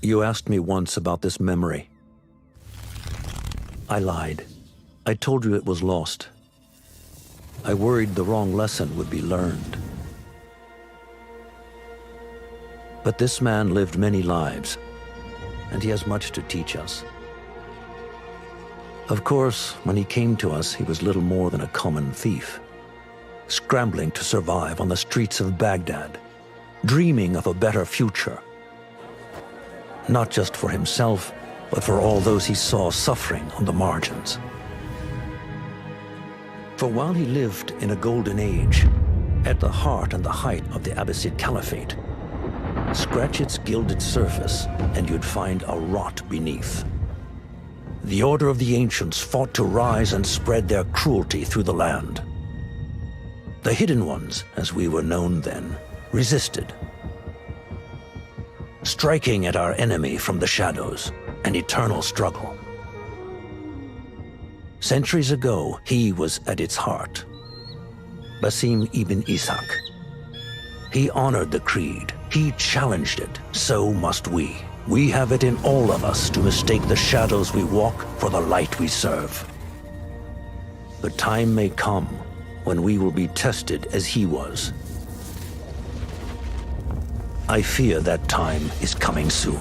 You asked me once about this memory. I lied. I told you it was lost. I worried the wrong lesson would be learned. But this man lived many lives, and he has much to teach us. Of course, when he came to us, he was little more than a common thief, scrambling to survive on the streets of Baghdad, dreaming of a better future. Not just for himself, but for all those he saw suffering on the margins. For while he lived in a golden age, at the heart and the height of the Abbasid Caliphate, scratch its gilded surface and you'd find a rot beneath. The Order of the Ancients fought to rise and spread their cruelty through the land. The Hidden Ones, as we were known then, resisted, striking at our enemy from the shadows, an eternal struggle. Centuries ago, he was at its heart. Basim ibn Ishaq. He honored the creed. He challenged it. So must we. We have it in all of us to mistake the shadows we walk for the light we serve. The time may come when we will be tested as he was. I fear that time is coming soon.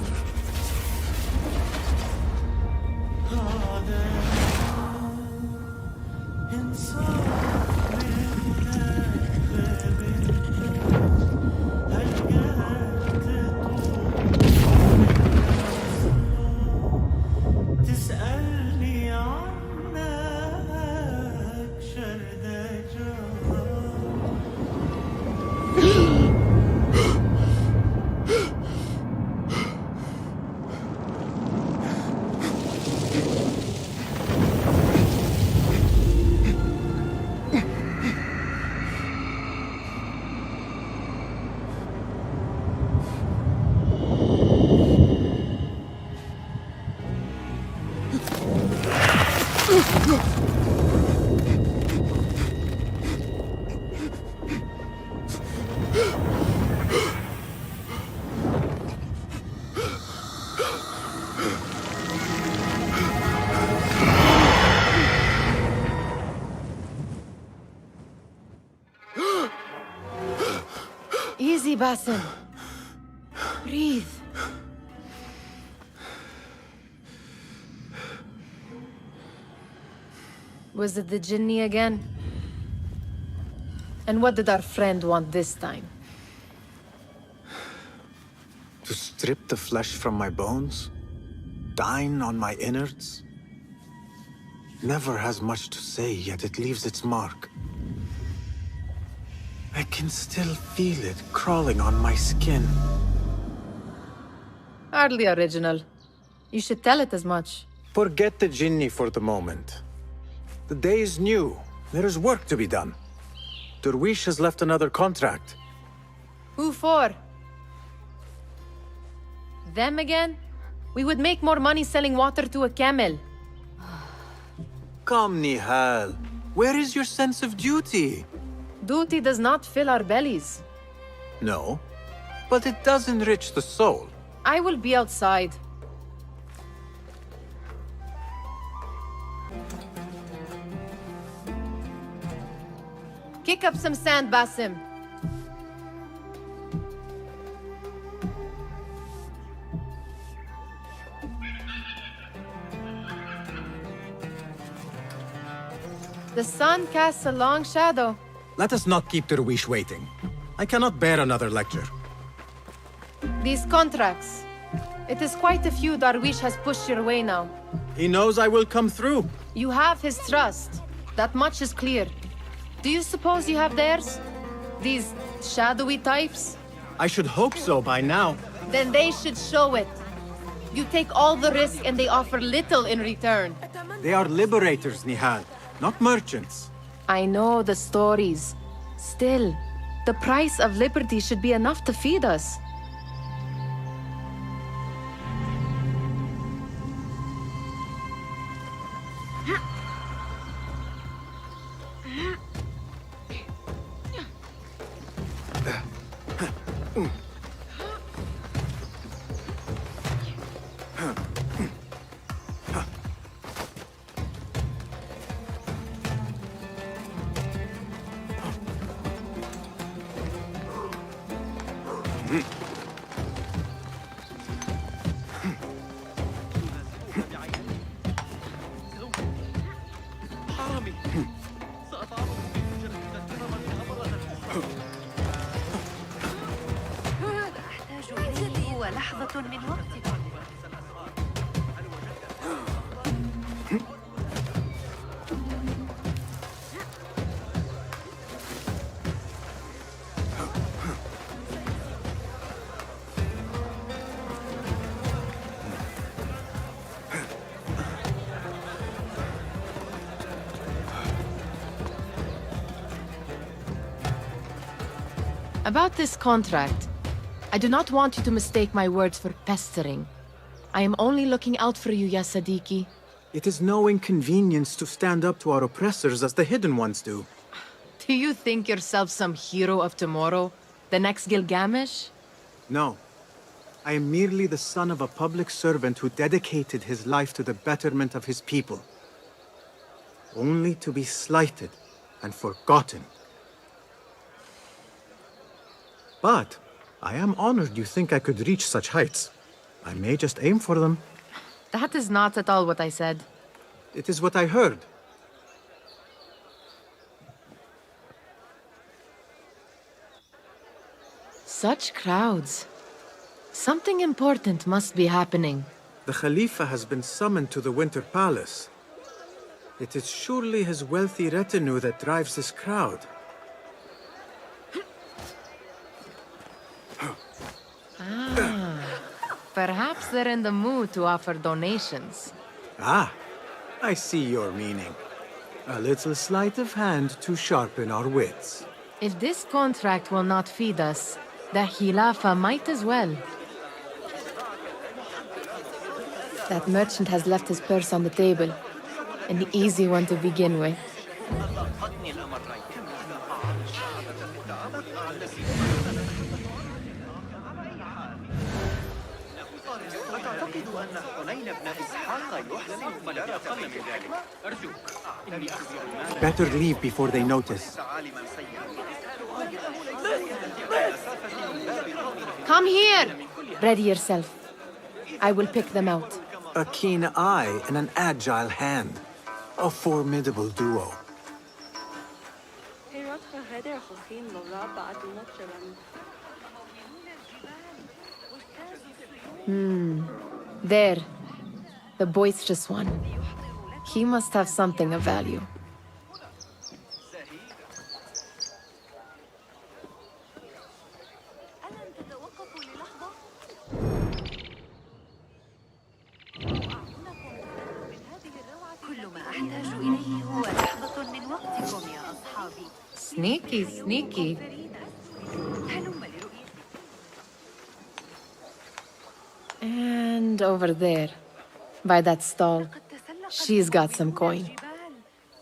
Easy, Basim. Breathe. Was it the Jinni again? And what did our friend want this time? To strip the flesh from my bones? Dine on my innards? Never has much to say, yet it leaves its mark. I can still feel it crawling on my skin. Hardly original. You should tell it as much. Forget the Jinni for the moment. The day is new. There is work to be done. Derwish has left another contract. Who for? Them again? We would make more money selling water to a camel. Come, Nihal. Where is your sense of duty? Duty does not fill our bellies. No, but it does enrich the soul. I will be outside. Kick up some sand, Basim. The sun casts a long shadow. Let us not keep Derwish waiting. I cannot bear another lecture. These contracts. It is quite a few Darwish has pushed your way now. He knows I will come through. You have his trust. That much is clear. Do you suppose you have theirs? These shadowy types? I should hope so by now. Then they should show it. You take all the risk and they offer little in return. They are liberators, Nihal, not merchants. I know the stories. Still, the price of liberty should be enough to feed us. لحظة من وقتكم. About this contract, I do not want you to mistake my words for pestering. I am only looking out for you, ya Sadiki. It is no inconvenience to stand up to our oppressors as the Hidden Ones do. Do you think yourself some hero of tomorrow? The next Gilgamesh? No. I am merely the son of a public servant who dedicated his life to the betterment of his people. Only to be slighted and forgotten. But I am honored you think I could reach such heights. I may just aim for them. That is not at all what I said. It is what I heard. Such crowds. Something important must be happening. The Khalifa has been summoned to the Winter Palace. It is surely his wealthy retinue that drives this crowd. Perhaps they're in the mood to offer donations. Ah, I see your meaning. A little sleight of hand to sharpen our wits. If this contract will not feed us, the Khilafah might as well. That merchant has left his purse on the table. An easy one to begin with. Better leave before they notice. Come here! Ready yourself. I will pick them out. A keen eye and an agile hand. A formidable duo. There. The boisterous one. He must have something of value. Sneaky, sneaky. And over there, by that stall, she's got some coin.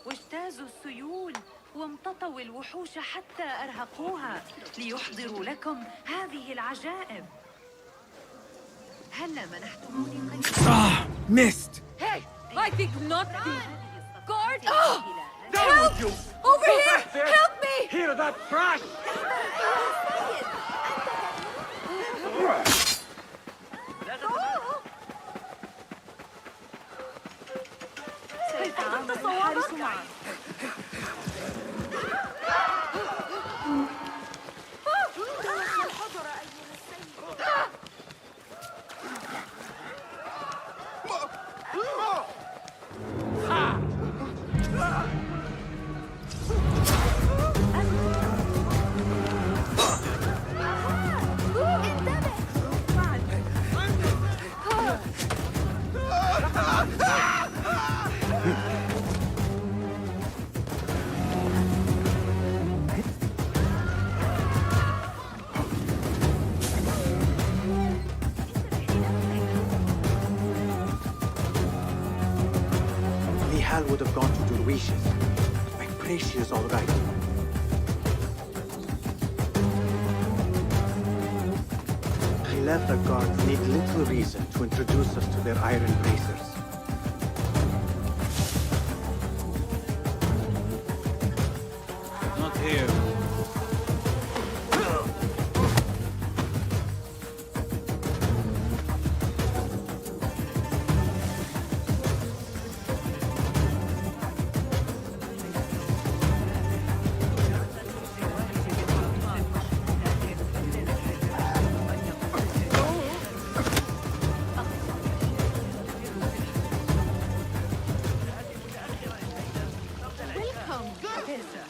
واجتازوا السيول وامتطوا الوحوش حتى أرهقوها ليحضروا لكم هذه العجائب. هلا منحتموني Ah, missed! Hey, I think not the guard. Down with you! Over here! Help me! Hear that crash? Nihal would have gone to Derwishes. I pray she is all right. Khilafah guards need little reason to introduce us to their iron bracers. Not here. ممتازة.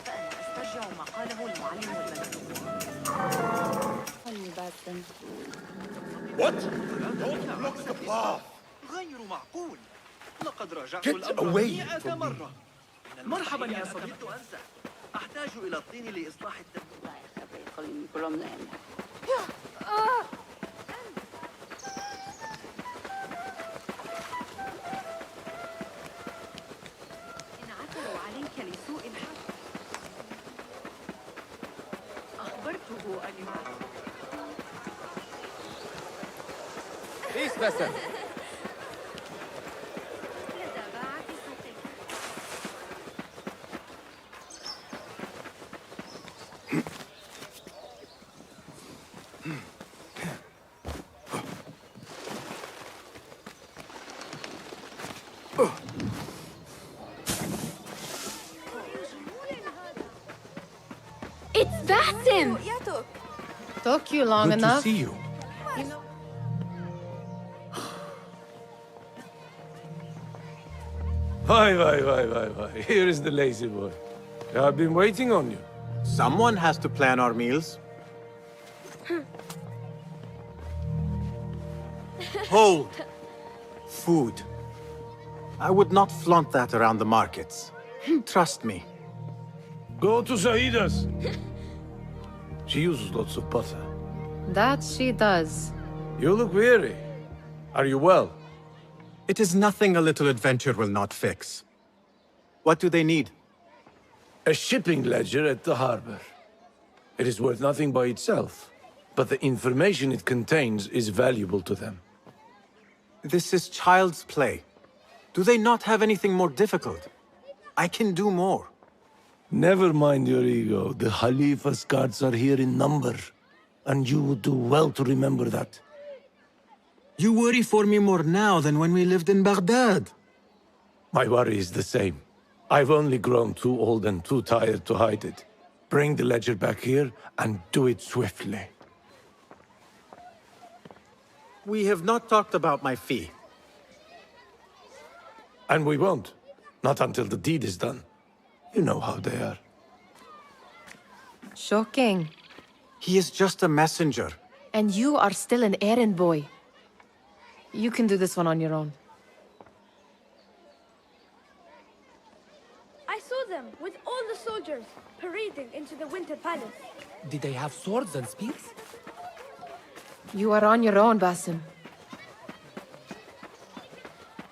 فأنا أسترجع ما قاله المعلم المدرسي. What? Don't block the path. غير معقول. لقد راجعت الأمر 100 مرة. مرحبا يا صديقي. أنسى. أحتاج إلى الطين لإصلاح التنفس. إن عثروا عليك لسوء الحظ أخبرته أن Peace, Vesta. لدى باعة سوق It's Basim! Took you long Good to enough. see you. You know- Why. Here is the lazy boy. I've been waiting on you. Someone has to plan our meals. Hold. Food. I would not flaunt that around the markets. Trust me. Go to Saida's. She uses lots of butter. That she does. You look weary. Are you well? It is nothing a little adventure will not fix. What do they need? A shipping ledger at the harbor. It is worth nothing by itself, but the information it contains is valuable to them. This is child's play. Do they not have anything more difficult? I can do more. Never mind your ego. The Khalifa's guards are here in number, and you would do well to remember that. You worry for me more now than when we lived in Baghdad. My worry is the same. I've only grown too old and too tired to hide it. Bring the ledger back here, and do it swiftly. We have not talked about my fee. And we won't. Not until the deed is done. You know how they are. Shocking. He is just a messenger. And you are still an errand boy. You can do this one on your own. I saw them with all the soldiers parading into the Winter Palace. Did they have swords and spears? You are on your own, Basim.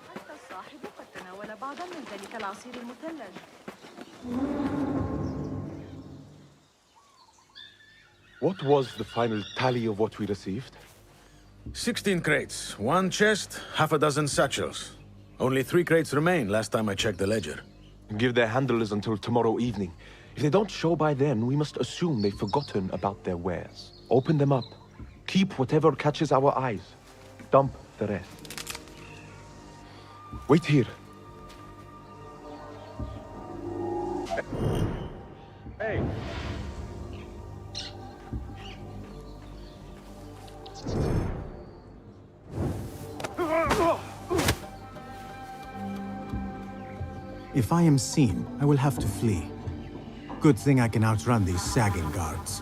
حتى الصاحب قد تناول بعضا من ذلك العصير المثلج. What was the final tally of what we received? 16 crates, 1 chest, half a dozen satchels. Only 3 crates remain last time I checked the ledger. Give their handlers until tomorrow evening. If they don't show by then, we must assume they've forgotten about their wares. Open them up. Keep whatever catches our eyes. Dump the rest. Wait here. Hey! If I am seen, I will have to flee. Good thing I can outrun these sagging guards.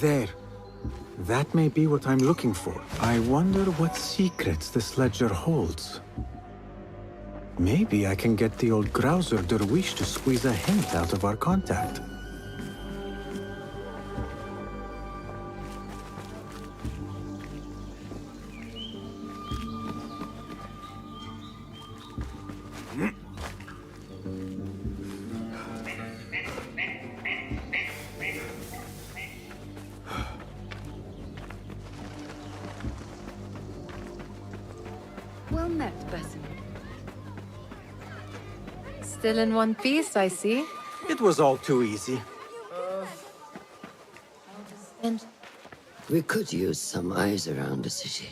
There. That may be what I'm looking for. I wonder what secrets this ledger holds. Maybe I can get the old grouser Derwish to squeeze a hint out of our contact. Well met, Basim. Still in one piece, I see. It was all too easy. And We could use some eyes around the city.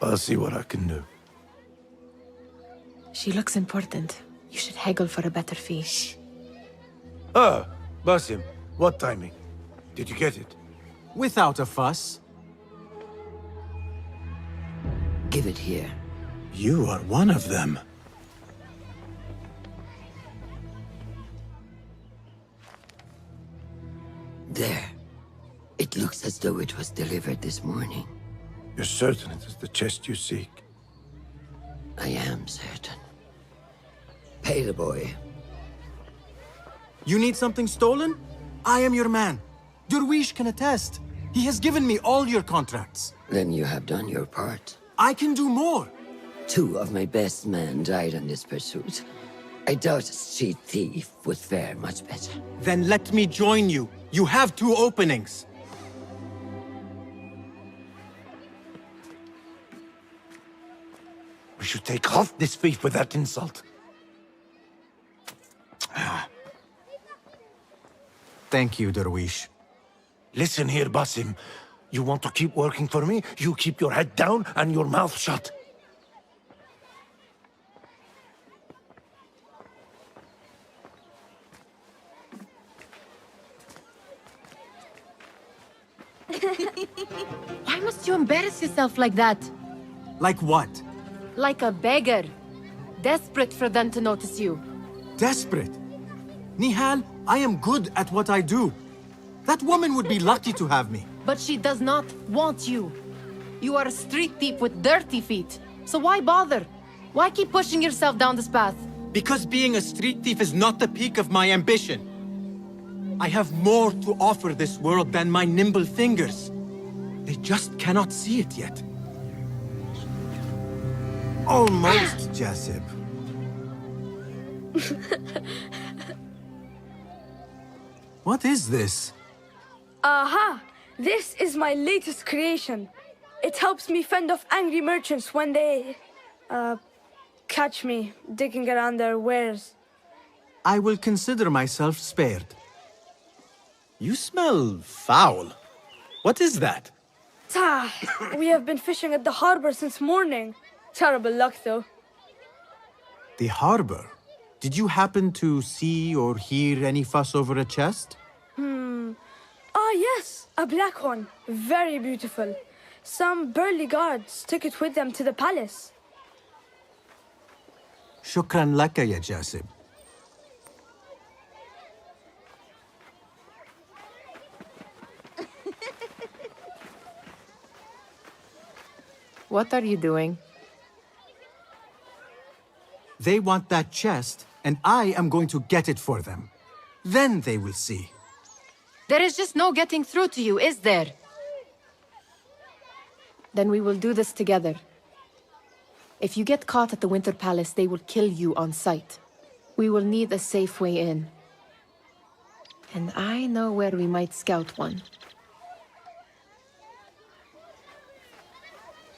I'll see what I can do. she looks important. You should haggle for a better fee. Ah, Basim, what timing? Did you get it? Without a fuss. Give it here. You are one of them. There. It looks as though it was delivered this morning. You're certain it is the chest you seek? I am certain. Pay the boy. You need something stolen? I am your man. Derwish can attest. He has given me all your contracts. Then you have done your part. I can do more. 2 of my best men died in this pursuit. I doubt a street thief would fare much better. Then let me join you. You have 2 openings. We should take off this thief with that insult. Thank you, Derwish. Listen here, Basim. You want to keep working for me? You keep your head down and your mouth shut. Why must you embarrass yourself like that? Like what? Like a beggar. Desperate for them to notice you. Desperate? Nihal, I am good at what I do. That woman would be lucky to have me. But she does not want you. You are a street thief with dirty feet. So why bother? Why keep pushing yourself down this path? Because being a street thief is not the peak of my ambition. I have more to offer this world than my nimble fingers. They just cannot see it yet. Almost, Jasib. What is this? Aha! This is my latest creation. It helps me fend off angry merchants when they... catch me digging around their wares. I will consider myself spared. You smell foul. What is that? We have been fishing at the harbor since morning. Terrible luck, though. The harbor? Did you happen to see or hear any fuss over a chest? Ah, yes, a black one. Very beautiful. Some burly guards took it with them to the palace. Shukran laka, ya Jasib. What are you doing? They want that chest, and I am going to get it for them. Then they will see. There is just no getting through to you, is there? Then we will do this together. If you get caught at the Winter Palace, they will kill you on sight. We will need a safe way in. And I know where we might scout one.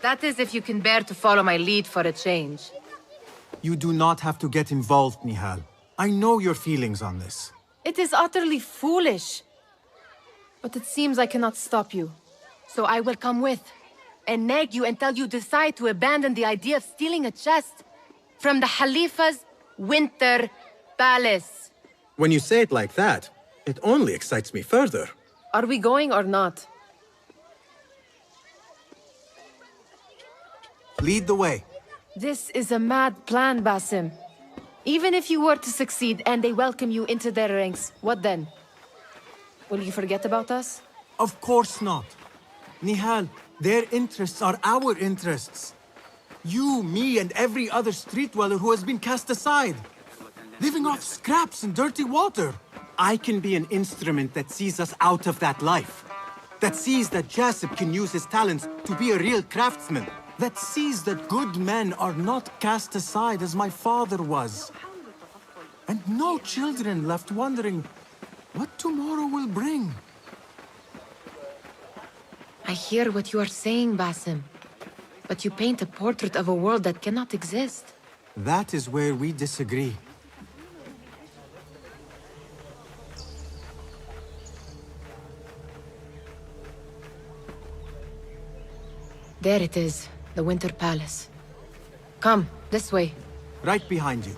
That is if you can bear to follow my lead for a change. You do not have to get involved, Nihal. I know your feelings on this. It is utterly foolish. But it seems I cannot stop you. So I will come with, and nag you until you decide to abandon the idea of stealing a chest from the Khalifa's Winter Palace. When you say it like that, it only excites me further. Are we going or not? Lead the way. This is a mad plan, Basim. Even if you were to succeed and they welcome you into their ranks, what then? Will you forget about us? Of course not. Nihal, their interests are our interests. You, me, and every other street dweller who has been cast aside. Living off scraps and dirty water. I can be an instrument that sees us out of that life. That sees that Jasip can use his talents to be a real craftsman. That sees that good men are not cast aside as my father was. And no children left wondering what tomorrow will bring. I hear what you are saying, Basim. But you paint a portrait of a world that cannot exist. That is where we disagree. There it is, the Winter Palace. Come, this way. Right behind you.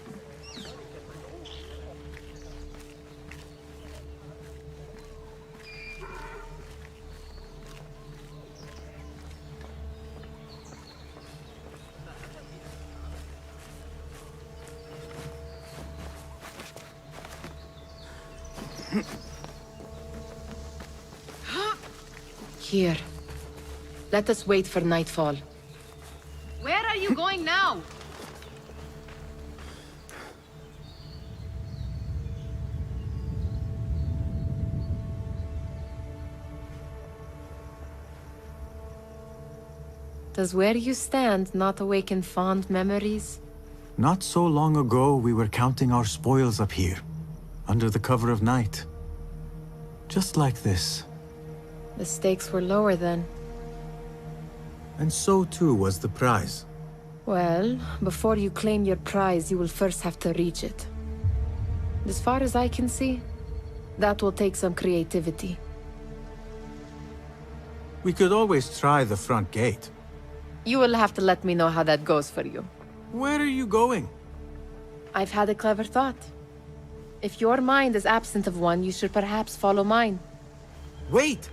Here. Let us wait for nightfall. Where are you going now? Does where you stand not awaken fond memories? Not so long ago, we were counting our spoils up here, under the cover of night. Just like this. The stakes were lower then. And so too was the prize. Well, before you claim your prize, you will first have to reach it. As far as I can see, that will take some creativity. We could always try the front gate. You will have to let me know how that goes for you. Where are you going? I've had a clever thought. If your mind is absent of one, you should perhaps follow mine. Wait!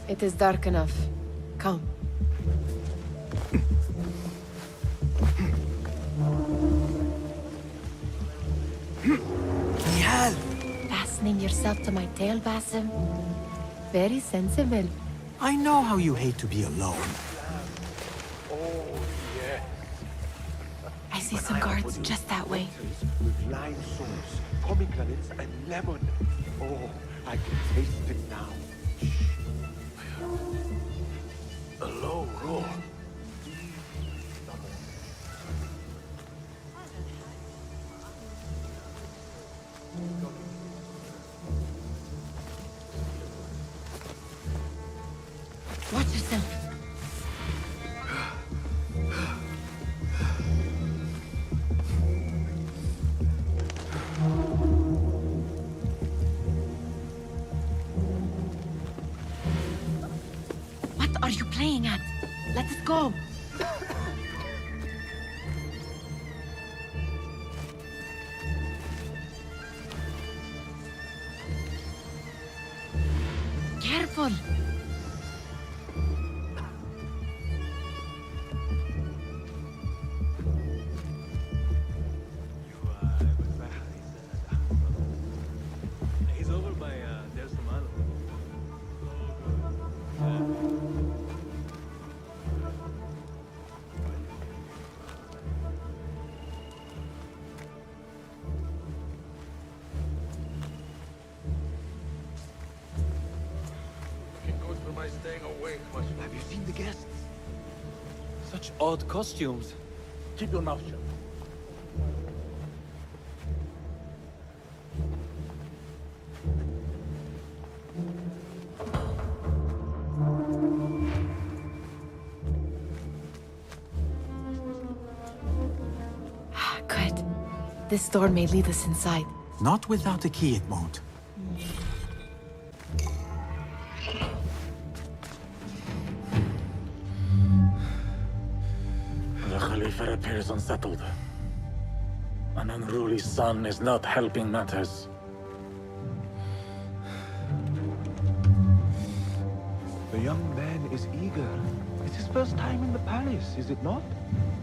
It is dark enough. Come. Nihal! Fastening yourself to my tail, Basim? Very sensible. I know how you hate to be alone. I see some guards just that way. With live sauce, pomegranates, and lemon. Oh, I can taste it now. A low roar. Watch yourself. What are you playing at? Let us go. Careful. He's over by Del Somalo. Good for my staying awake, much. Have you seen the guests? Such odd costumes. Keep your mouth shut. Good. This door may lead us inside. Not without a key, it won't. The Khalifa appears unsettled. An unruly son is not helping matters. The young man is eager. It It's his first time in the palace, is it not?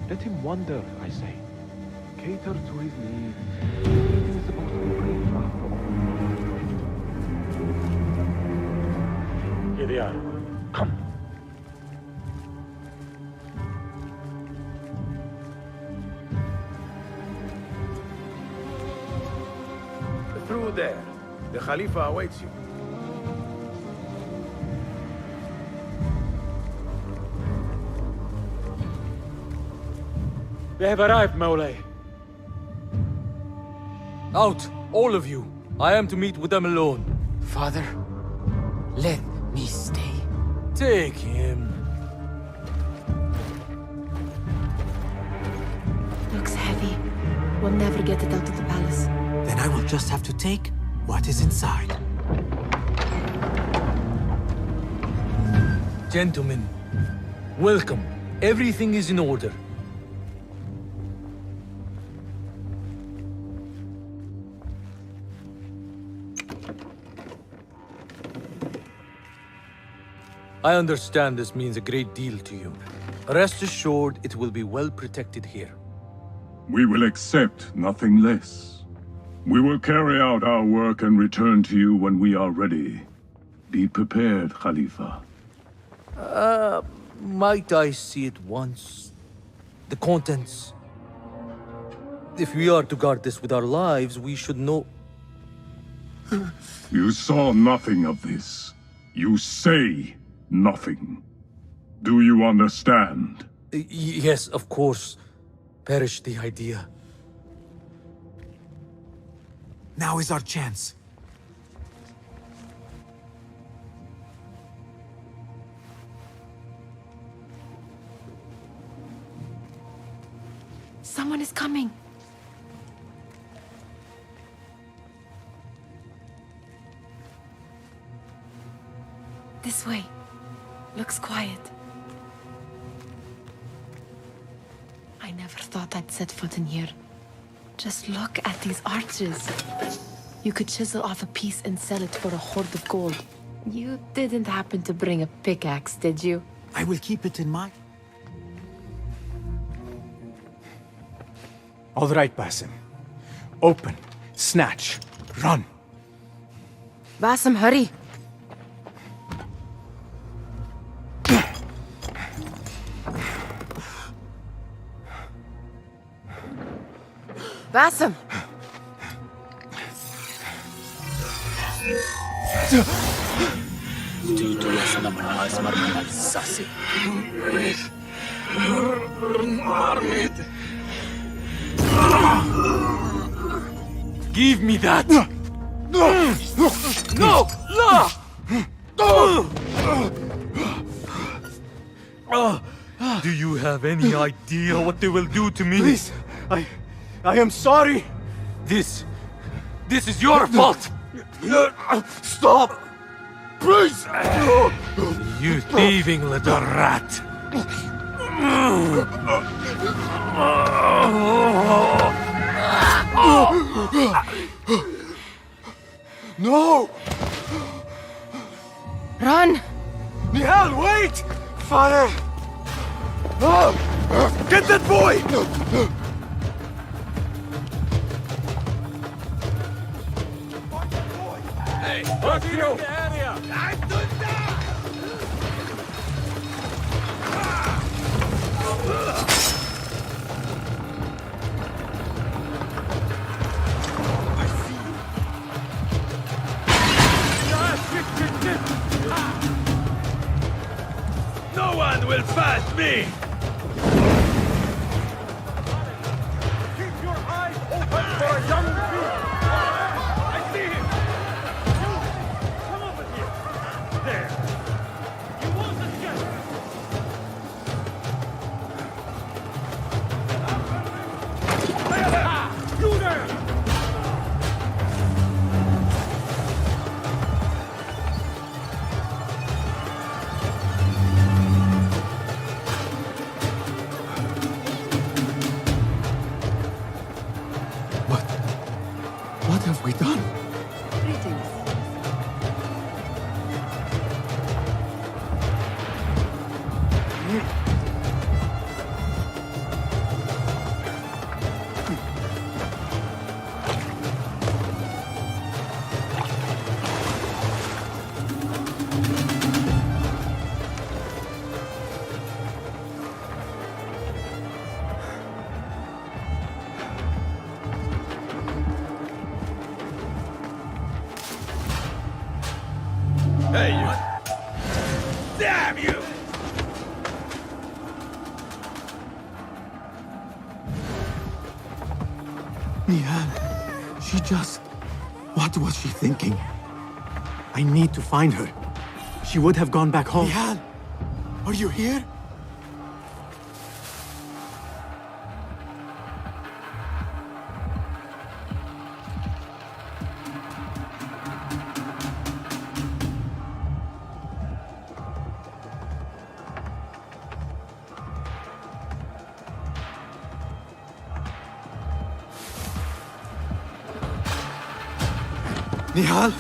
Let him wander, I say. Cater to his needs. Everything is supposed to be brief after all. Here they are. Come. Through there. The Khalifa awaits you. They have arrived, Mawlay. Out, all of you. I am to meet with them alone. Father, let me stay. Take him. Looks heavy. We'll never get it out of the palace. Then I will just have to take what is inside. Gentlemen, welcome. Everything is in order. I understand this means a great deal to you. Rest assured, it will be well protected here. We will accept nothing less. We will carry out our work and return to you when we are ready. Be prepared, Khalifa. Might I see it once? The contents? If we are to guard this with our lives, we should know... You saw nothing of this. You say nothing. Do you understand? Yes, of course. Perish the idea. Now is our chance. Someone is coming. This way. Looks quiet. I never thought I'd set foot in here. Just look at these arches. You could chisel off a piece and sell it for a hoard of gold. You didn't happen to bring a pickaxe, did you? I will keep it in mind. All right, Basim. Open, snatch, run. Basim, hurry. Basim! Give me that! No! Do you have any idea what they will do to me? Please, I am sorry. This is your fault! Stop! Please! You thieving little rat! No! Run! Nihal, wait! Father! Get that boy! Hey, what's you? No one will pass me! Keep your eyes open for a young beast! I see him! Come over here! There! You won't escape! You there! What have we done? Greetings. Hey, you! Damn you! Nihal, she just... What was she thinking? I need to find her. She would have gone back home. Nihal, are you here? Nihal?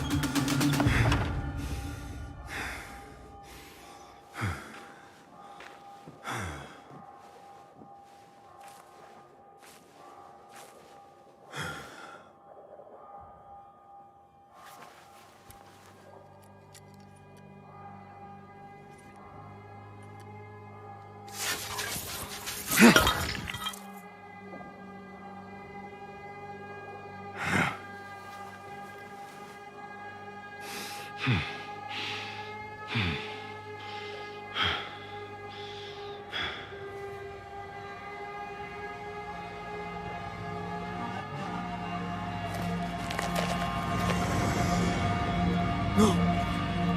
No!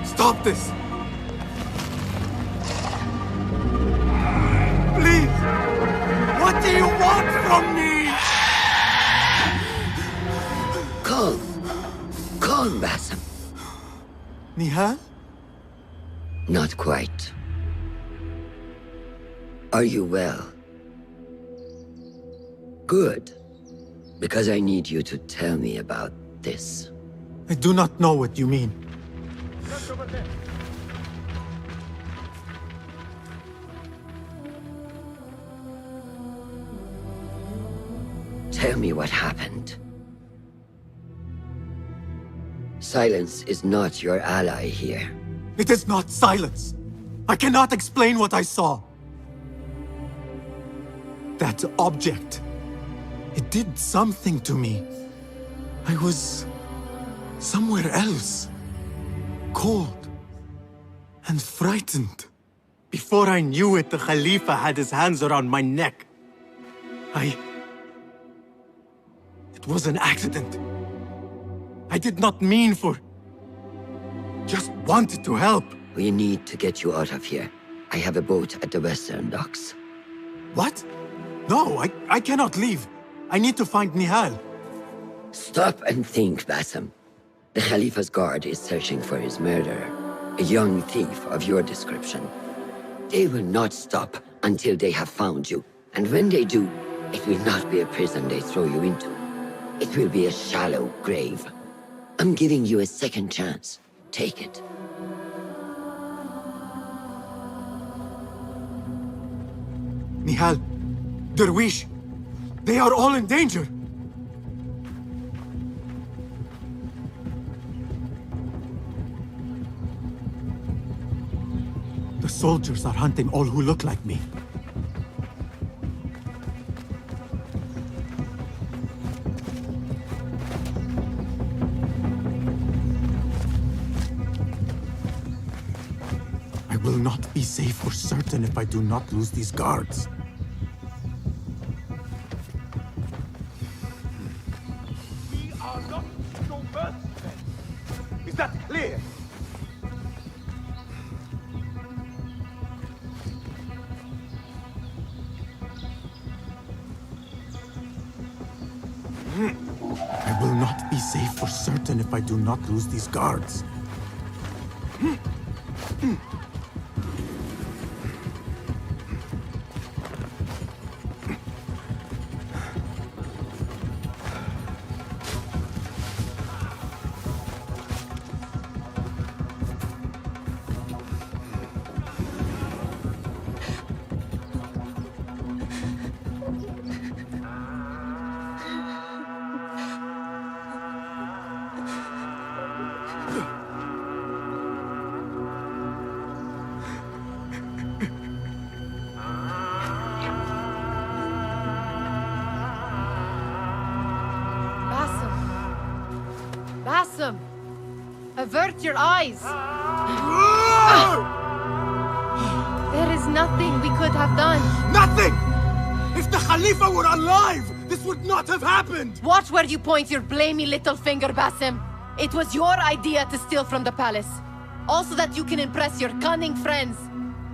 Stop this! Please! What do you want from me? Calm. Calm, Basim. Nihal? Not quite. Are you well? Good. Because I need you to tell me about this. I do not know what you mean. Tell me what happened. Silence is not your ally here. It is not silence. I cannot explain what I saw. That object. It did something to me. I was somewhere else. Cold and frightened. Before I knew it, the Khalifa had his hands around my neck. It was an accident. I did not mean for... Just wanted to help. We need to get you out of here. I have a boat at the western docks. What? No, I cannot leave. I need to find Nihal. Stop and think, Basim. The Khalifa's guard is searching for his murderer, a young thief of your description. They will not stop until they have found you. And when they do, it will not be a prison they throw you into. It will be a shallow grave. I'm giving you a second chance. Take it. Nihal, Derwish, they are all in danger. The soldiers are hunting all who look like me. I will not be safe for certain if I do not lose these guards. We are not your birthday. Is that clear? I will not be safe for certain if I do not lose these guards. Basim! Avert your eyes! There is nothing we could have done. Nothing! If the Khalifa were alive, this would not have happened! Watch where you point your blamey little finger, Basim. It was your idea to steal from the palace. Also that you can impress your cunning friends.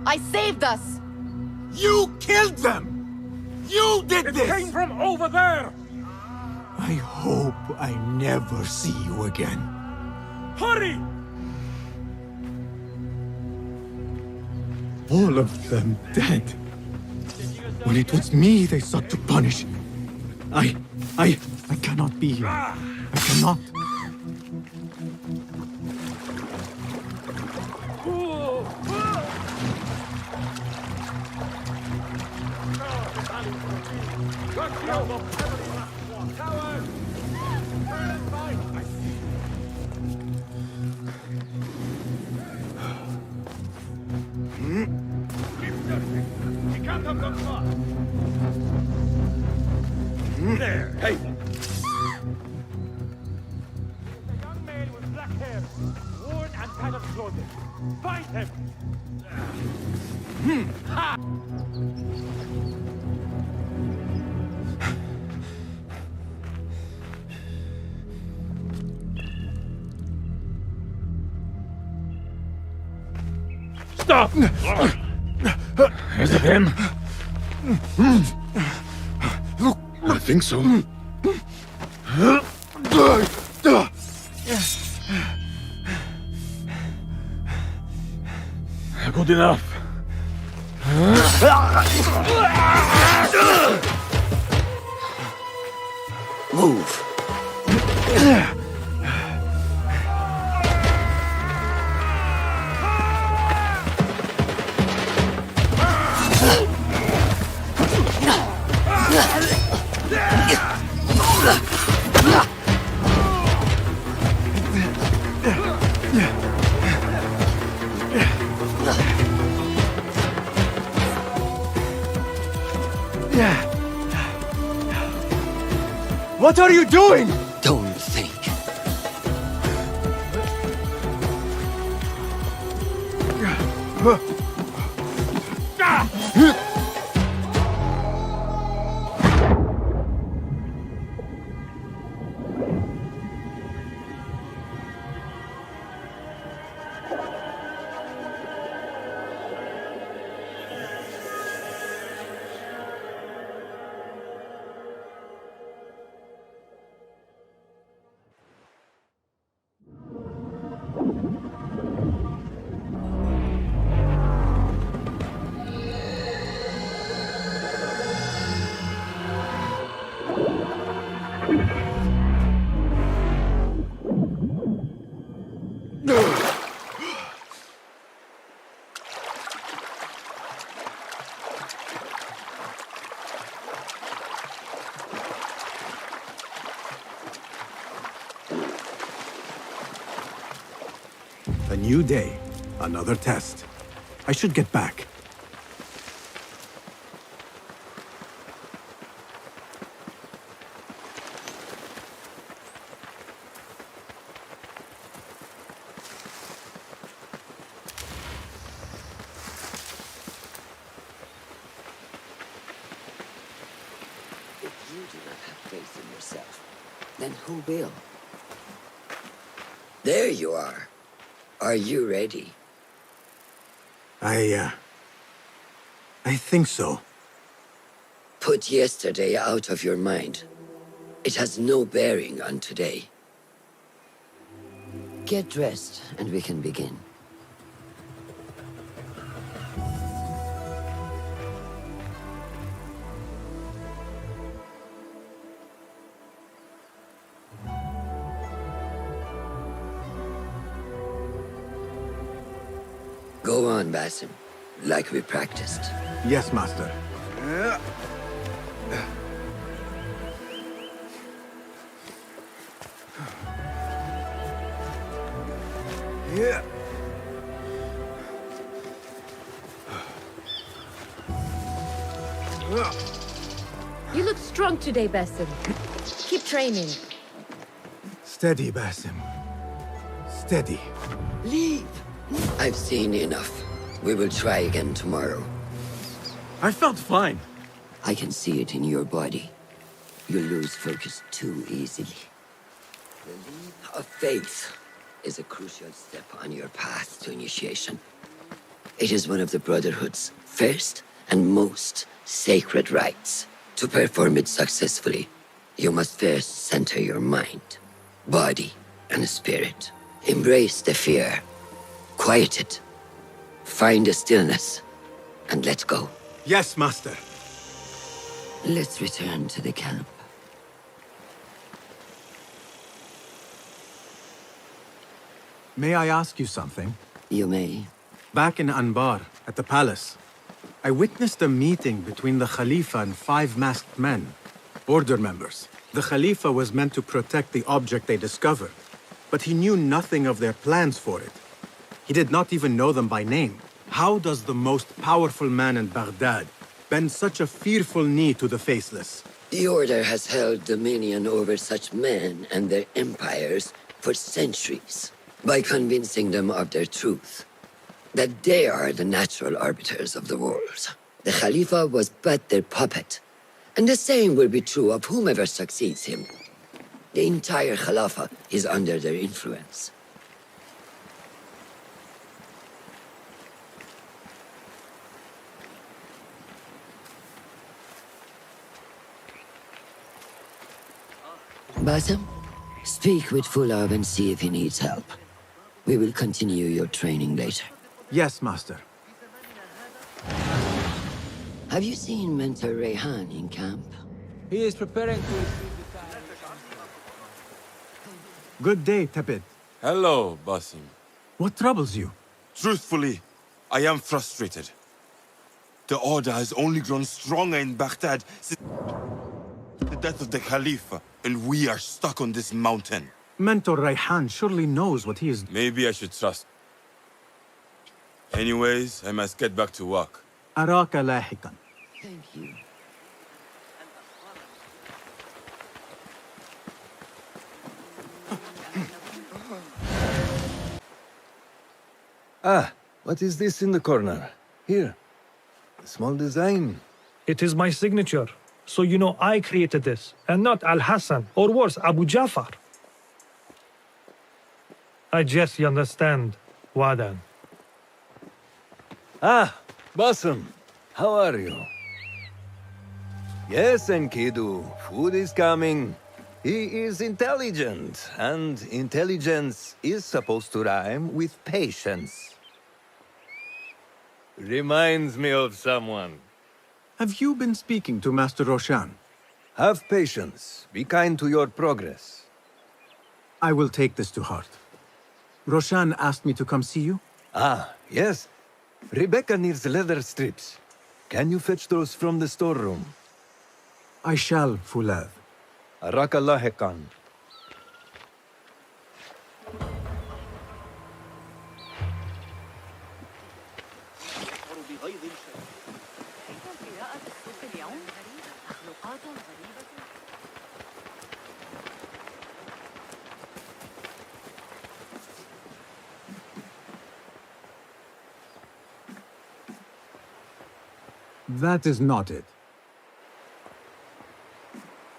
I saved us! You killed them! You did this! It came from over there! I hope I never see you again. Hurry! All of them dead. When it was me they sought to punish. I cannot be here. I cannot. We can't have gone far. There. Hey! A young man with black hair, worn and tattered clothing. Find him! Ha! Stop! Is it him? I think so. Good enough. Move. What are you doing? Don't think. A new day, another test. I should get back. If you do not have faith in yourself, then who will? There you are. Are you ready? I think so. Put yesterday out of your mind. It has no bearing on today. Get dressed, and we can begin. Go on, Basim, like we practiced. Yes, Master. Yeah. You look strong today, Basim. Keep training. Steady, Basim. Steady. Leave! I've seen enough. We will try again tomorrow. I felt fine. I can see it in your body. You lose focus too easily. The leap of faith is a crucial step on your path to initiation. It is one of the Brotherhood's first and most sacred rites. To perform it successfully, you must first center your mind, body, and spirit. Embrace the fear. Quiet it. Find a stillness, and let go. Yes, Master. Let's return to the camp. May I ask you something? You may. Back in Anbar, at the palace, I witnessed a meeting between the Khalifa and 5 masked men, order members. The Khalifa was meant to protect the object they discovered, but he knew nothing of their plans for it. He did not even know them by name. How does the most powerful man in Baghdad bend such a fearful knee to the faceless? The Order has held dominion over such men and their empires for centuries, by convincing them of their truth, that they are the natural arbiters of the world. The Khalifa was but their puppet, and the same will be true of whomever succeeds him. The entire Khalifa is under their influence. Basim, speak with Fulav and see if he needs help. We will continue your training later. Yes, Master. Have you seen Mentor Rayhan in camp? He is preparing to... Good day, Tepid. Hello, Basim. What troubles you? Truthfully, I am frustrated. The Order has only grown stronger in Baghdad since the death of the Khalifa, and we are stuck on this mountain. Mentor Rayhan surely knows what he is... Maybe I should trust. Anyways, I must get back to work. Araka lahikan. Thank you. Ah, what is this in the corner? Here. A small design. It is my signature. So you know I created this, and not Al-Hassan, or worse, Abu Jafar. I guess you understand, Wadan. Ah, Basim. How are you? Yes, Enkidu. Food is coming. He is intelligent, and intelligence is supposed to rhyme with patience. Reminds me of someone. Have you been speaking to Master Roshan? Have patience. Be kind to your progress. I will take this to heart. Roshan asked me to come see you? Ah, yes. Rebecca needs leather strips. Can you fetch those from the storeroom? I shall, Fulav. Arakallah Khan. That is not it.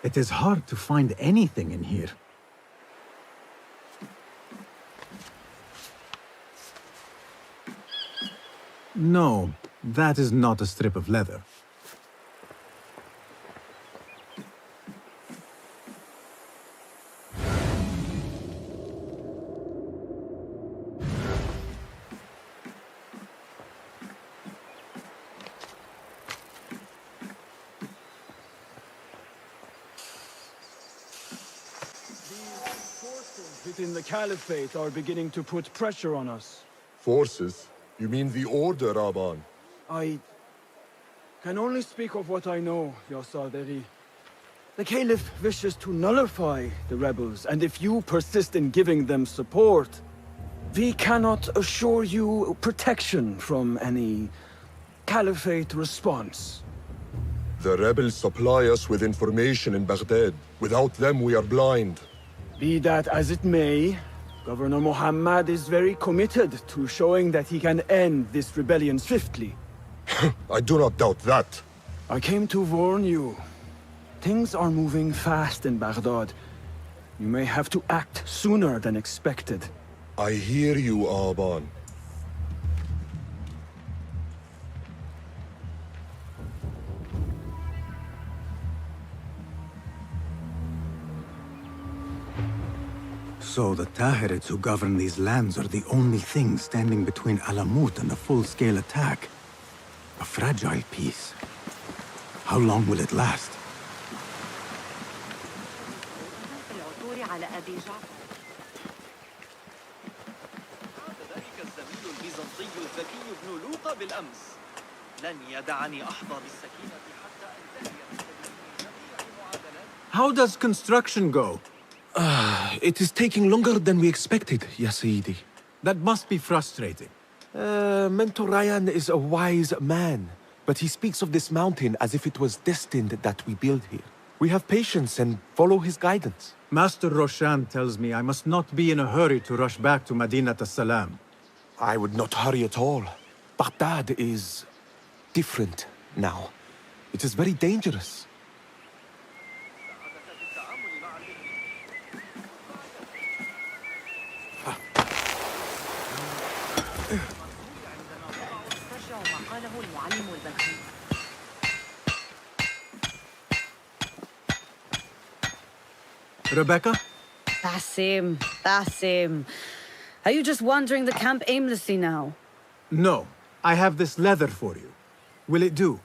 It is hard to find anything in here. No, that is not a strip of leather. Within the Caliphate are beginning to put pressure on us. Forces? You mean the Order, Aban? I can only speak of what I know, Your Saderi. The Caliph wishes to nullify the rebels, and if you persist in giving them support, we cannot assure you protection from any Caliphate response. The rebels supply us with information in Baghdad. Without them, we are blind. Be that as it may, Governor Muhammad is very committed to showing that he can end this rebellion swiftly. I do not doubt that. I came to warn you. Things are moving fast in Baghdad. You may have to act sooner than expected. I hear you, Aban. So the Tahirids who govern these lands are the only thing standing between Alamut and a full-scale attack. A fragile peace. How long will it last? How does construction go? It is taking longer than we expected, Ya Sayyidi. That must be frustrating. Mentor Ryan is a wise man, but he speaks of this mountain as if it was destined that we build here. We have patience and follow his guidance. Master Roshan tells me I must not be in a hurry to rush back to Madinat as-Salam. I would not hurry at all. Baghdad is different now. It is very dangerous. Rebecca? Basim. Are you just wandering the camp aimlessly now? No. I have this leather for you. Will it do?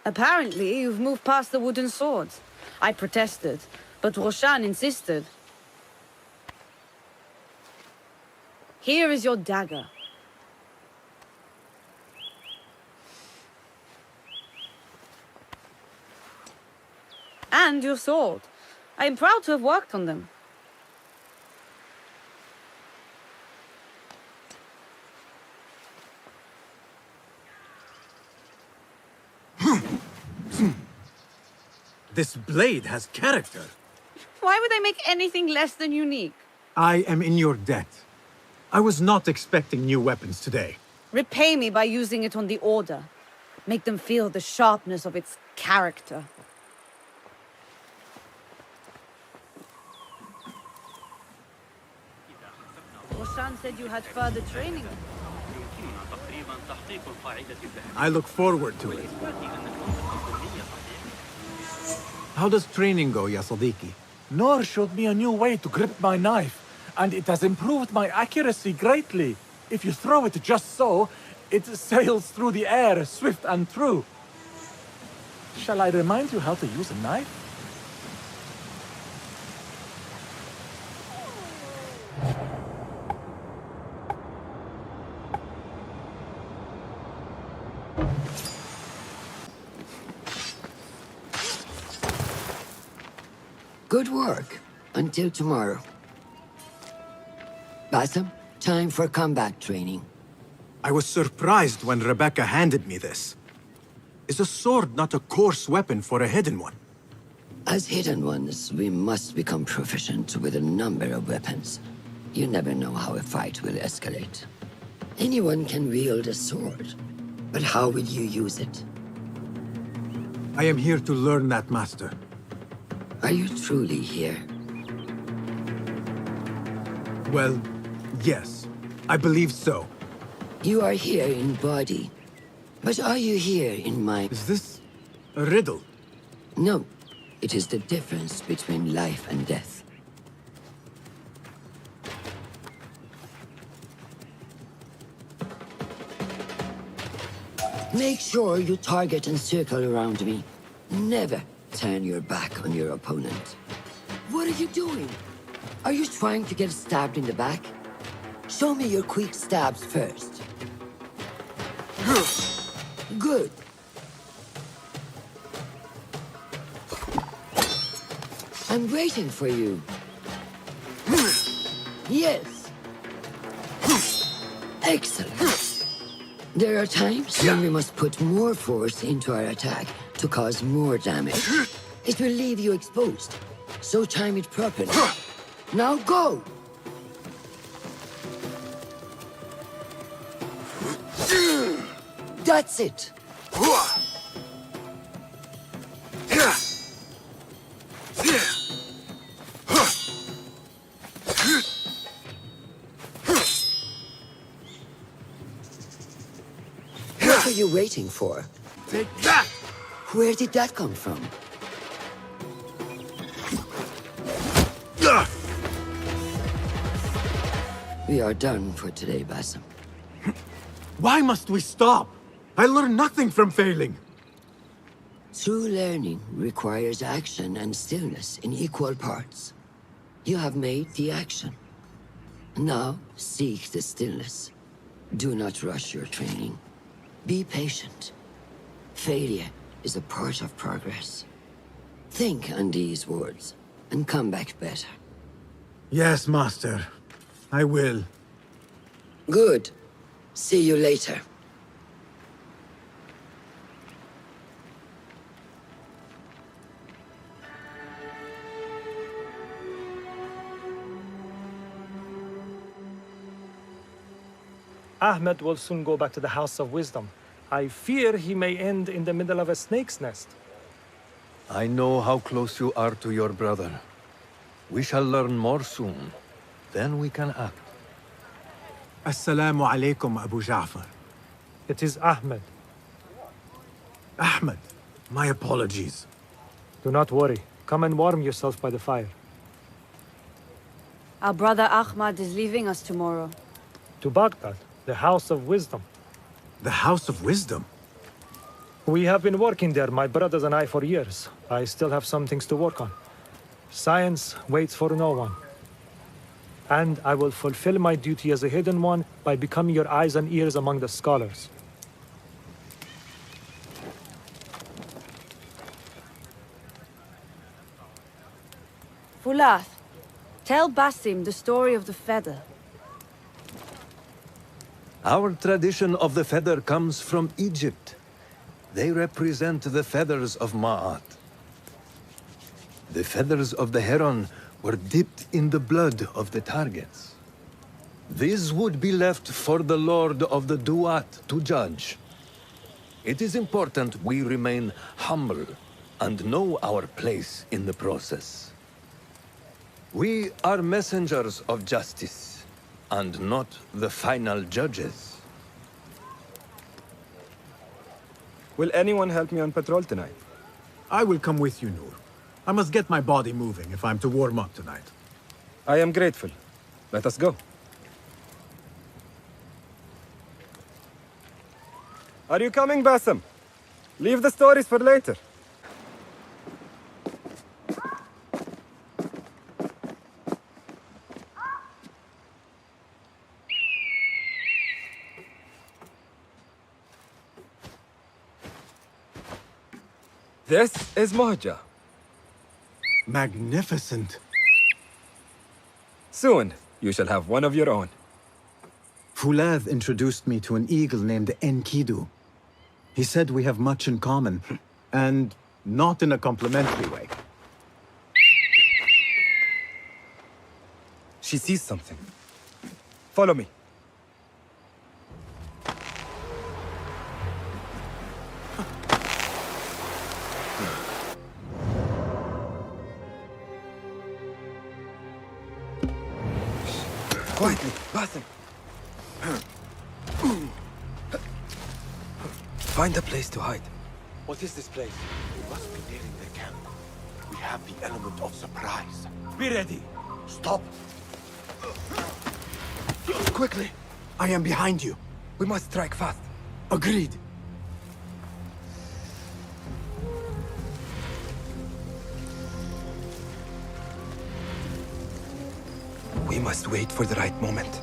Apparently, you've moved past the wooden swords. I protested, but Roshan insisted. Here is your dagger. And your sword. I am proud to have worked on them. This blade has character. Why would I make anything less than unique? I am in your debt. I was not expecting new weapons today. Repay me by using it on the Order. Make them feel the sharpness of its character. Roshan said you had further training. I look forward to it. How does training go, Ya Sadiqi? Noor showed me a new way to grip my knife, and it has improved my accuracy greatly. If you throw it just so, it sails through the air, swift and true. Shall I remind you how to use a knife? Good work. Until tomorrow. Basim, time for combat training. I was surprised when Rebecca handed me this. Is a sword not a coarse weapon for a hidden one? As hidden ones, we must become proficient with a number of weapons. You never know how a fight will escalate. Anyone can wield a sword, but how will you use it? I am here to learn that, Master. Are you truly here? Well, yes. I believe so. You are here in body. But are you here in mind? Is this a riddle? No. It is the difference between life and death. Make sure you target and circle around me. Never turn your back on your opponent. What are you doing? Are you trying to get stabbed in the back? Show me your quick stabs first. Good. I'm waiting for you. Yes. Excellent. There are times when we must put more force into our attack to cause more damage. It will leave you exposed. So time it properly. Now go! That's it! What are you waiting for? Take that! Where did that come from? We are done for today, Basim. Why must we stop? I learned nothing from failing. True learning requires action and stillness in equal parts. You have made the action. Now, seek the stillness. Do not rush your training. Be patient. Failure is a part of progress. Think on these words, and come back better. Yes, Master. I will. Good. See you later. Ahmed will soon go back to the House of Wisdom. I fear he may end in the middle of a snake's nest. I know how close you are to your brother. We shall learn more soon. Then we can act. Assalamu alaikum, Abu Ja'far. It is Ahmed. Ahmed, my apologies. Do not worry. Come and warm yourself by the fire. Our brother Ahmad is leaving us tomorrow. To Baghdad, the House of Wisdom. The House of Wisdom? We have been working there, my brothers and I, for years. I still have some things to work on. Science waits for no one. And I will fulfill my duty as a hidden one by becoming your eyes and ears among the scholars. Fulath, tell Basim the story of the feather. Our tradition of the feather comes from Egypt. They represent the feathers of Ma'at. The feathers of the heron were dipped in the blood of the targets. These would be left for the Lord of the Duat to judge. It is important we remain humble and know our place in the process. We are messengers of justice, and not the final judges. Will anyone help me on patrol tonight? I will come with you, Noor. I must get my body moving if I'm to warm up tonight. I am grateful. Let us go. Are you coming, Basim? Leave the stories for later. This is Mohaja. Magnificent. Soon, you shall have one of your own. Fulath introduced me to an eagle named Enkidu. He said we have much in common, and not in a complimentary way. She sees something. Follow me. Quietly, Basim. Find a place to hide. What is this place? We must be nearing their camp. We have the element of surprise. Be ready. Stop. Quickly. I am behind you. We must strike fast. Agreed. We must wait for the right moment.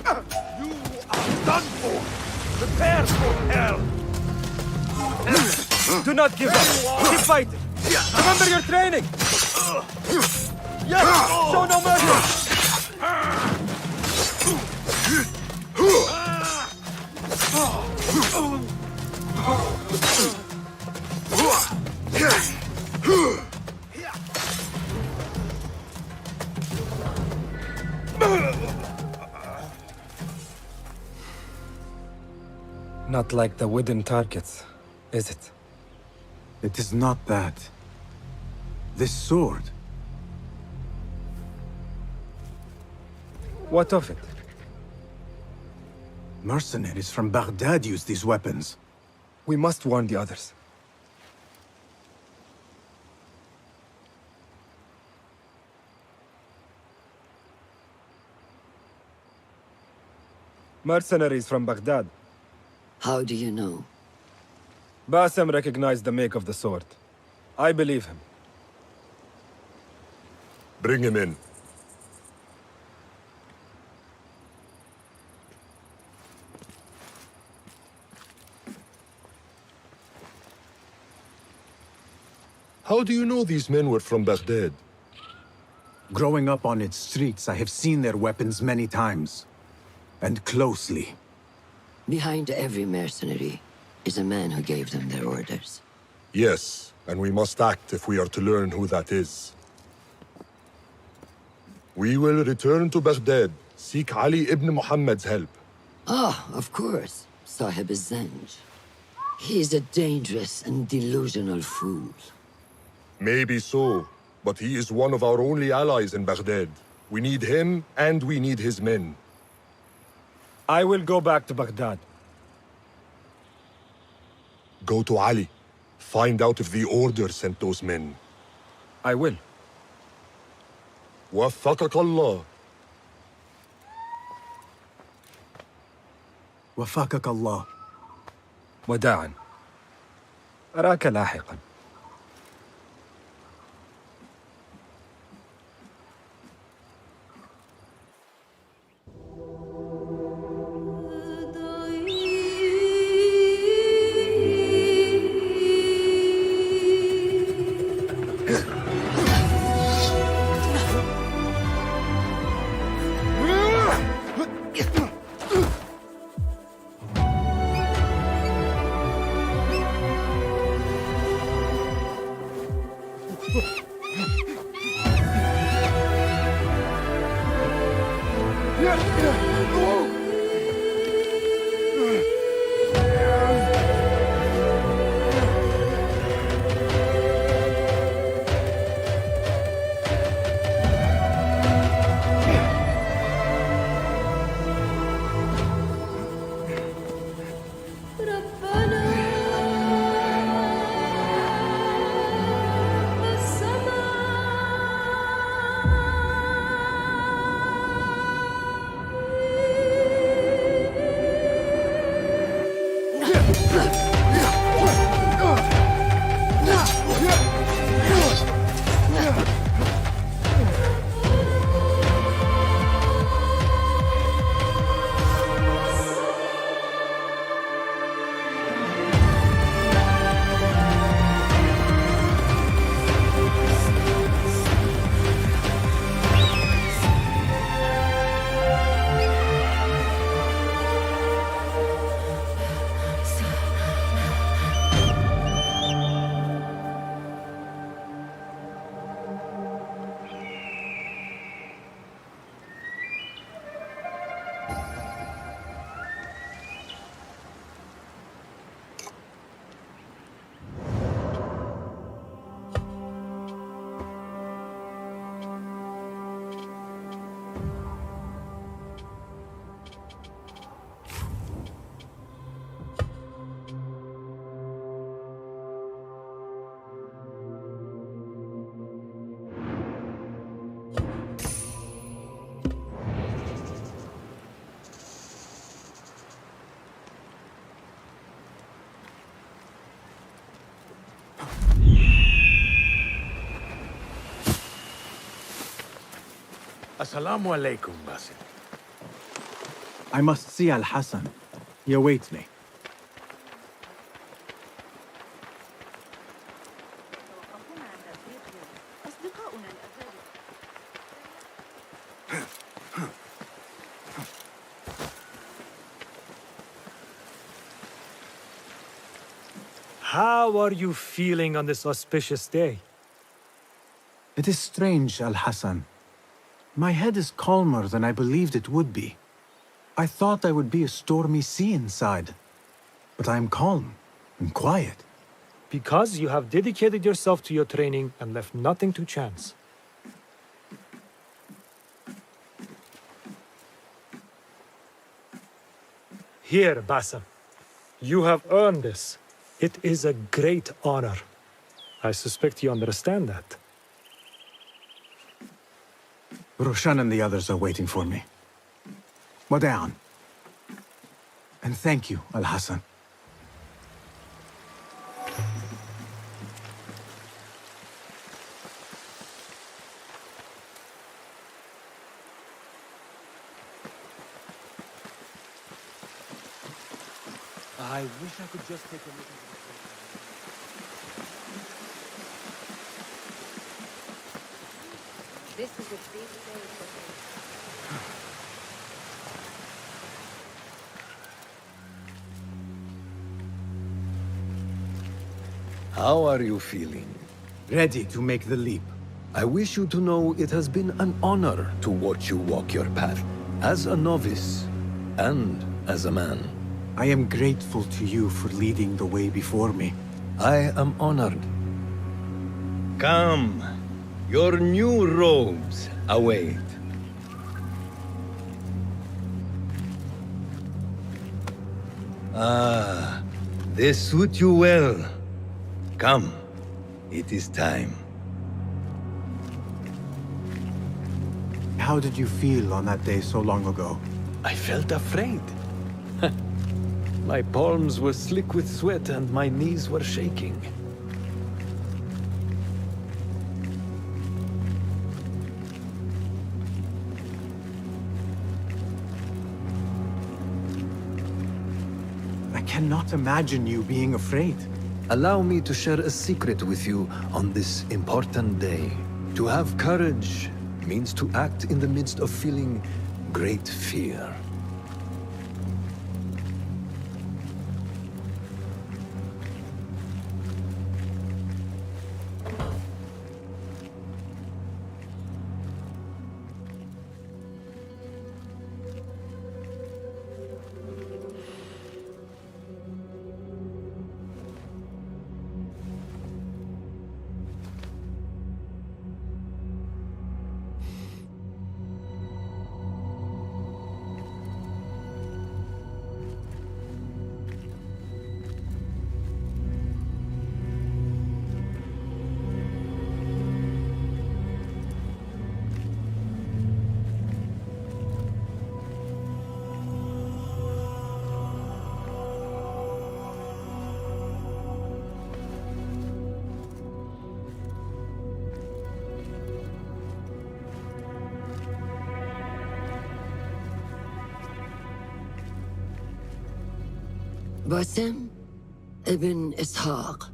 You are done for! Prepare for hell! Do not give up! Keep fighting! Remember your training! Yes! Show no mercy! Not like the wooden targets, is it? It is not that. This sword. What of it? Mercenaries from Baghdad use these weapons. We must warn the others. Mercenaries from Baghdad. How do you know? Basim recognized the make of the sword. I believe him. Bring him in. How do you know these men were from Baghdad? Growing up on its streets, I have seen their weapons many times. And closely. Behind every mercenary is a man who gave them their orders. Yes, and we must act if we are to learn who that is. We will return to Baghdad, seek Ali ibn Muhammad's help. Ah, of course. Sahib is Zenj. He is a dangerous and delusional fool. Maybe so, but he is one of our only allies in Baghdad. We need him, and we need his men. I will go back to Baghdad. Go to Ali. Find out if the order sent those men. I will. وفقك الله. وفقك الله. وداعا. أراك لاحقا. Assalamu alaikum, Basim. I must see Al-Hassan. He awaits me. How are you feeling on this auspicious day? It is strange, Al-Hassan. My head is calmer than I believed it would be. I thought there would be a stormy sea inside. But I am calm and quiet. Because you have dedicated yourself to your training and left nothing to chance. Here, Bassam. You have earned this. It is a great honor. I suspect you understand that. Roshan and the others are waiting for me. Wada'an. And thank you, Al-Hassan. I wish I could just take a look at This is a big day for me. How are you feeling? Ready to make the leap. I wish you to know it has been an honor to watch you walk your path, as a novice and as a man. I am grateful to you for leading the way before me. I am honored. Come, your new robes await. Ah, they suit you well. Come, it is time. How did you feel on that day so long ago? I felt afraid. My palms were slick with sweat and my knees were shaking. I cannot imagine you being afraid. Allow me to share a secret with you on this important day. To have courage means to act in the midst of feeling great fear. Bassem ibn Ishaq,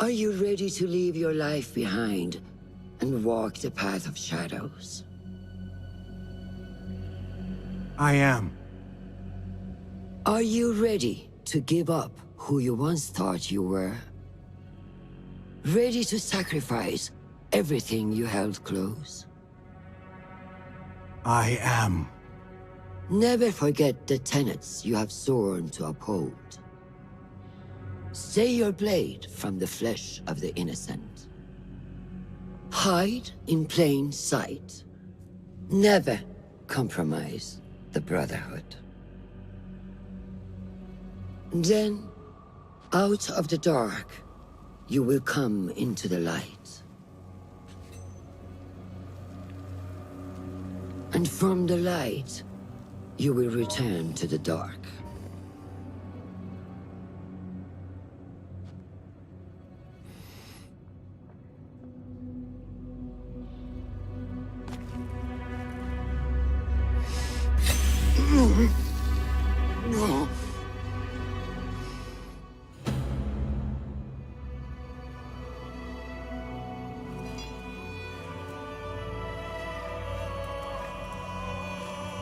are you ready to leave your life behind and walk the path of shadows? I am. Are you ready to give up who you once thought you were? Ready to sacrifice everything you held close? I am. Never forget the tenets you have sworn to uphold. Stay your blade from the flesh of the innocent. Hide in plain sight. Never compromise the Brotherhood. Then, out of the dark, you will come into the light. And from the light, you will return to the dark.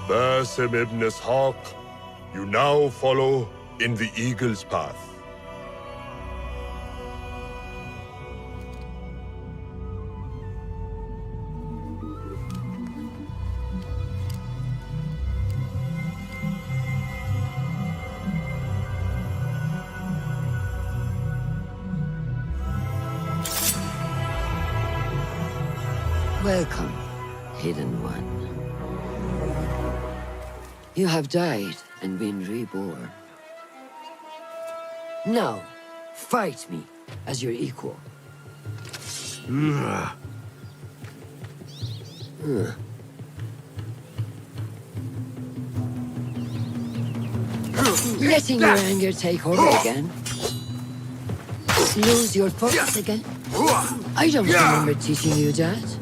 Basim ibn Ishaq, you now follow in the Eagle's path. Welcome, Hidden One. You have died and been reborn. Now, fight me as your equal. Letting your anger take over again? Lose your focus again? I don't remember teaching you that.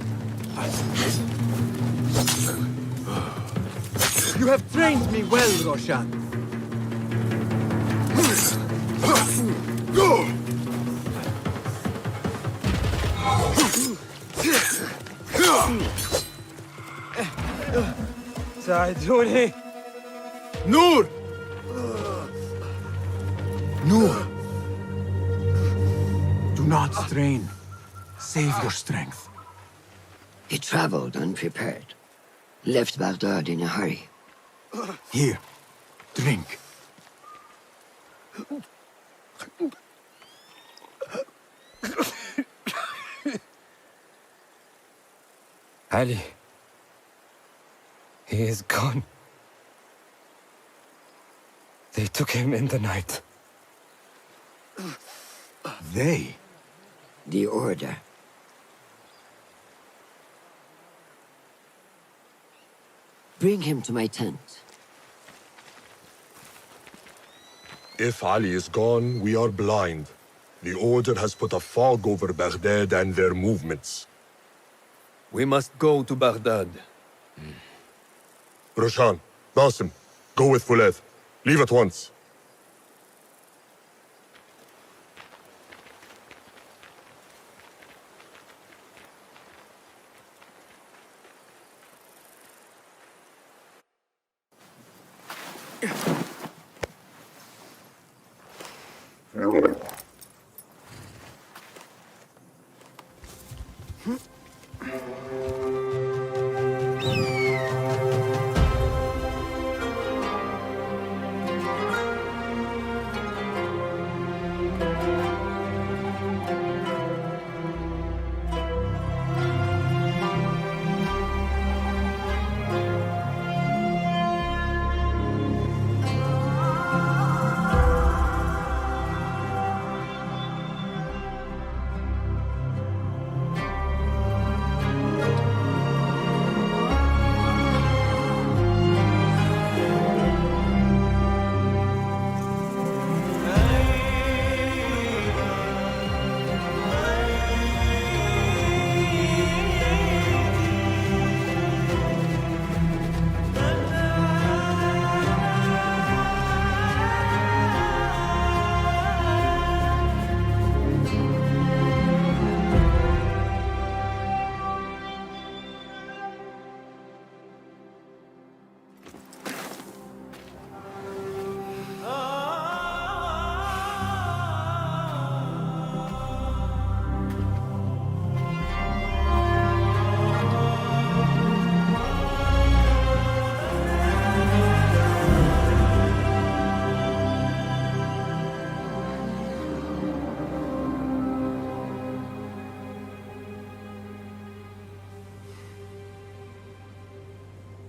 You have trained me well, Roshan. ساعدوني. Noor! Noor! Do not strain. Save your strength. He traveled unprepared. Left Baghdad in a hurry. Here, drink. Ali. He is gone. They took him in the night. They? The Order. Bring him to my tent. If Ali is gone, we are blind. The Order has put a fog over Baghdad and their movements. We must go to Baghdad. Roshan, Basim, go with Fulad. Leave at once.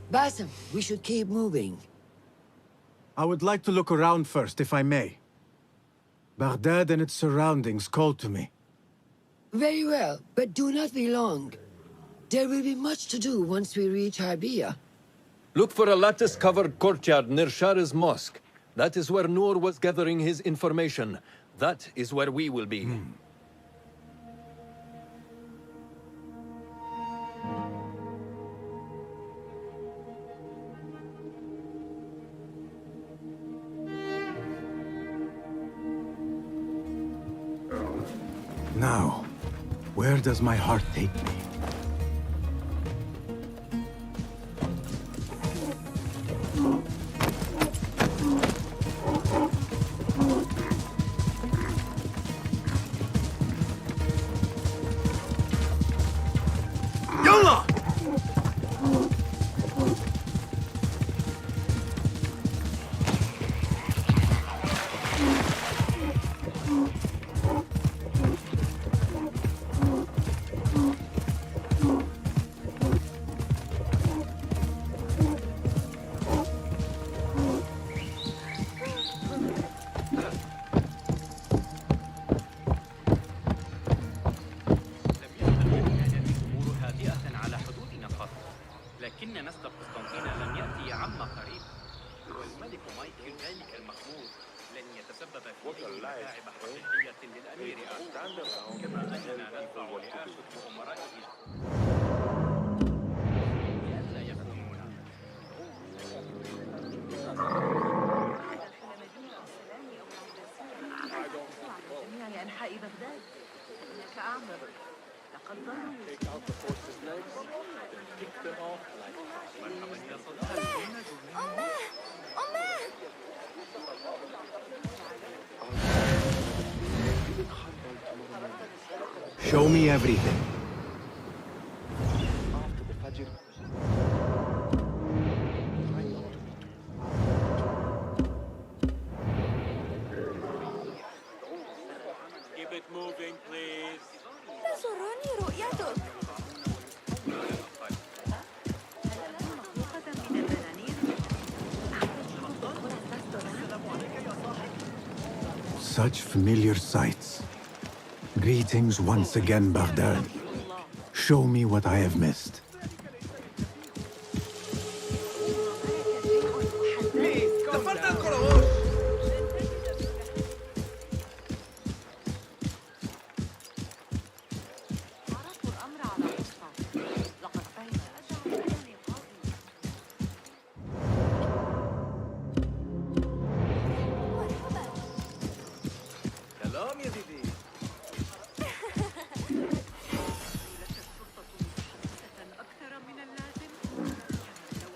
Basim, we should keep moving. I would like to look around first, if I may. Baghdad and its surroundings call to me. Very well, but do not be long. There will be much to do once we reach Harbiya. Look for a lattice-covered courtyard near Shah's mosque. That is where Noor was gathering his information. That is where we will be. Now, where does my heart take me? Show me everything. Keep it moving, please. تسرني رؤيتك. Such familiar sights. Greetings once again, Baghdad. Show me what I have missed.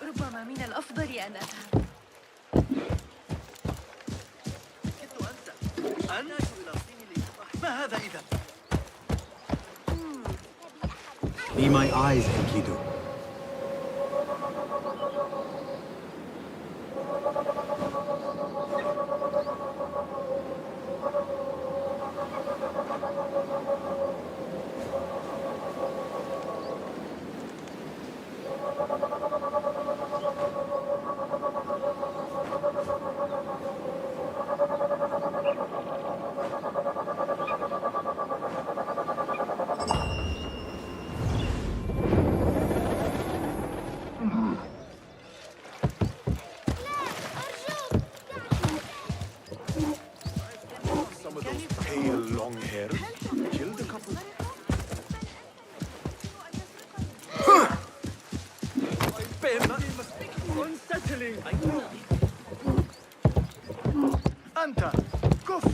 ربما من الأفضل أن أذهب. ما هذا إذا؟ Be my eyes, Enkidu. أنت كف.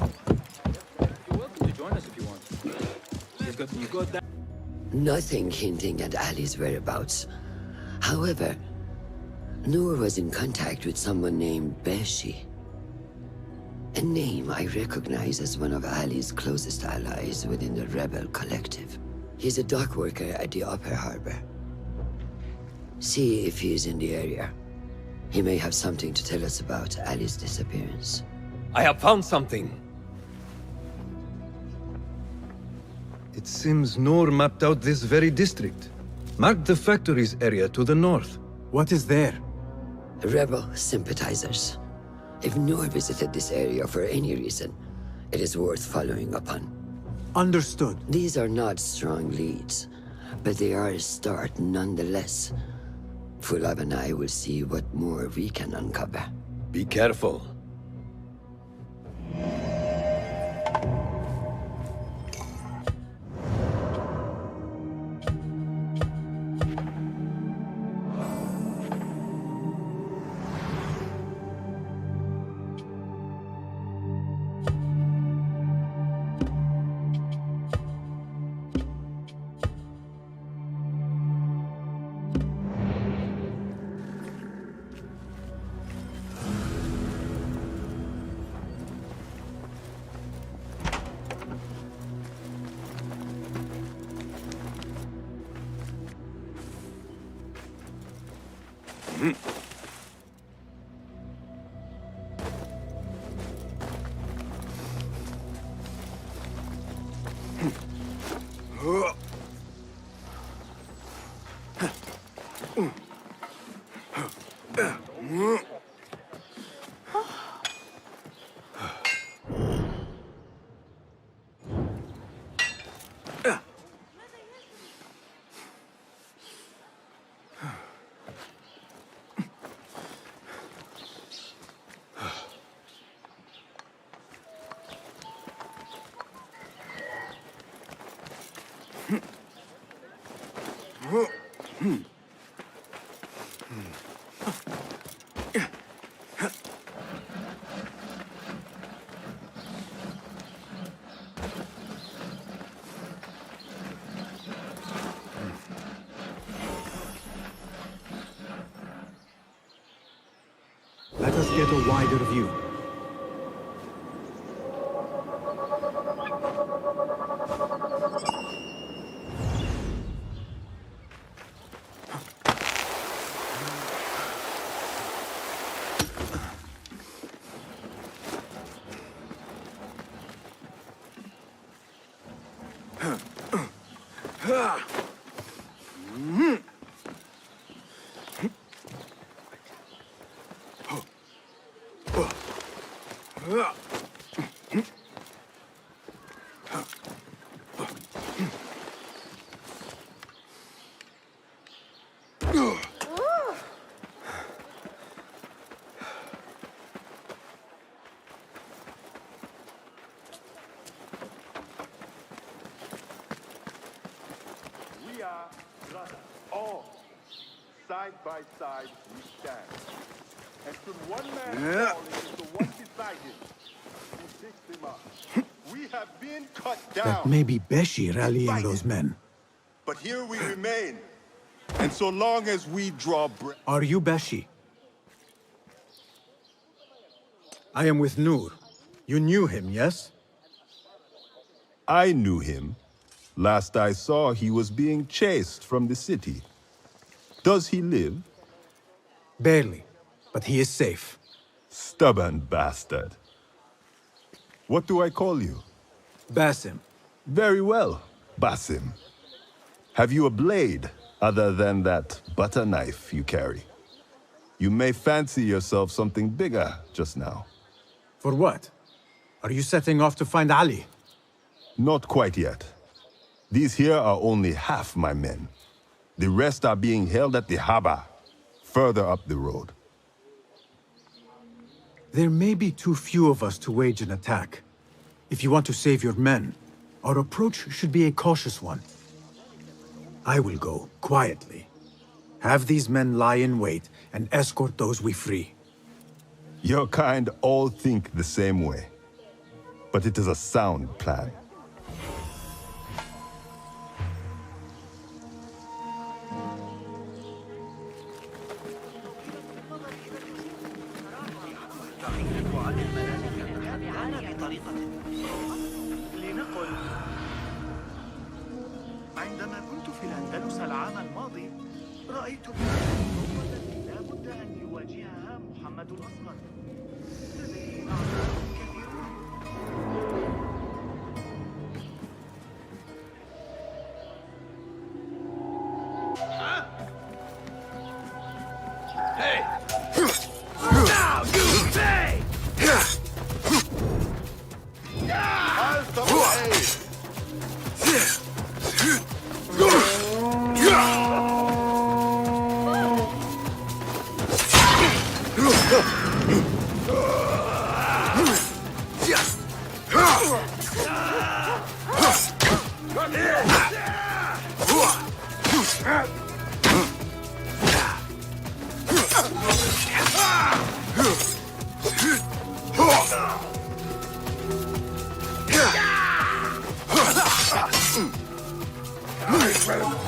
You're welcome to join us if you want. You got that. Nothing hinting at Ali's whereabouts. However, Noor was in contact with someone named Beshi. A name I recognize as one of Ali's closest allies within the rebel collective. He's a dock worker at the Upper Harbor. See if he's in the area. He may have something to tell us about Ali's disappearance. I have found something. It seems Noor mapped out this very district. Marked the factories area to the north. What is there? Rebel sympathizers. If Noor visited this area for any reason, it is worth following upon. Understood. These are not strong leads, but they are a start nonetheless. Fulab and I will see what more we can uncover. Be careful. get a wider view. We are brothers, all. Side by side we stand. And should one man fall into the one beside him, who picks him up? We have been cut down. That may be Beshi rallying those men. But here we remain. And so long as we draw breath. Are you Beshi? I am with Nur. You knew him, yes? I knew him. Last I saw, he was being chased from the city. Does he live? Barely, but he is safe. Stubborn bastard. What do I call you? Basim. Very well, Basim. Have you a blade other than that butter knife you carry? You may fancy yourself something bigger just now. For what? Are you setting off to find Ali? Not quite yet. These here are only half my men. The rest are being held at the harbor, further up the road. There may be too few of us to wage an attack. If you want to save your men, our approach should be a cautious one. I will go, quietly. Have these men lie in wait and escort those we free. Your kind all think the same way. But it is a sound plan. لنقل عندما كنت في الأندلس العام الماضي رأيت التي لا بد أن يواجهها محمد الأصغر لديه أعداء كثيرون Hey! Now you pay! How's the way?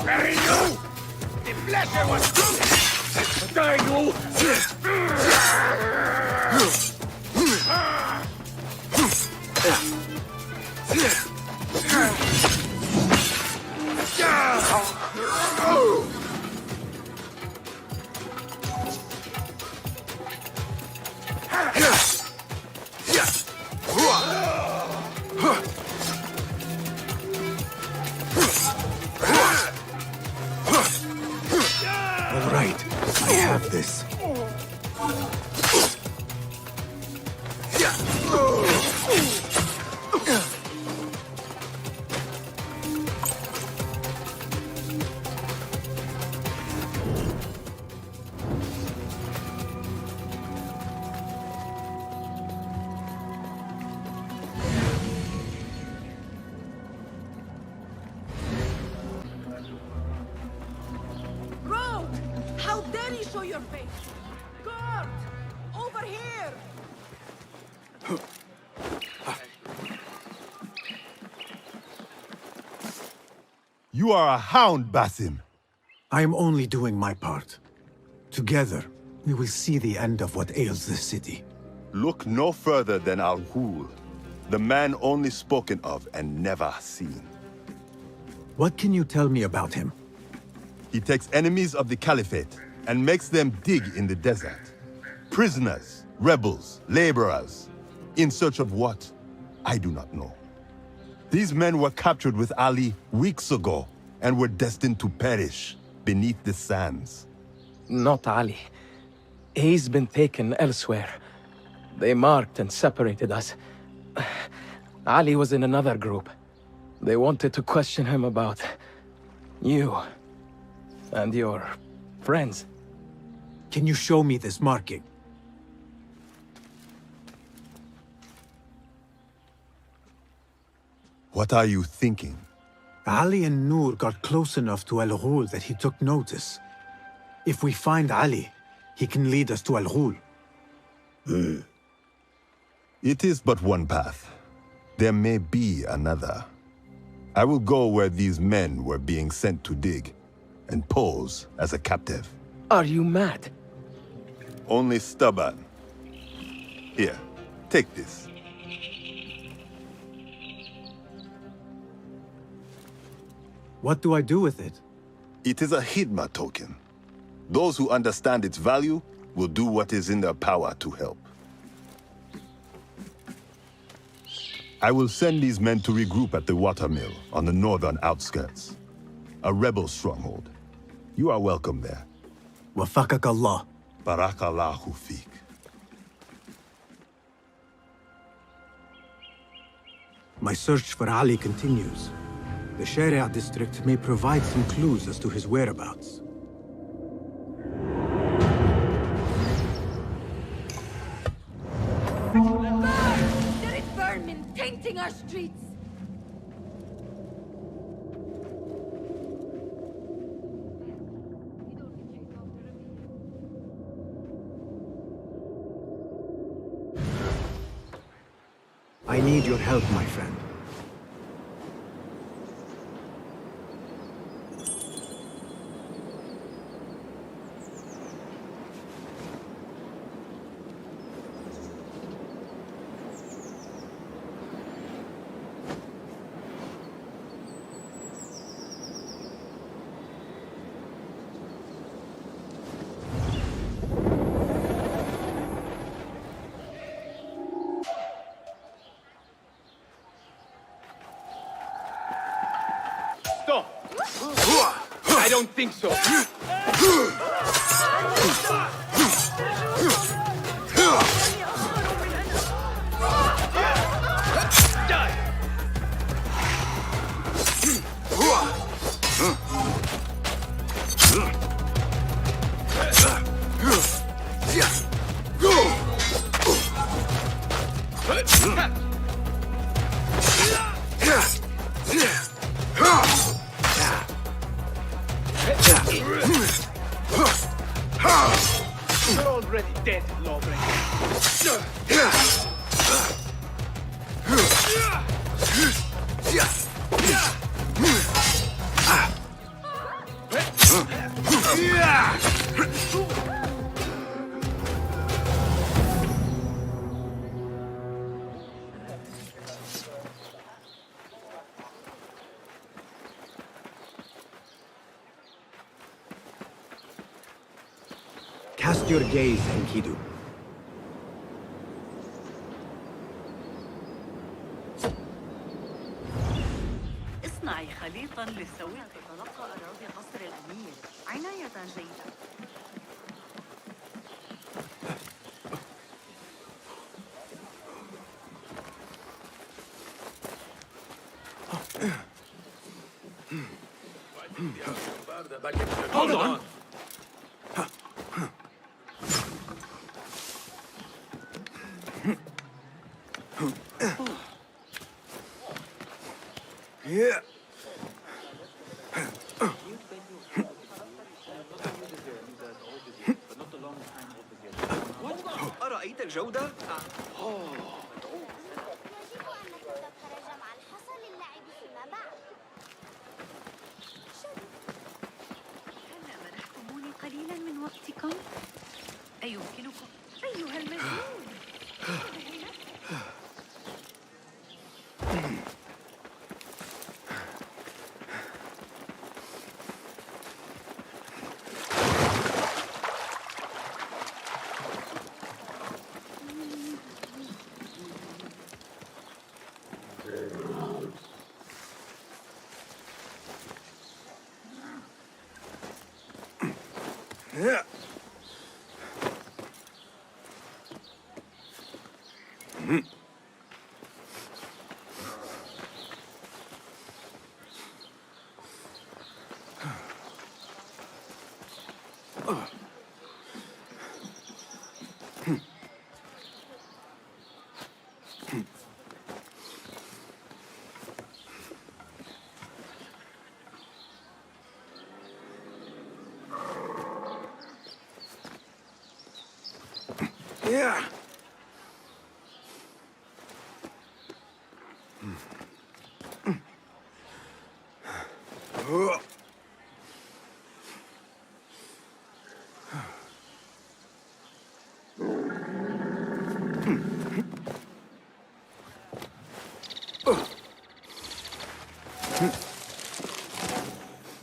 Bury you! The pleasure was die you! All right, I have this. Road! How dare you show your face? Guard! Over here! You are a hound, Basim. I am only doing my part. Together, we will see the end of what ails the city. Look no further than Al-Ghul, the man only spoken of and never seen. What can you tell me about him? He takes enemies of the Caliphate and makes them dig in the desert. Prisoners, rebels, laborers. In search of what? I do not know. These men were captured with Ali weeks ago and were destined to perish beneath the sands. Not Ali. He's been taken elsewhere. They marked and separated us. Ali was in another group. They wanted to question him about you and your friends. Can you show me this marking? What are you thinking? Ali and Noor got close enough to Al-Ghul that he took notice. If we find Ali, he can lead us to Al-Ghul. It is but one path. There may be another. I will go where these men were being sent to dig, and pose as a captive. Are you mad? Only stubborn. Here, take this. What do I do with it? It is a Hidma token. Those who understand its value will do what is in their power to help. I will send these men to regroup at the watermill on the northern outskirts. A rebel stronghold. You are welcome there. Wafakak Allah. Barakallahu feek. My search for Ali continues. The Sharia district may provide some clues as to his whereabouts. There is vermin tainting our streets! I need your help, my friend. I don't think so. You're already dead, lawbreaker. Cast your gaze, Enkidu. اصنعي خليطا للسويق تتلقى أراضي قصر الأمير عناية جيدة. Hold on. Yeah. أرأيت الجودة؟ هل منحتموني قليلا من وقتكم؟ أيمكنكم أيها المجنون؟ Yeah.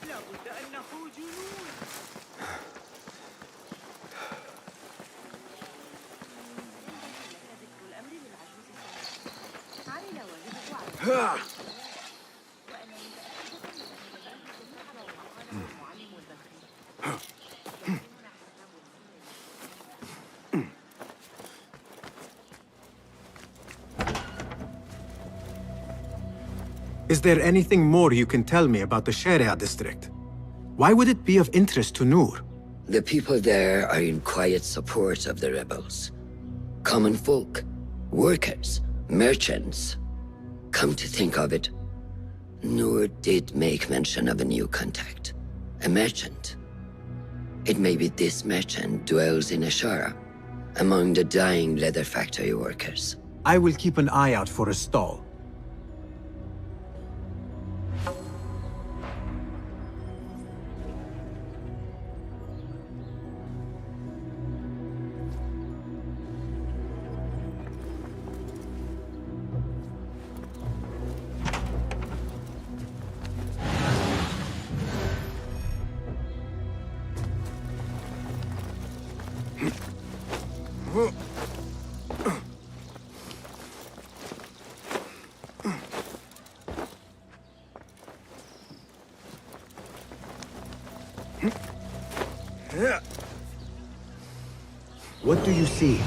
لابد أنه جنون. ذكر الأمر للعجوز سهل. علينا واجبه على وأنا متأكدة من أن الأمر على المعلم والبخيل. Is there anything more you can tell me about the Sharia district? Why would it be of interest to Noor? The people there are in quiet support of the rebels. Common folk, workers, merchants. Come to think of it, Noor did make mention of a new contact. A merchant. It may be this merchant dwells in Ashara, among the dying leather factory workers. I will keep an eye out for a stall. What do you see?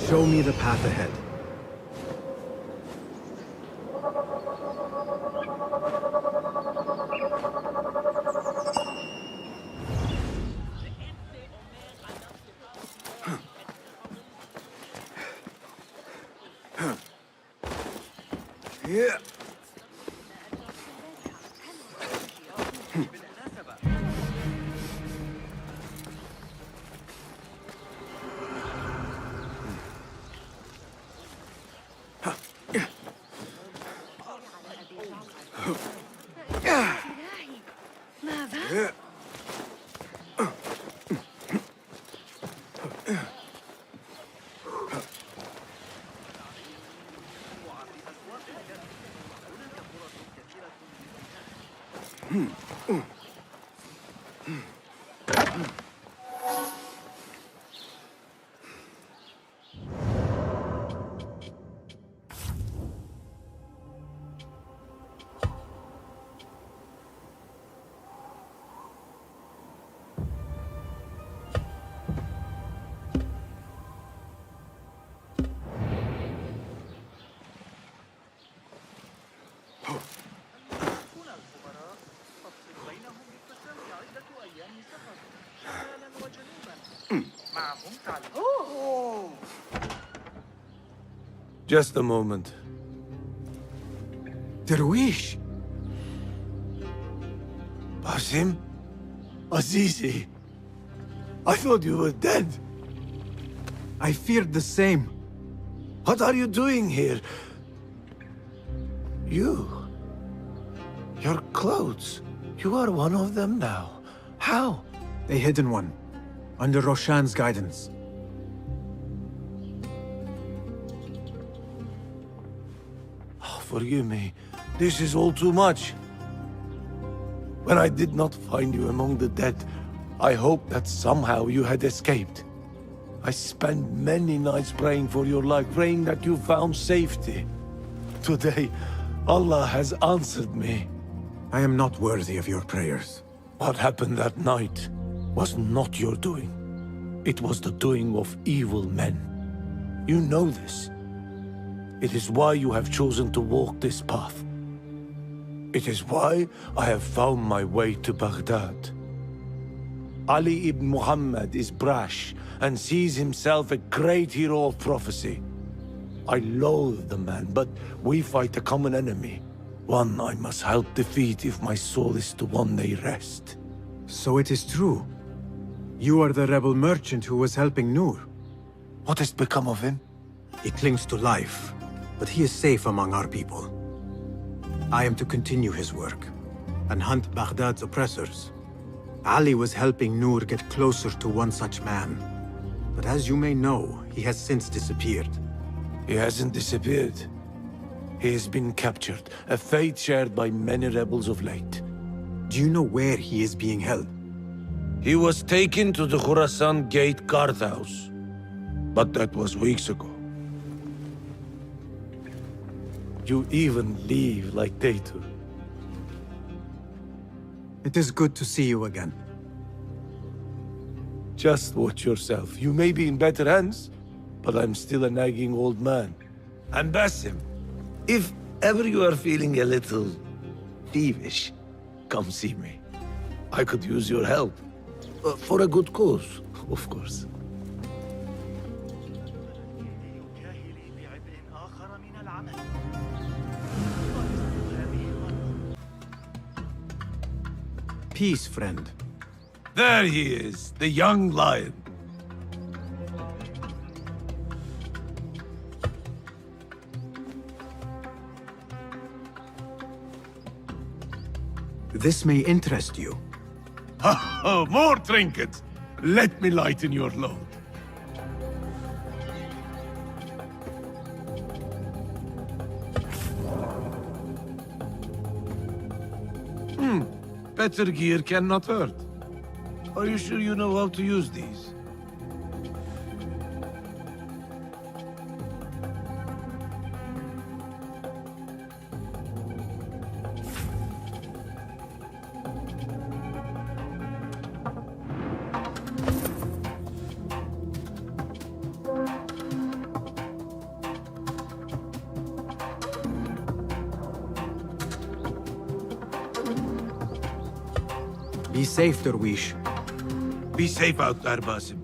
Show me the path ahead. Yeah. ماذا؟ Just a moment. Darwish! Basim? Azizi? I thought you were dead. I feared the same. What are you doing here? You... Your clothes. You are one of them now. How? A hidden one. Under Roshan's guidance. Oh, forgive me. This is all too much. When I did not find you among the dead, I hoped that somehow you had escaped. I spent many nights praying for your life, praying that you found safety. Today, Allah has answered me. I am not worthy of your prayers. What happened that night was not your doing. It was the doing of evil men. You know this. It is why you have chosen to walk this path. It is why I have found my way to Baghdad. Ali ibn Muhammad is brash and sees himself a great hero of prophecy. I loathe the man, but we fight a common enemy. One I must help defeat if my soul is to one day rest. So it is true. You are the rebel merchant who was helping Noor. What has become of him? He clings to life, but he is safe among our people. I am to continue his work and hunt Baghdad's oppressors. Ali was helping Noor get closer to one such man. But as you may know, he has since disappeared. He hasn't disappeared. He has been captured, a fate shared by many rebels of late. Do you know where he is being held? He was taken to the Khurasan Gate guardhouse. But that was weeks ago. You even leave like they do. It is good to see you again. Just watch yourself. You may be in better hands, but I'm still a nagging old man. And Basim, if ever you are feeling a little peevish, come see me. I could use your help. For a good cause, of course. Peace, friend. There he is, the young lion. This may interest you. Oh, more trinkets! Let me lighten your load. Better gear cannot hurt. Are you sure you know how to use these? Be safe, Darwish. Be safe out there, Basim.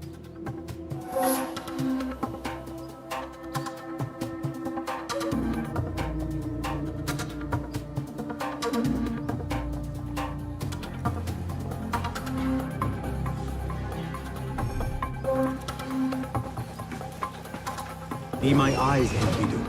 Be my eyes, Enkidu.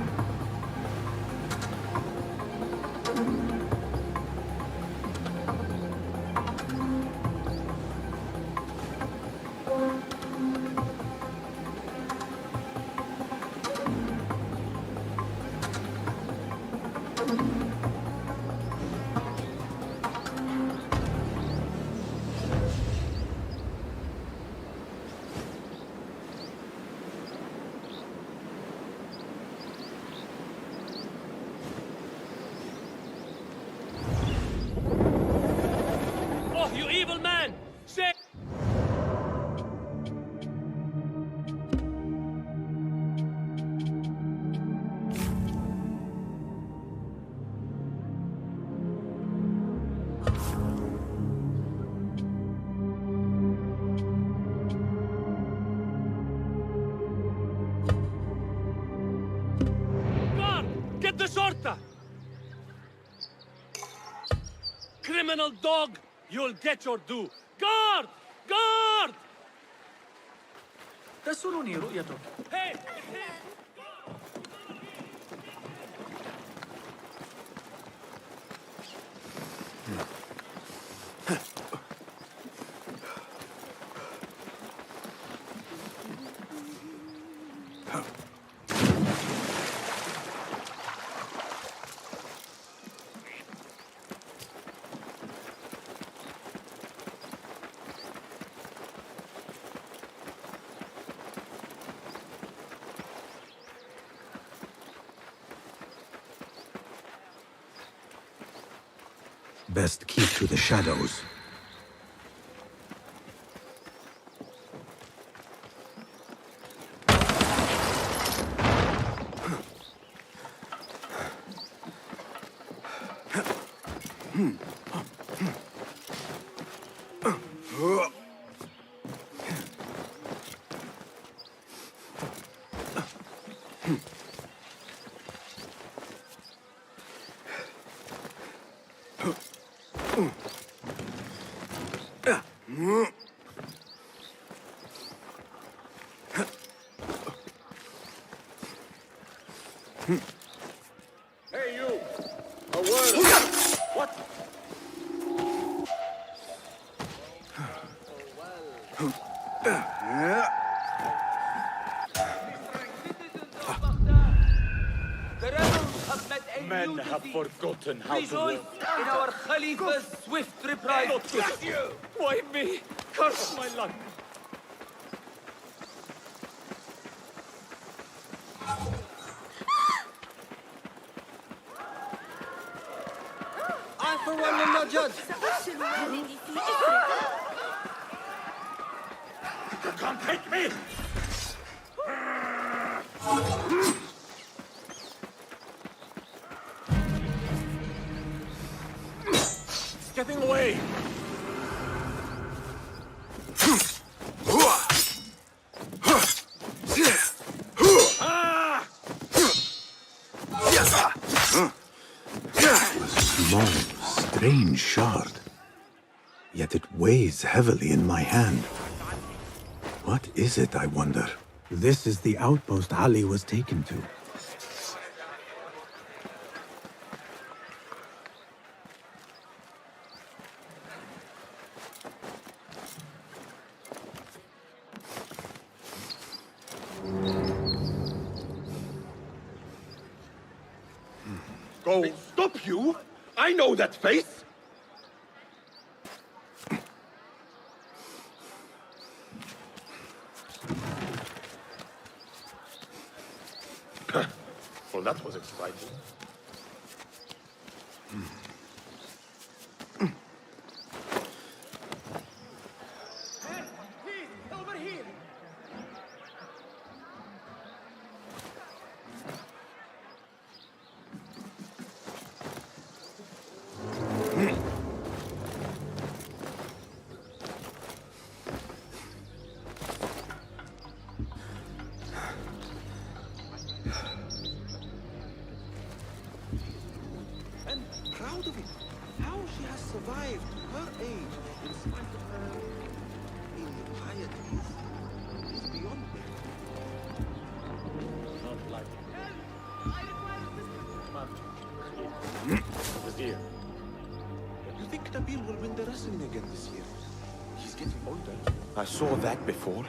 Sparta! Criminal dog! You'll get your due! Guard! Guard! تسرني رؤيتك. Hey! Best keep to the shadows. Hey, you! A word! What? The rebels have met a Men have forgotten how to Rejoice walk. in our Khalifa's swift reprisal. Why me? Curse my luck! I for one am not judged. You can't take me! It's getting away! Small, strange shard. Yet it weighs heavily in my hand. What is it, I wonder? This is the outpost Ali was taken to. Go! Stop you! I know that face! Well, that was exciting. Over here! And proud of it. How she has survived her age in spite of her impieties is beyond me. Not like it. You think Nabil will win the wrestling again this year? He's getting older. I saw that before.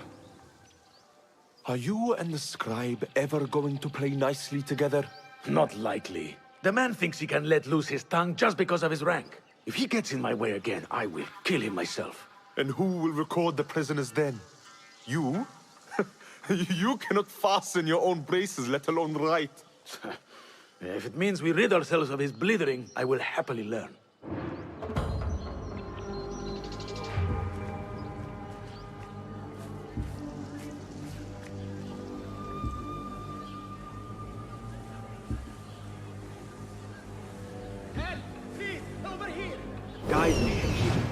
Are you and the scribe ever going to play nicely together? Not likely. The man thinks he can let loose his tongue just because of his rank. If he gets in my way again, I will kill him myself. And who will record the prisoners then? You? You cannot fasten your own braces, let alone write. If it means we rid ourselves of his blithering, I will happily learn. Help! Please! Over here! Guide me, Ejid.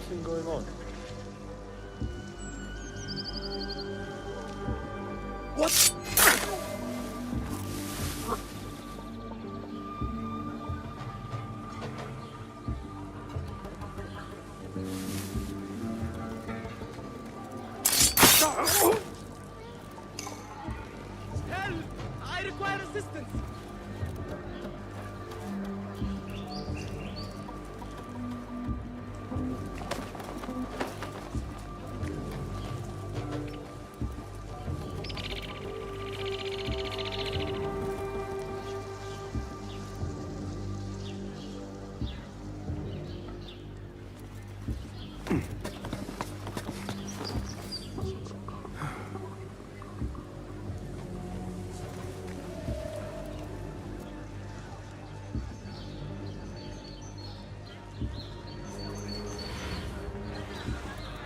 Nothing going on. What? Help! I require assistance!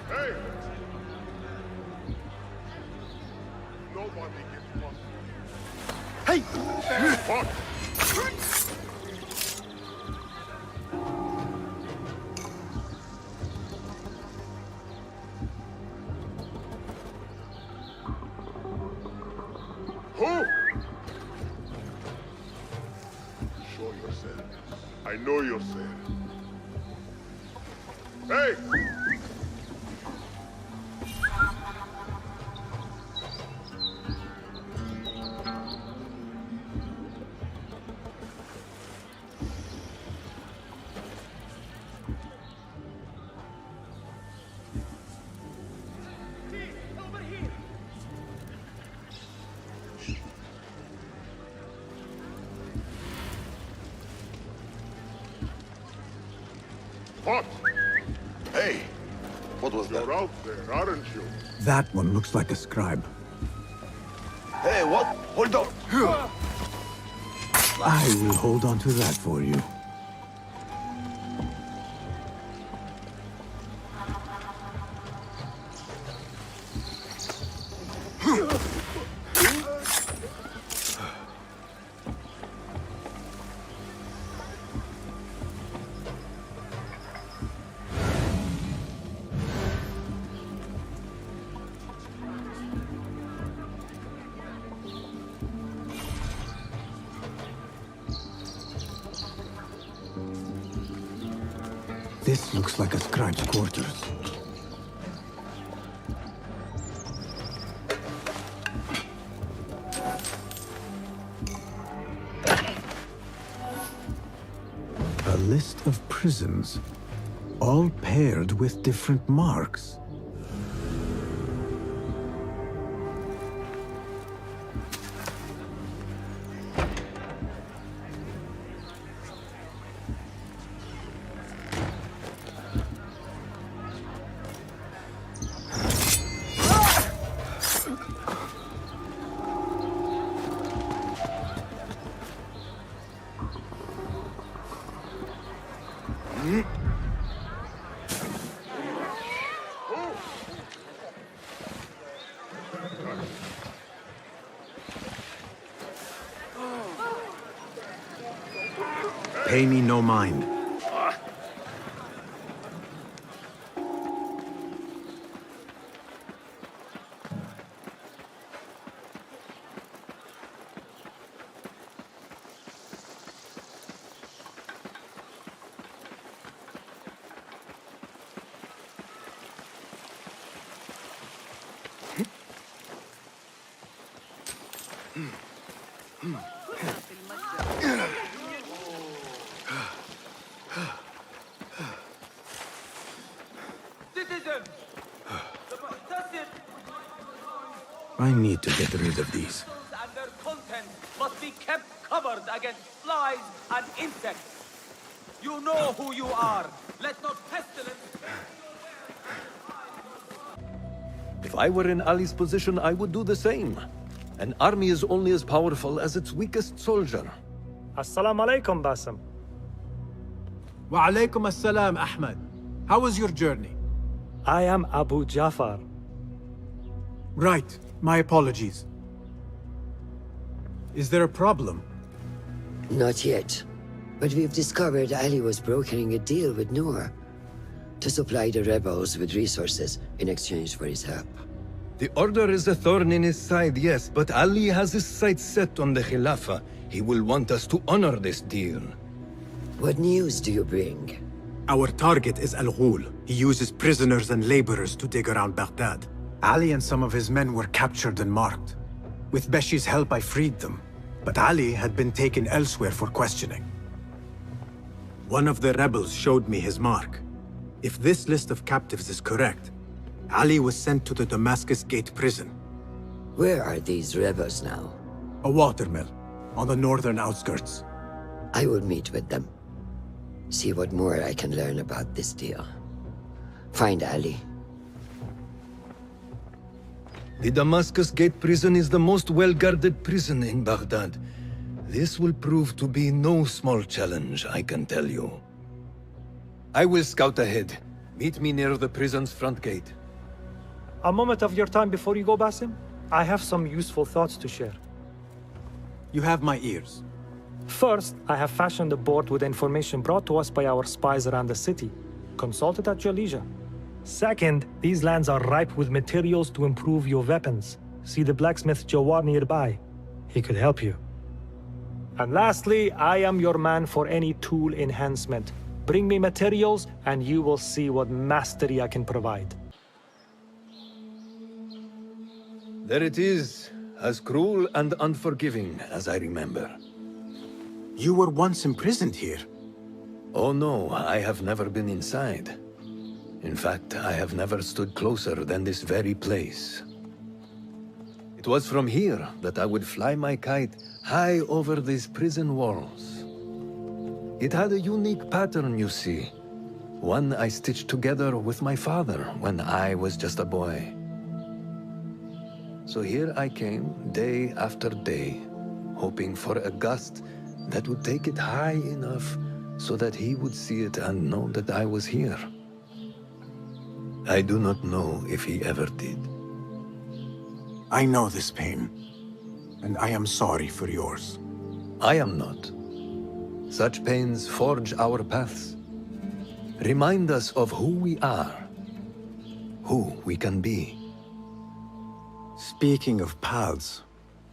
Hey! Nobody gets lost. Hey! What? Who? Show yourself. I know yourself. Hey! Over here! What? Hey! What was that? You're out there, aren't you? That one looks like a scribe. Hey, what? Hold on! I will hold on to that for you. This looks like a scribe's quarters. A list of prisons, all paired with different marks. Pay me no mind. Citizens! The Mu'tasim I need to get rid of these. and their contents must be kept covered against flies and insects. You know who you are. Let not pestilence... If I were in Ali's position, I would do the same. An army is only as powerful as its weakest soldier. Assalamu alaikum, Basim. Wa alaikum assalam, Ahmed. How was your journey? I am Abu Jafar. Right. My apologies. Is there a problem? Not yet. But we've discovered Ali was brokering a deal with Noor. to supply the rebels with resources in exchange for his help. The Order is a thorn in his side, yes, but Ali has his sights set on the Khilafah. He will want us to honor this deal. What news do you bring? Our target is Al Ghul. He uses prisoners and laborers to dig around Baghdad. Ali and some of his men were captured and marked. With Beshi's help, I freed them. But Ali had been taken elsewhere for questioning. One of the rebels showed me his mark. If this list of captives is correct, Ali was sent to the Damascus Gate prison. Where are these rebels now? A watermill, on the northern outskirts. I will meet with them. See what more I can learn about this deal. Find Ali. The Damascus Gate prison is the most well-guarded prison in Baghdad. This will prove to be no small challenge, I can tell you. I will scout ahead. Meet me near the prison's front gate. A moment of your time before you go, Basim. I have some useful thoughts to share. You have my ears. First, I have fashioned a board with information brought to us by our spies around the city. Consult it at your leisure. Second, these lands are ripe with materials to improve your weapons. See the blacksmith Jawar nearby. He could help you. And lastly, I am your man for any tool enhancement. Bring me materials, and you will see what mastery I can provide. There it is, as cruel and unforgiving as I remember. You were once imprisoned here. Oh no, I have never been inside. In fact, I have never stood closer than this very place. It was from here that I would fly my kite high over these prison walls. It had a unique pattern, you see. One I stitched together with my father when I was just a boy. So here I came, day after day, hoping for a gust that would take it high enough so that he would see it and know that I was here. I do not know if he ever did. I know this pain, and I am sorry for yours. I am not. Such pains forge our paths. Remind us of who we are, who we can be. Speaking of paths,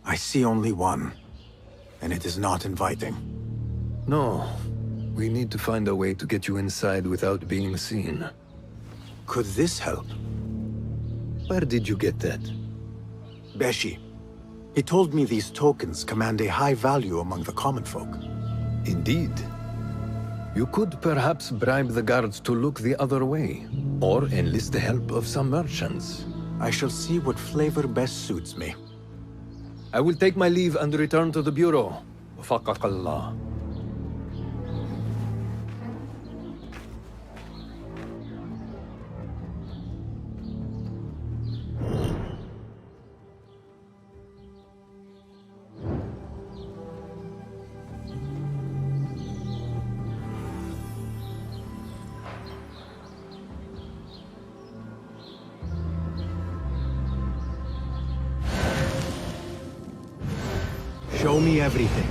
I see only one, and it is not inviting. No, we need to find a way to get you inside without being seen. Could this help? Where did you get that? Beshi. He told me these tokens command a high value among the common folk. Indeed. You could perhaps bribe the guards to look the other way, or enlist the help of some merchants. I shall see what flavor best suits me. I will take my leave and return to the Bureau. Wafaqakallah. Show me everything.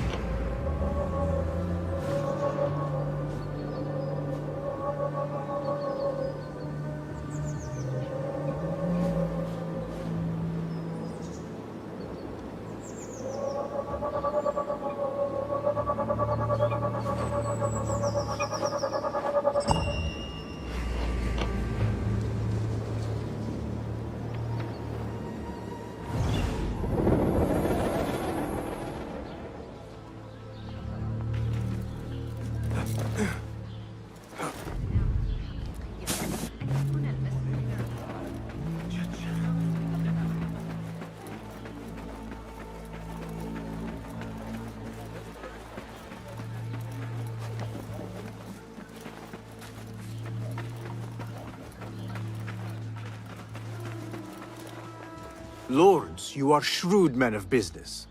Lords, you are shrewd men of business.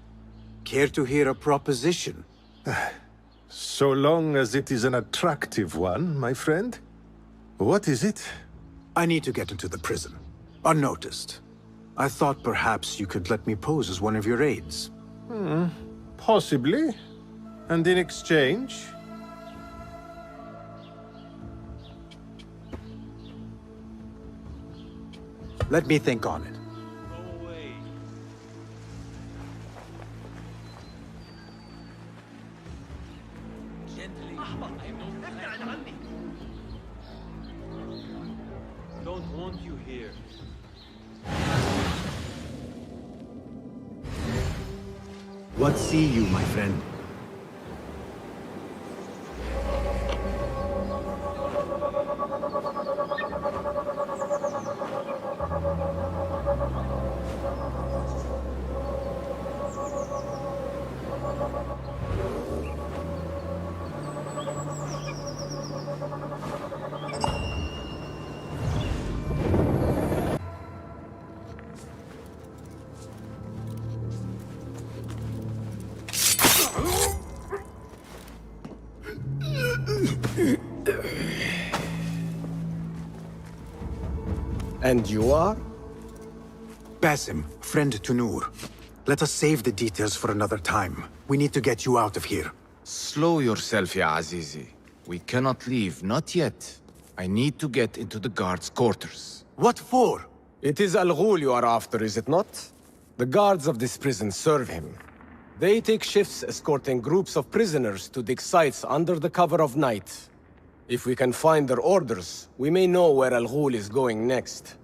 Care to hear a proposition? So long as it is an attractive one, my friend. What is it? I need to get into the prison, unnoticed. I thought perhaps you could let me pose as one of your aides. Possibly. And in exchange? Let me think on it. Don't want you here. What see you, my friend? And you are? Basim, friend to Noor. Let us save the details for another time. We need to get you out of here. Slow yourself, ya Azizi. We cannot leave, not yet. I need to get into the guards' quarters. What for? It is Al Ghul you are after, is it not? The guards of this prison serve him. They take shifts escorting groups of prisoners to dig sites under the cover of night. If we can find their orders, we may know where Al Ghul is going next.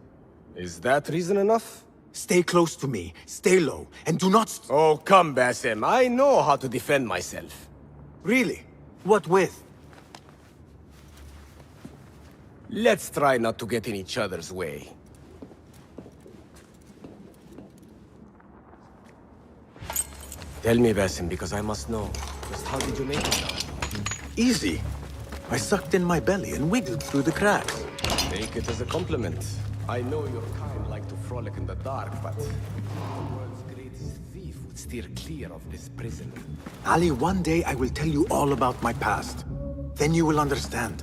Is that reason enough? Stay close to me, stay low, and do not... Oh, come, Basim. I know how to defend myself. Really? What with? Let's try not to get in each other's way. Tell me, Basim, because I must know. Just how did you make it down? Easy. I sucked in my belly and wiggled through the cracks. Take it as a compliment. I know your kind like to frolic in the dark, but the world's greatest thief would steer clear of this prison. Ali, one day I will tell you all about my past. Then you will understand.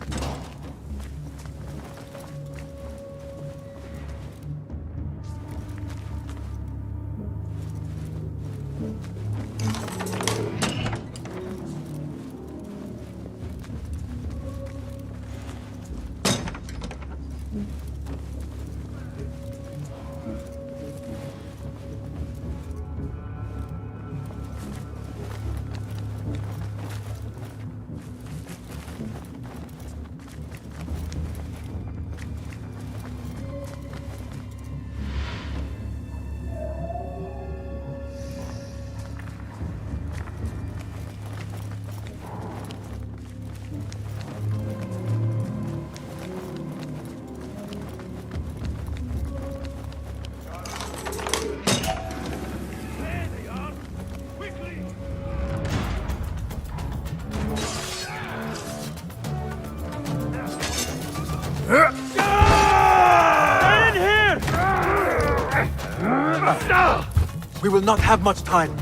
We will not have much time.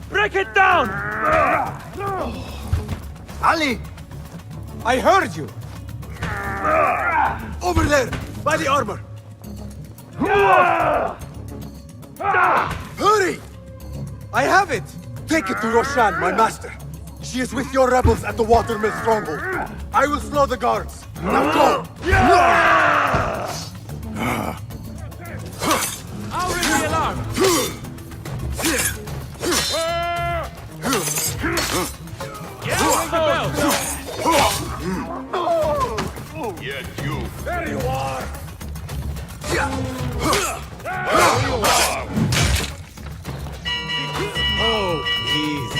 Break it down! Ali! I heard you! Over there, by the armor! Hurry! I have it! Take it to Roshan, my master. She is with your rebels at the Watermill stronghold. I will slow the guards. Now go! I'll ring the alarm! Yeah, ring the bell! Yes, you. There you are! Oh, please.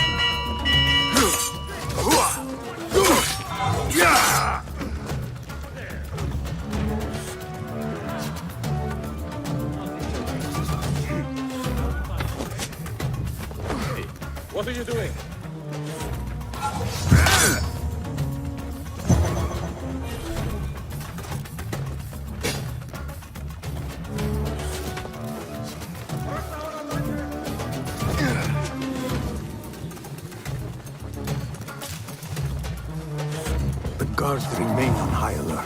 What are you doing? The guards remain on high alert.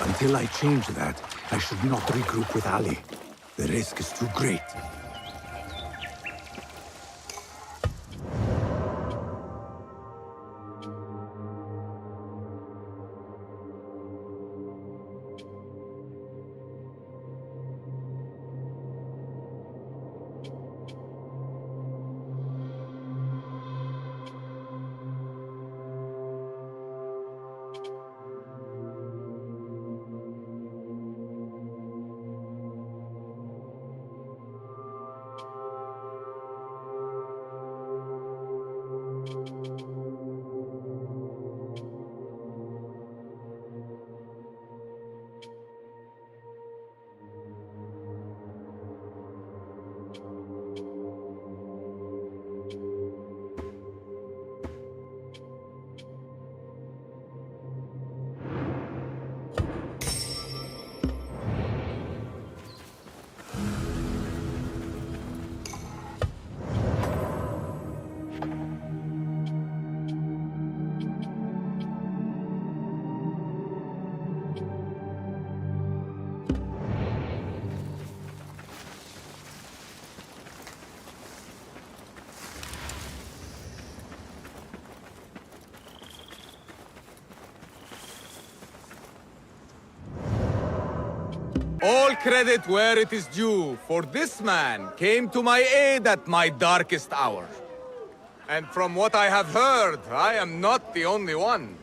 Until I change that, I should not regroup with Ali. The risk is too great. All credit where it is due, for this man came to my aid at my darkest hour. And from what I have heard, I am not the only one.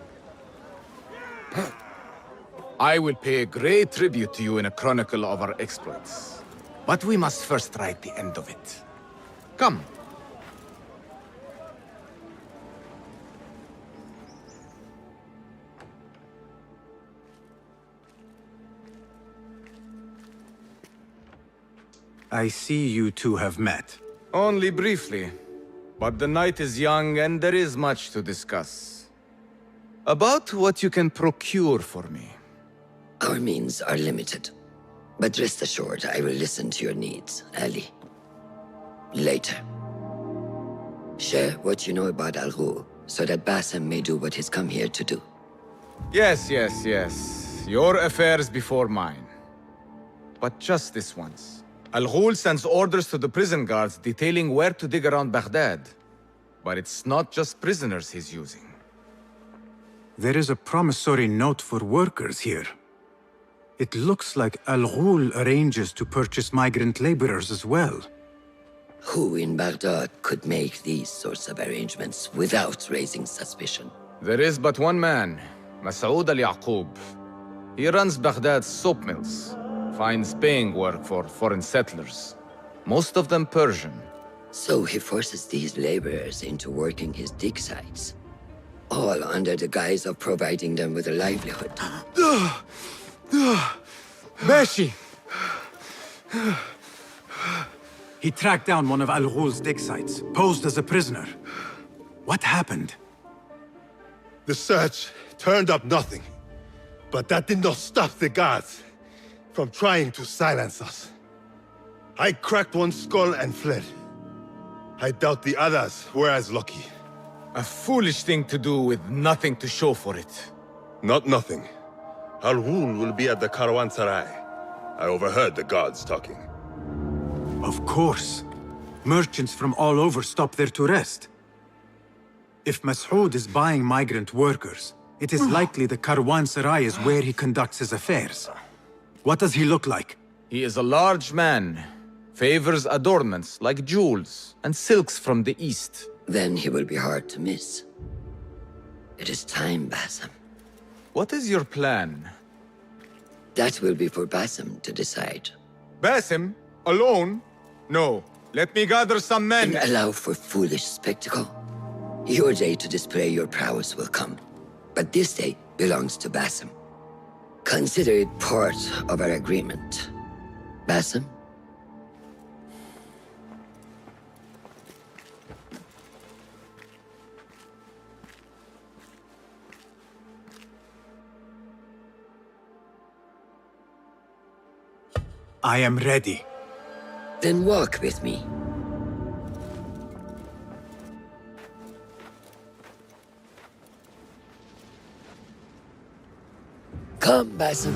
I will pay great tribute to you in a chronicle of our exploits. But we must first write the end of it. Come. I see you two have met. Only briefly. But the night is young and there is much to discuss. About what you can procure for me. Our means are limited. But rest assured, I will listen to your needs, Ali. Later. Share what you know about Al Ghul, so that Bassem may do what he's come here to do. Yes. Your affairs before mine. But just this once. Al Ghul sends orders to the prison guards detailing where to dig around Baghdad. But it's not just prisoners he's using. There is a promissory note for workers here. It looks like Al Ghul arranges to purchase migrant laborers as well. Who in Baghdad could make these sorts of arrangements without raising suspicion? There is but one man, Masoud al-Yaqub. He runs Baghdad's soap mills, finds paying work for foreign settlers, most of them Persian. So he forces these laborers into working his dig sites, all under the guise of providing them with a livelihood. Bashi! He tracked down one of Al Ghul's dig sites, posed as a prisoner. What happened? The search turned up nothing. But that did not stop the guards from trying to silence us. I cracked one skull and fled. I doubt the others were as lucky. A foolish thing to do with nothing to show for it. Not nothing. Al Ghul will be at the Caravanserai. I overheard the guards talking. Of course. Merchants from all over stop there to rest. If Masoud is buying migrant workers, it is likely the Caravanserai is where he conducts his affairs. What does he look like? He is a large man. Favors adornments like jewels and silks from the east. Then he will be hard to miss. It is time, Bassem. What is your plan? That will be for Bassem to decide. Bassem? Alone? No. Let me gather some men. And allow for foolish spectacle. Your day to display your prowess will come. But this day belongs to Bassem. Consider it part of our agreement. Bassem? I am ready. Then walk with me. Come, Bassem.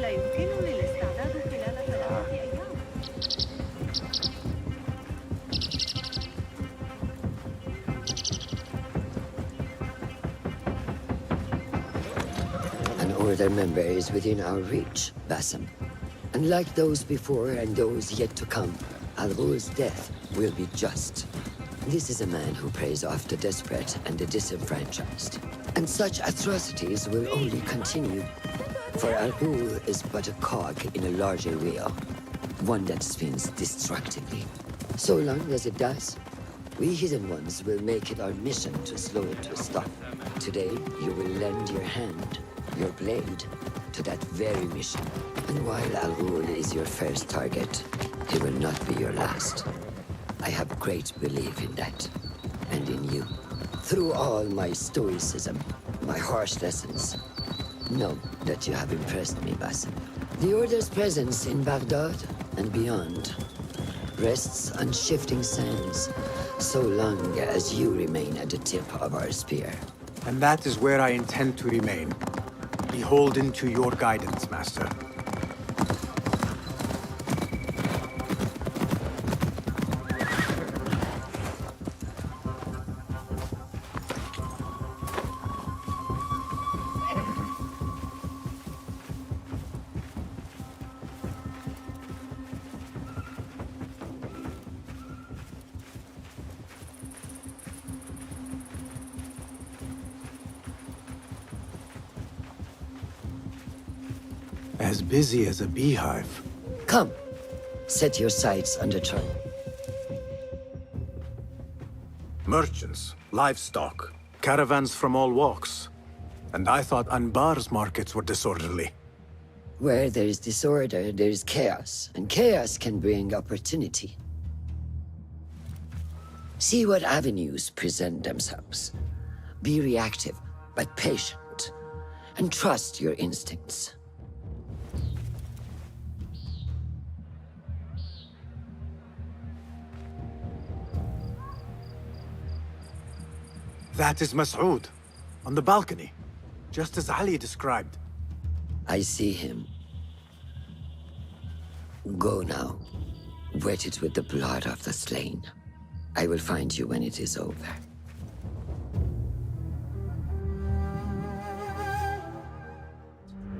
لا يمكنني الاستعداد خلال 3 أيام. An Order member is within our reach, Bassem. Unlike those before and those yet to come, Al Ghul's death will be just. This is a man who preys off the desperate and the disenfranchised. And such atrocities will only continue. For Al Ghul is but a cog in a larger wheel, one that spins destructively. So long as it does, we Hidden Ones will make it our mission to slow it to a stop. Today, you will lend your hand, your blade, to that very mission. And while Al Ghul is your first target, he will not be your last. I have great belief in that, and in you. Through all my stoicism, my harsh lessons, know that you have impressed me, Bassem. The Order's presence in Baghdad and beyond rests on shifting sands, so long as you remain at the tip of our spear. And that is where I intend to remain. Beholden to your guidance, Master. As busy as a beehive. Come, set your sights on the trail. Merchants, livestock, caravans from all walks. And I thought Anbar's markets were disorderly. Where there is disorder, there is chaos, and chaos can bring opportunity. See what avenues present themselves. Be reactive, but patient, and trust your instincts. That is Mas'ud, on the balcony, just as Ali described. I see him. Go now. Wet it with the blood of the slain. I will find you when it is over.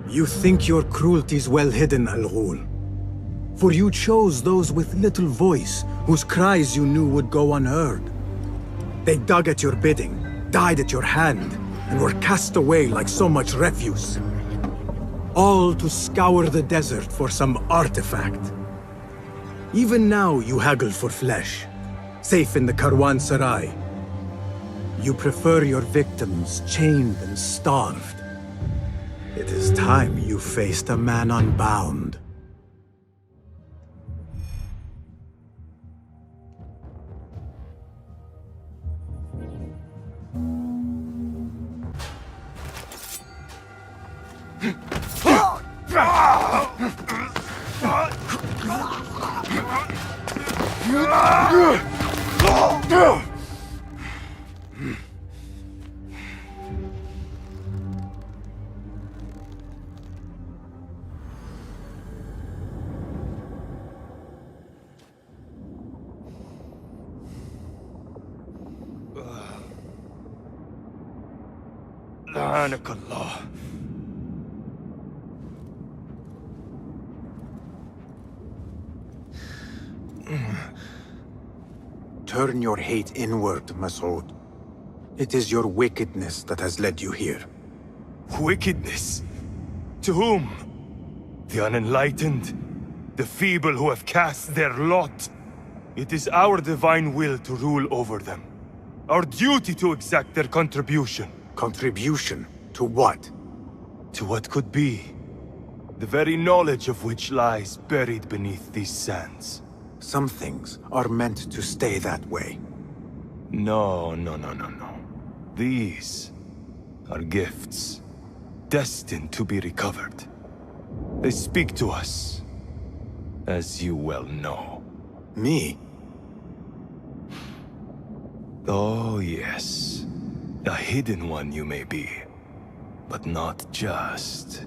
You think your cruelty is well hidden, Al-Ghul. For you chose those with little voice, whose cries you knew would go unheard. They dug at your bidding, died at your hand, and were cast away like so much refuse. All to scour the desert for some artifact. Even now you haggle for flesh, safe in the Caravanserai. You prefer your victims chained and starved. It is time you faced a man unbound. لعنك الله. Turn your hate inward, Mas'ud. It is your wickedness that has led you here. Wickedness? To whom? The unenlightened? The feeble who have cast their lot? It is our divine will to rule over them. Our duty to exact their contribution. Contribution? To what? To what could be. The very knowledge of which lies buried beneath these sands. Some things are meant to stay that way. No. These are gifts, destined to be recovered. They speak to us, as you well know. Me? Oh, yes. A hidden one you may be, but not just.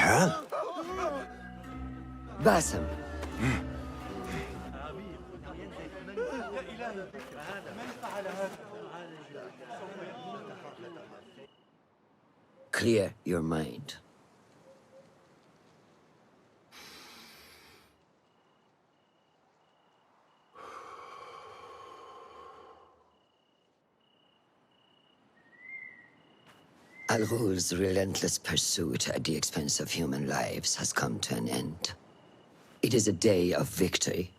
Nihal? Basim. Clear your mind. Al Ghul's relentless pursuit at the expense of human lives has come to an end. It is a day of victory,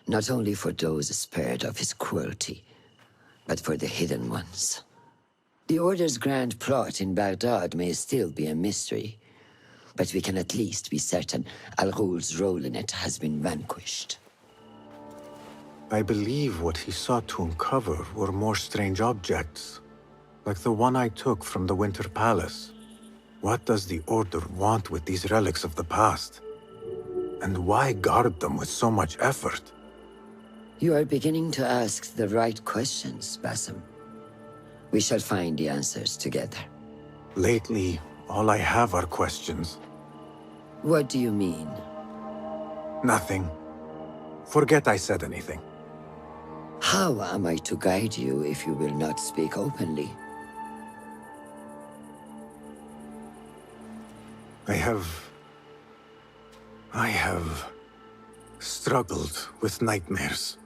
not only for those spared of his cruelty, but for the hidden ones. The Order's grand plot in Baghdad may still be a mystery, but we can at least be certain Al Ghul's role in it has been vanquished. I believe what he sought to uncover were more strange objects, like the one I took from the Winter Palace. What does the Order want with these relics of the past? And why guard them with so much effort? You are beginning to ask the right questions, Basim. We shall find the answers together. Lately, all I have are questions. What do you mean? Nothing. Forget I said anything. How am I to guide you if you will not speak openly? I have struggled with nightmares.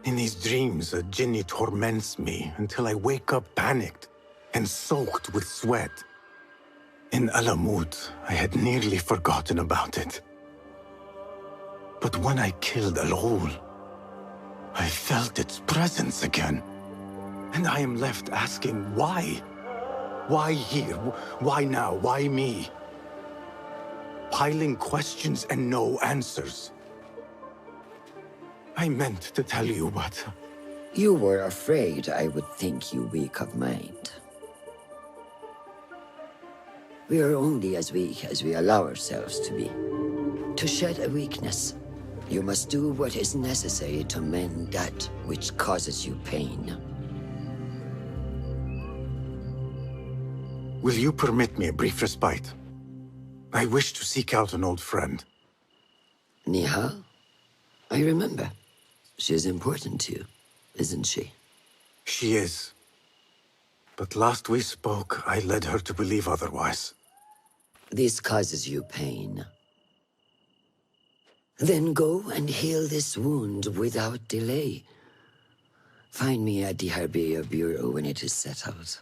In these dreams, a jinni torments me until I wake up panicked and soaked with sweat. In Alamut, I had nearly forgotten about it. But when I killed Al Ghul, I felt its presence again. And I am left asking why? Why here? Why now? Why me? Piling questions and no answers. I meant to tell you, but... You were afraid I would think you weak of mind. We are only as weak as we allow ourselves to be. To shed a weakness, you must do what is necessary to mend that which causes you pain. Will you permit me a brief respite? I wish to seek out an old friend. Nihal? I remember. She is important to you, isn't she? She is. But last we spoke, I led her to believe otherwise. This causes you pain. Then go and heal this wound without delay. Find me at the Harbiya Bureau when it is settled.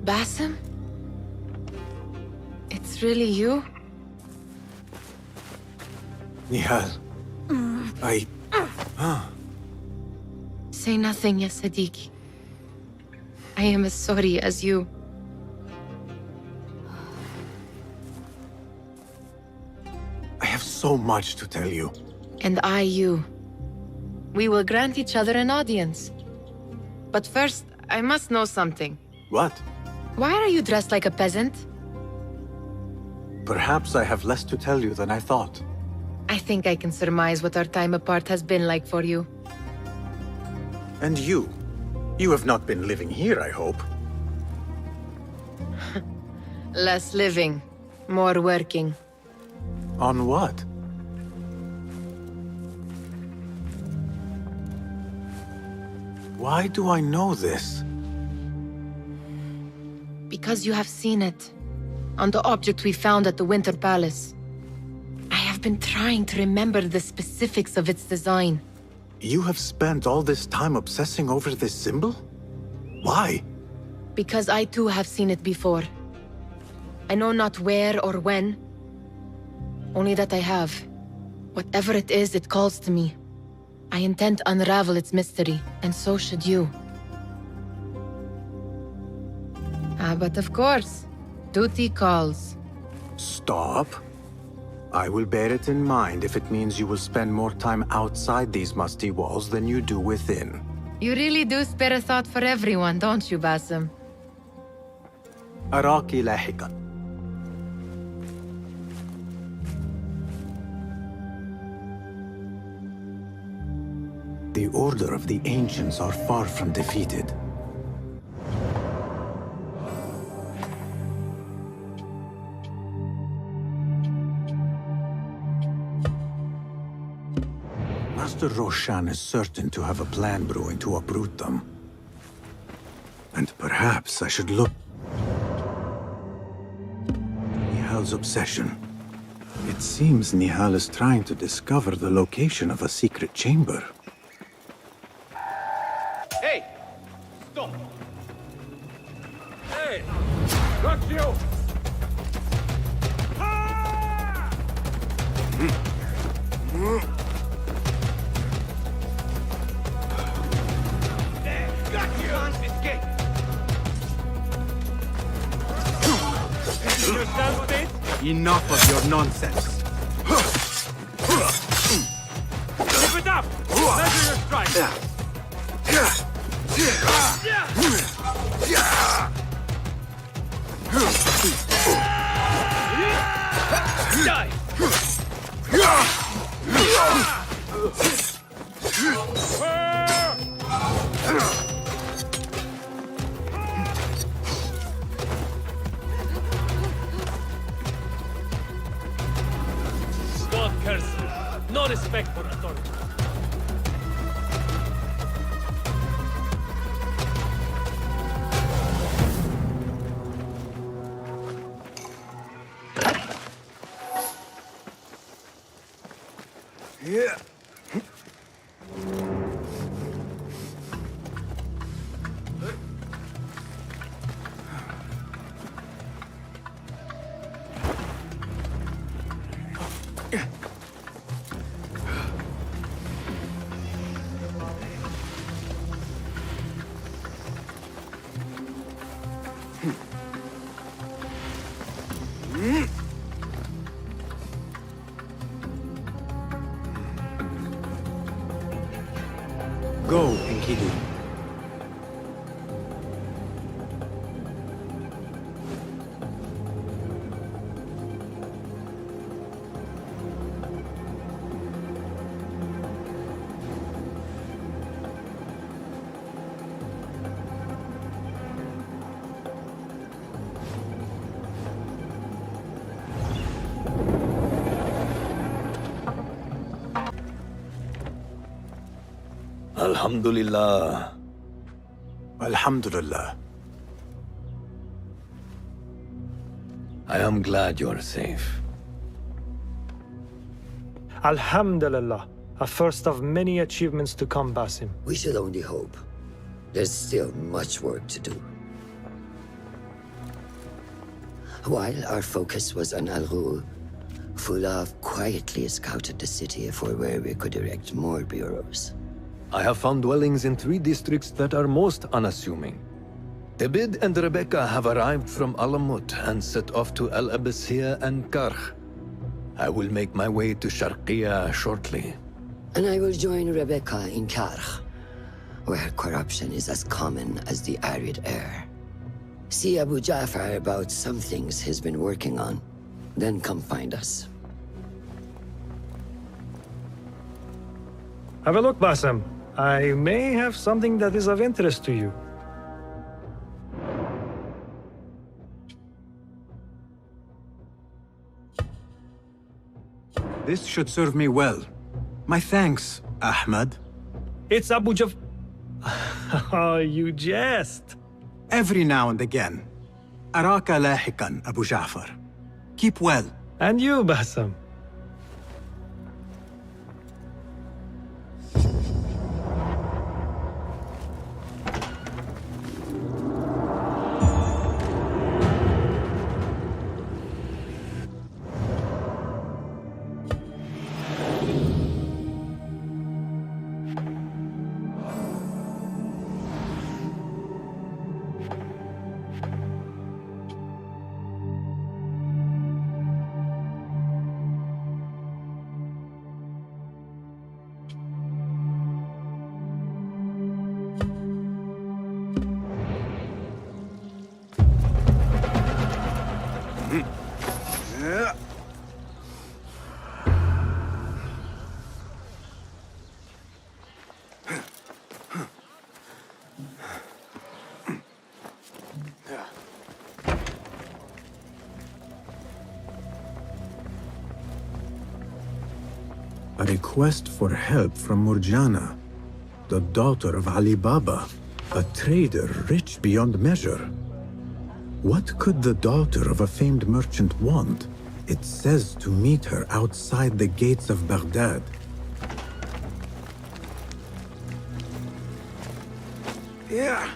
Basim? It's really you? Nihal. Say nothing, ya Sadiqi. I am as sorry as you. I have so much to tell you. And I you. We will grant each other an audience. But first, I must know something. What? Why are you dressed like a peasant? Perhaps I have less to tell you than I thought. I think I can surmise what our time apart has been like for you. And you? You have not been living here, I hope. Less living, more working. On what? Why do I know this? Because you have seen it. On the object we found at the Winter Palace. I have been trying to remember the specifics of its design. You have spent all this time obsessing over this symbol? Why? Because I too have seen it before. I know not where or when. Only that I have. Whatever it is, it calls to me. I intend to unravel its mystery, and so should you. But of course, duty calls. Stop. I will bear it in mind if it means you will spend more time outside these musty walls than you do within. You really do spare a thought for everyone, don't you, Basim? أراك لاحقا. the Order of the Ancients are far from defeated. Master Roshan is certain to have a plan brewing to uproot them. And perhaps I should look... Nihal's obsession. It seems Nihal is trying to discover the location of a secret chamber. Hey! Stop! Hey! Got you! Got you! Escape! Enough of your nonsense. Keep it up! Measure your strike! Die! God curse you! No respect for authority! Yeah. Go, Enkidu. Alhamdulillah. Alhamdulillah. I am glad you're safe. Alhamdulillah. A first of many achievements to come, Basim. We should only hope. There's still much work to do. While our focus was on Al Ghul, Fulaf quietly scouted the city for where we could erect more bureaus. I have found dwellings in 3 districts that are most unassuming. Tebid and Rebecca have arrived from Alamut and set off to Al Abyssiya and Karkh. I will make my way to Sharqiya shortly. And I will join Rebecca in Karkh, where corruption is as common as the arid air. See Abu Ja'far about some things he's been working on, then come find us. Have a look, Basim. I may have something that is of interest to you. This should serve me well. My thanks, Ahmad. It's Abu Jaf... Oh, you jest. Every now and again. Araka lahikan, Abu Ja'far. Keep well. And you, Basim. A request for help from Murjana, the daughter of Ali Baba, a trader rich beyond measure. What could the daughter of a famed merchant want? It says to meet her outside the gates of Baghdad. Yeah.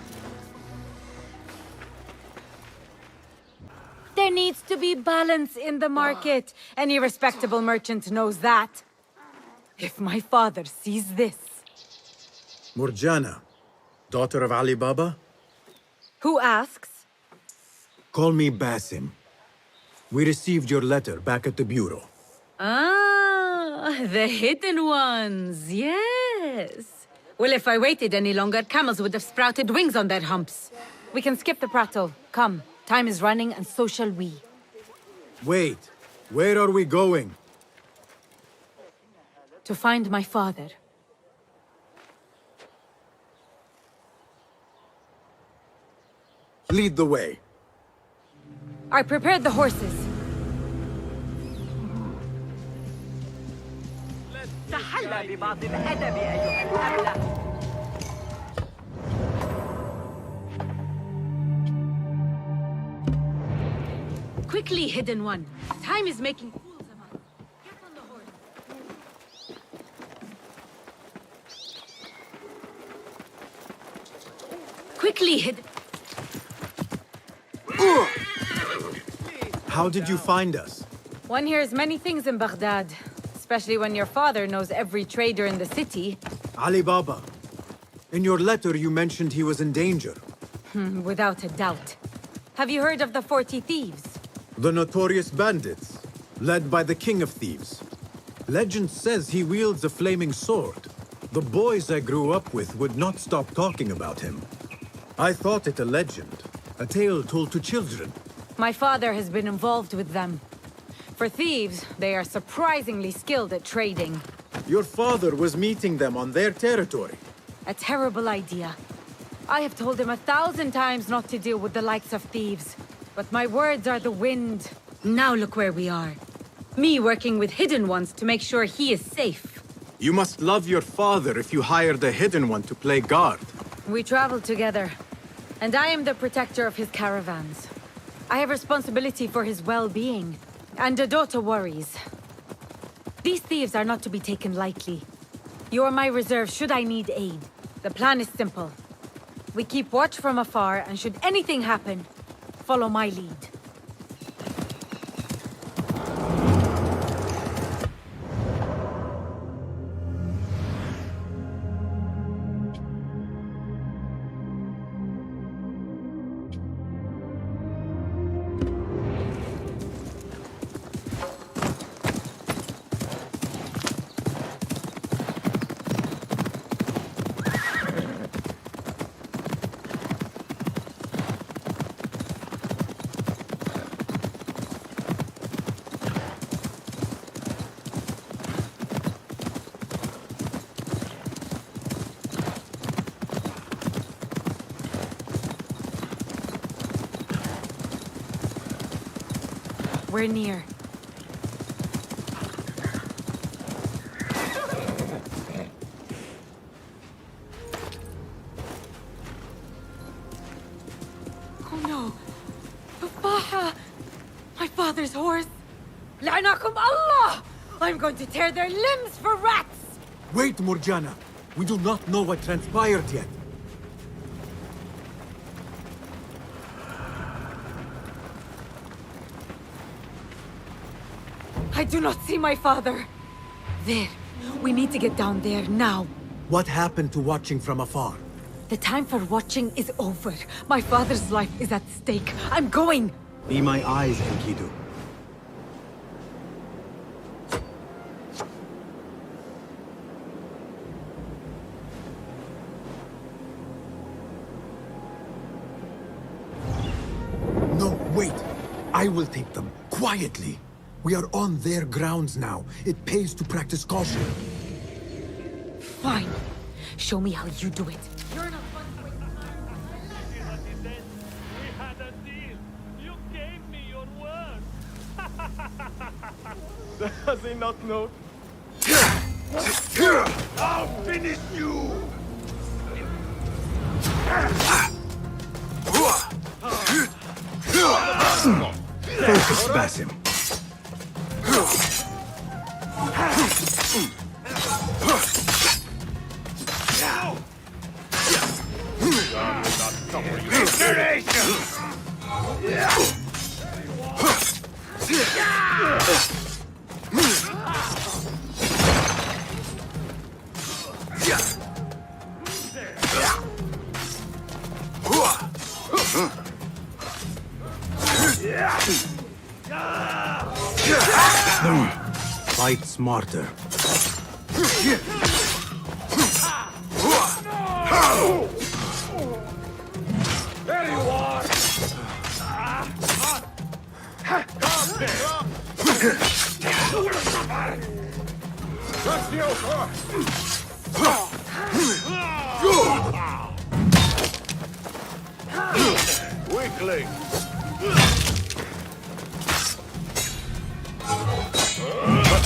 There needs to be balance in the market. Any respectable merchant knows that. If my father sees this... Murjana, daughter of Ali Baba? Who asks? Call me Basim. We received your letter back at the bureau. Ah, the hidden ones, yes. Well, if I waited any longer, camels would have sprouted wings on their humps. We can skip the prattle. Come, time is running and so shall we. Wait, where are we going? To find my father. Lead the way. I prepared the horses. تحلى ببعض الأدب أيها الأبلة. Quickly, hidden one. Time is making fools of us. Get on the horse. Quickly, hidden. How did you find us? One hears many things in Baghdad, especially when your father knows every trader in the city. Ali Baba. In your letter, you mentioned he was in danger. Without a doubt. Have you heard of the 40 thieves? The notorious bandits, led by the king of thieves. Legend says he wields a flaming sword. The boys I grew up with would not stop talking about him. I thought it a legend, a tale told to children. My father has been involved with them. For thieves, they are surprisingly skilled at trading. Your father was meeting them on their territory. A terrible idea. I have told him 1,000 times not to deal with the likes of thieves. But my words are the wind. Now look where we are. Me working with hidden ones to make sure he is safe. You must love your father if you hired a hidden one to play guard. We traveled together, and I am the protector of his caravans. I have responsibility for his well-being, and a daughter worries. These thieves are not to be taken lightly. You are my reserve should I need aid. The plan is simple. We keep watch from afar, and should anything happen, follow my lead. We're near. Oh no! Tufaha! My father's horse! La'anakum Allah! I'm going to tear their limbs for rats! Wait, Murjana. We do not know what transpired yet. I do not see my father. There. We need to get down there now. What happened to watching from afar? The time for watching is over. My father's life is at stake. I'm going! Be my eyes, Enkidu. No, wait. I will take them, quietly. We are on their grounds now. It pays to practice caution. Fine. Show me how you do it. You're not We had a deal. You gave me your word. Does he not know? I'll finish you! Focus, Basim. Fight smarter. There you are! Weakling!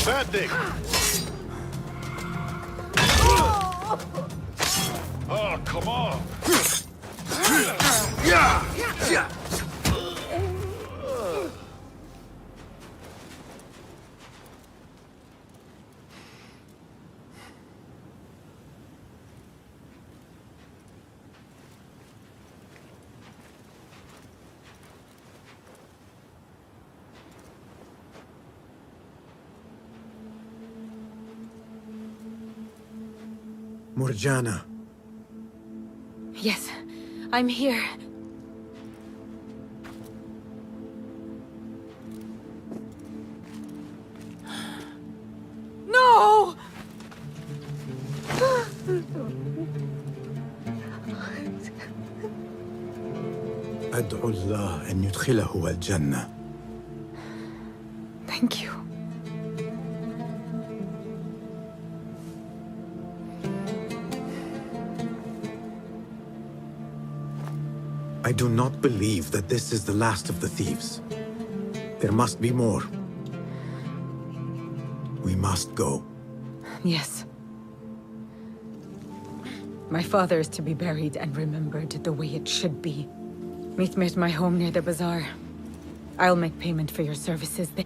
Pathetic! Oh, come on! Morjana. Yes, I'm here. No! أدعو الله أن يدخله الجنة. Thank you. I do not believe that this is the last of the thieves. There must be more. We must go. Yes. My father is to be buried and remembered the way it should be. Meet me at my home near the bazaar. I'll make payment for your services there.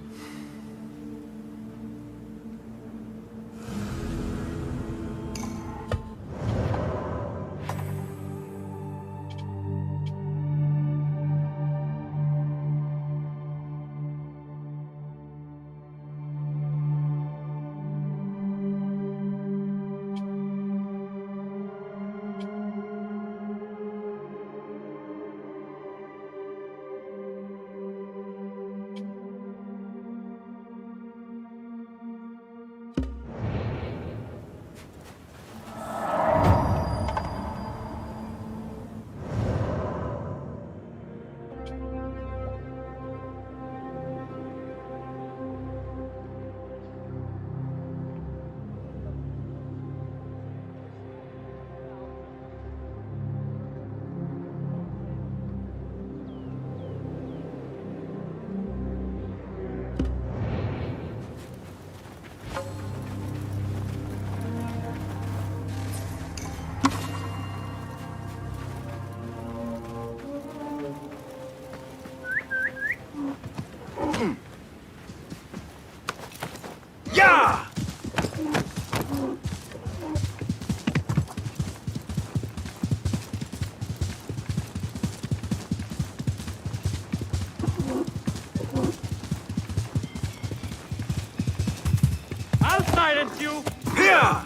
I'll silence you! Here!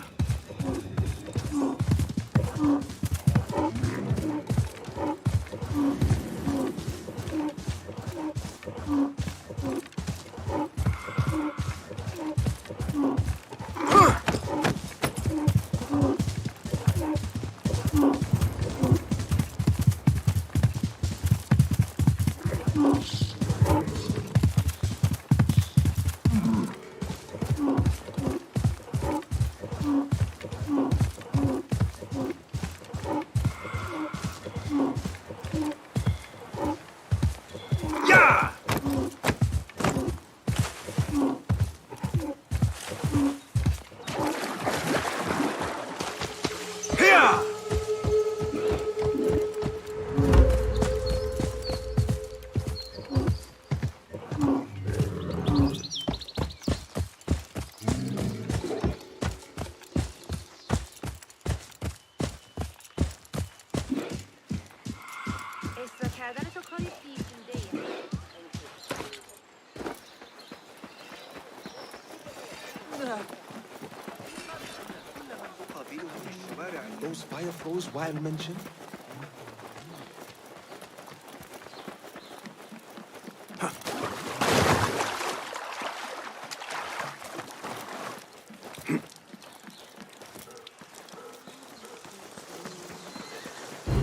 Those fire flows Weil mentioned?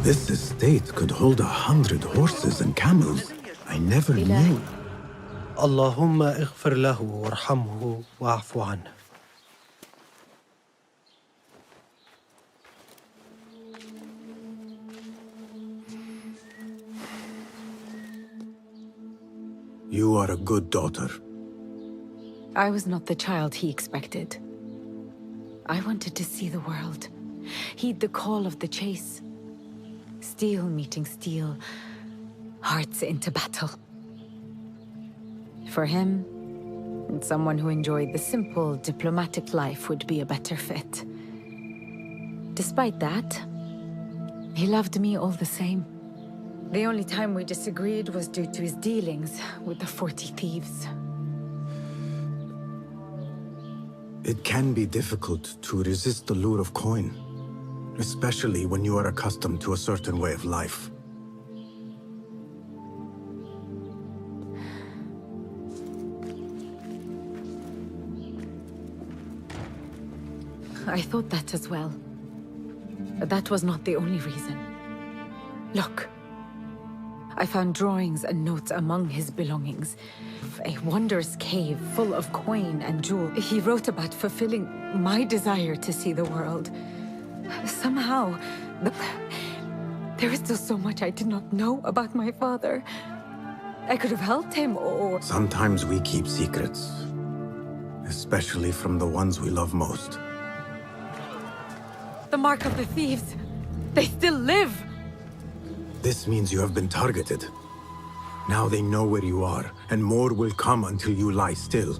This estate could hold 100 horses and camels. I never knew. اللهم اغفر له وارحمه واعف عنه. You are a good daughter. I was not the child he expected. I wanted to see the world, heed the call of the chase. Steel meeting steel, hearts into battle. For him, someone who enjoyed the simple, diplomatic life would be a better fit. Despite that, he loved me all the same. The only time we disagreed was due to his dealings with the 40 thieves. It can be difficult to resist the lure of coin, especially when you are accustomed to a certain way of life. I thought that as well. But that was not the only reason. Look. I found drawings and notes among his belongings. A wondrous cave full of coin and jewel. He wrote about fulfilling my desire to see the world. Somehow, there is still so much I did not know about my father. I could have helped him, or... Sometimes we keep secrets, especially from the ones we love most. The mark of the thieves. They still live! This means you have been targeted. Now they know where you are, and more will come until you lie still.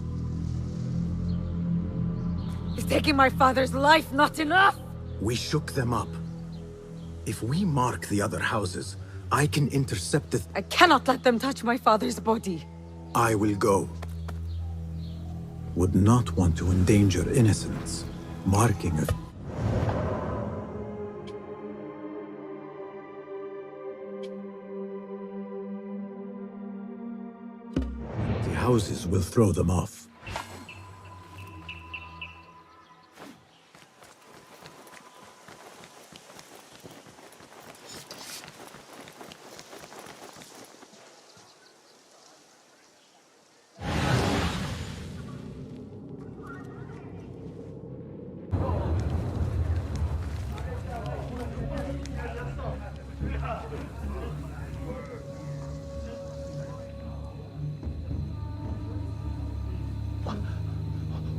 Is taking my father's life not enough? We shook them up. If we mark the other houses, I can intercept the... I cannot let them touch my father's body. I will go. Would not want to endanger innocents. Marking of... The houses will throw them off.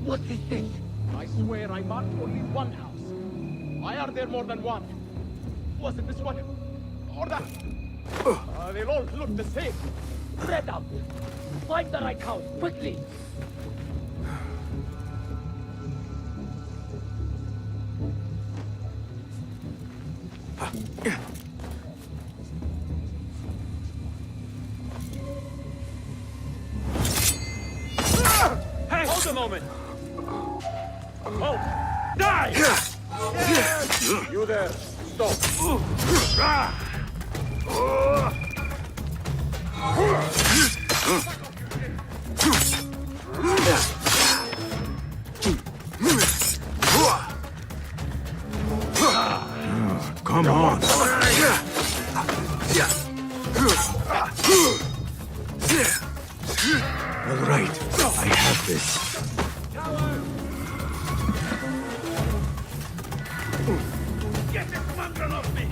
What is this? I swear I marked only one house. Why are there more than one? Was it this one? Or that? They all look the same. Spread out. Find the right house, quickly. Hey, hold a moment! Oh, die! You there, stop. Come on! All right, I have this. Get this mongrel off me!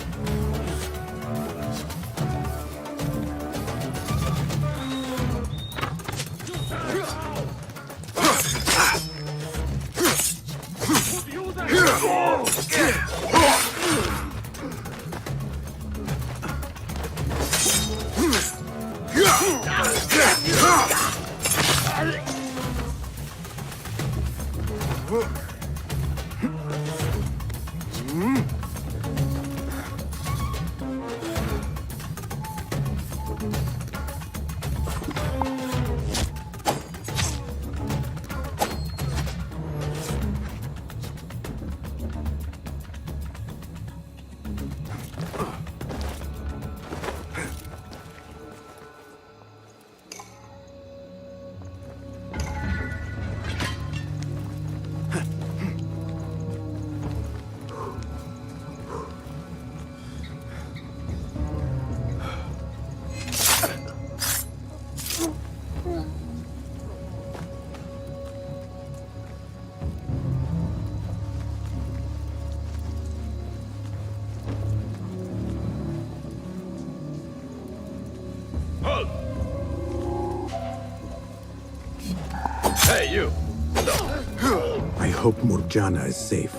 I hope Murjana is safe.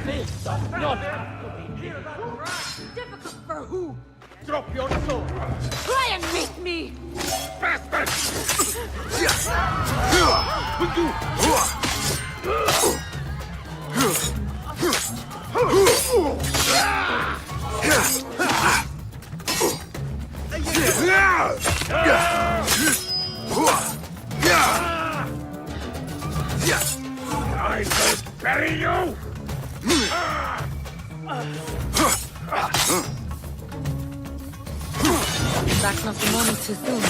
This does not have to be here. Difficult for who? Drop your sword! Try and meet me! Bastard! I will bury you! That's not the moment too soon.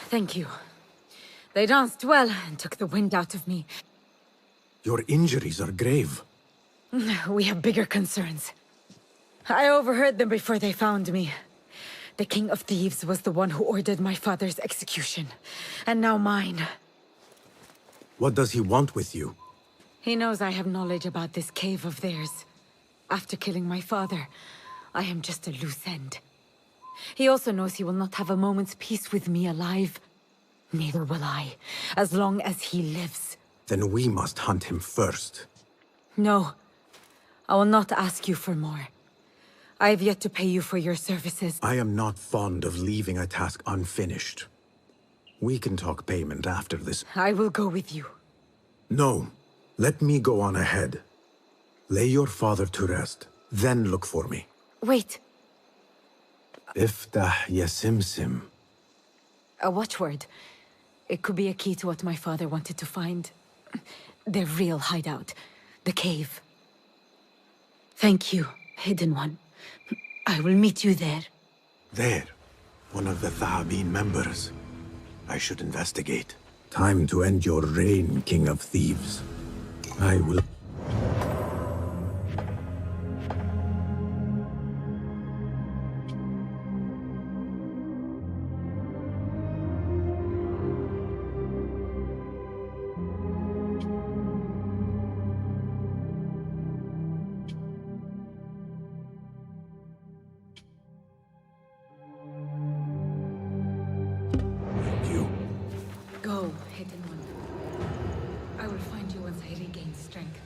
Thank you. They danced well and took the wind out of me. Your injuries are grave. We have bigger concerns. I overheard them before they found me. The King of Thieves was the one who ordered my father's execution, and now mine. What does he want with you? He knows I have knowledge about this cave of theirs. After killing my father, I am just a loose end. He also knows he will not have a moment's peace with me alive. Neither will I, as long as he lives. Then we must hunt him first. No. I will not ask you for more. I have yet to pay you for your services. I am not fond of leaving a task unfinished. We can talk payment after this. I will go with you. No. Let me go on ahead. Lay your father to rest, then look for me. Wait. Iftah Yasimsim. A watchword. It could be a key to what my father wanted to find. Their real hideout. The cave. Thank you, Hidden One. I will meet you there. There. One of the Thaabin members. I should investigate. Time to end your reign, King of Thieves. I will... Go, Hidden One. I will find you once I regain strength.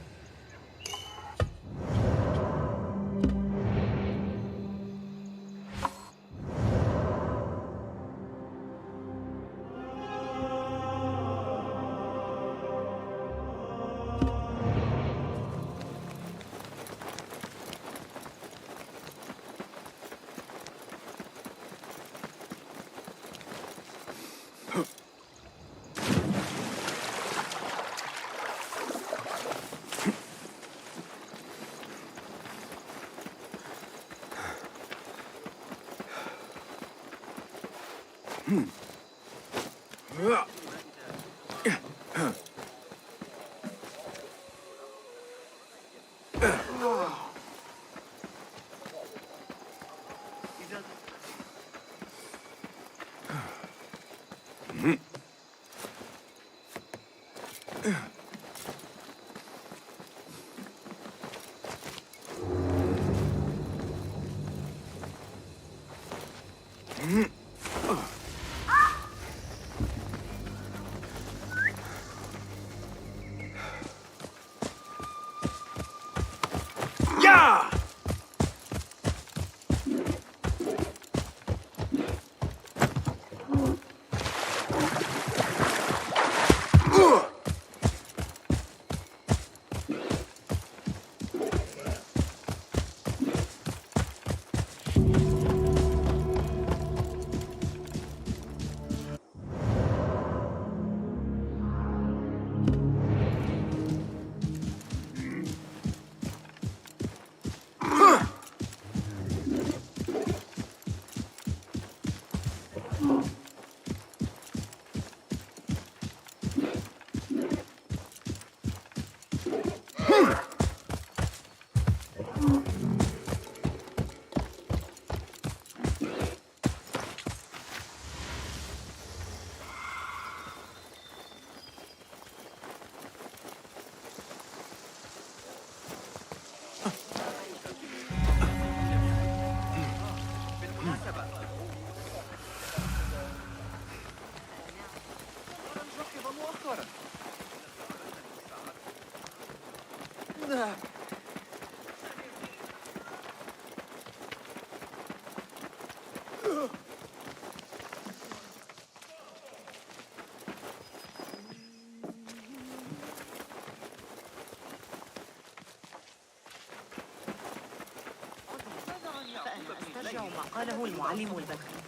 استرجع ما قاله المعلم البكري.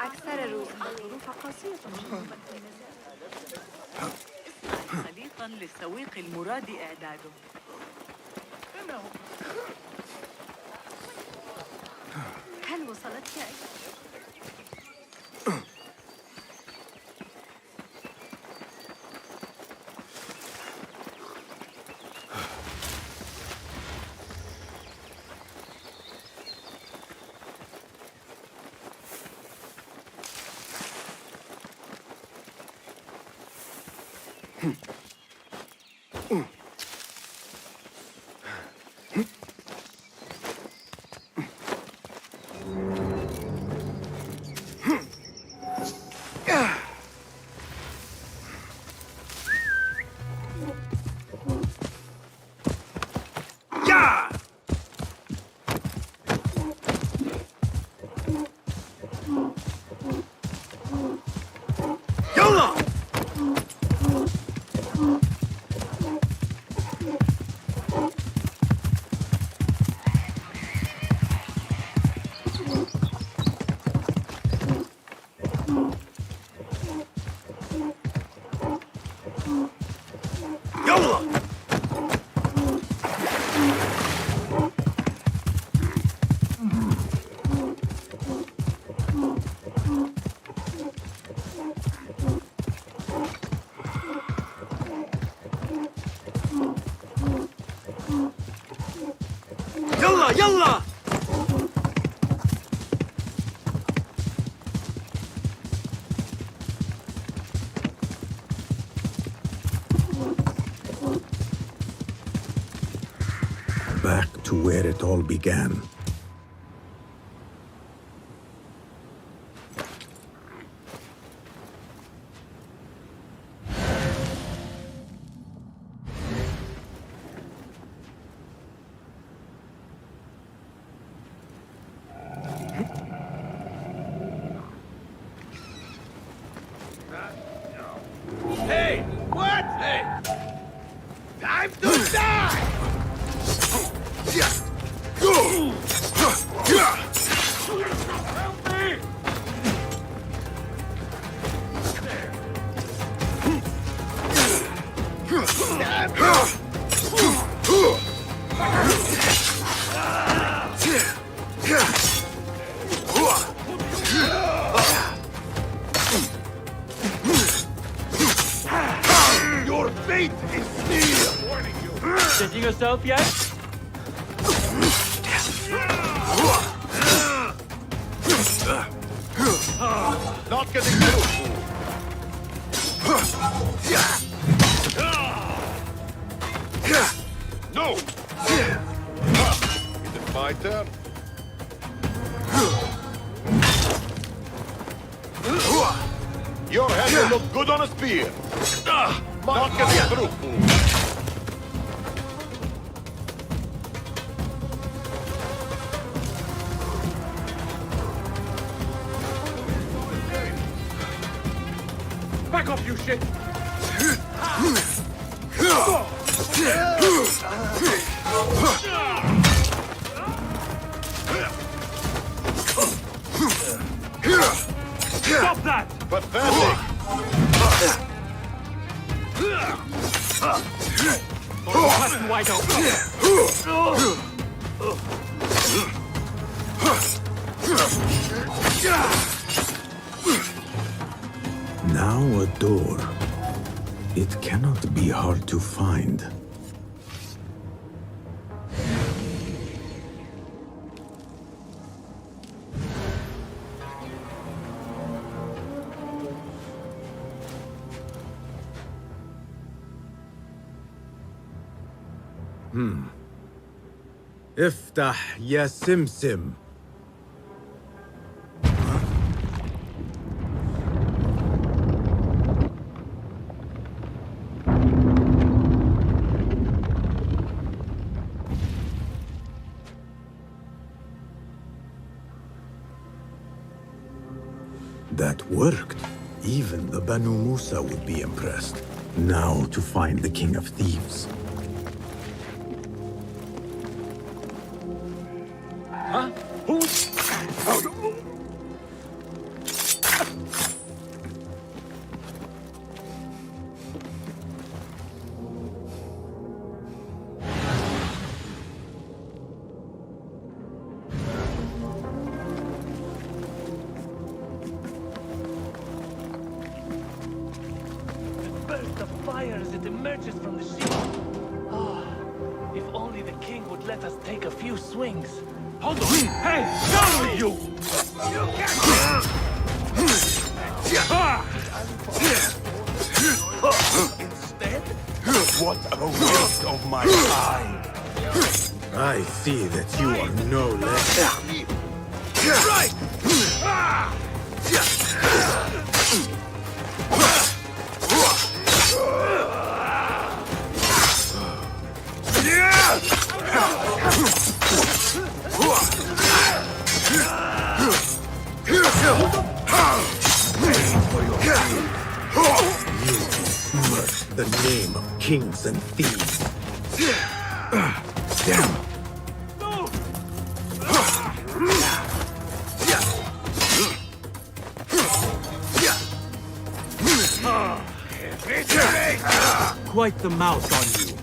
أكثر الظروف قاسية خليطا للسويق المراد إعداده. هل وصلتك أي؟ يلا Back to where it all began. Hey! What? Hey! Time to die! Help me! Your fate is near! Warning you! Stitching yourself yet? Not getting through! No! Is it my turn? Your head will look good on a spear! Not getting through, fool! Back off, you shit! Stop that! Pathetic! Busting wide Now a door. It cannot be hard to find. افتح يا سمسم. That worked. Even the Banu Musa would be impressed. Now to find the King of Thieves. Huh? Who's... burst of fire as it emerges from the ship. Ah, if only the king would let us take a few swings. Hold on! Hey! Down with you! You can't... Instead? What a waste of my time! I see that you are no less. Right! The name of kings and thieves. Damn. Quite the mouse on you.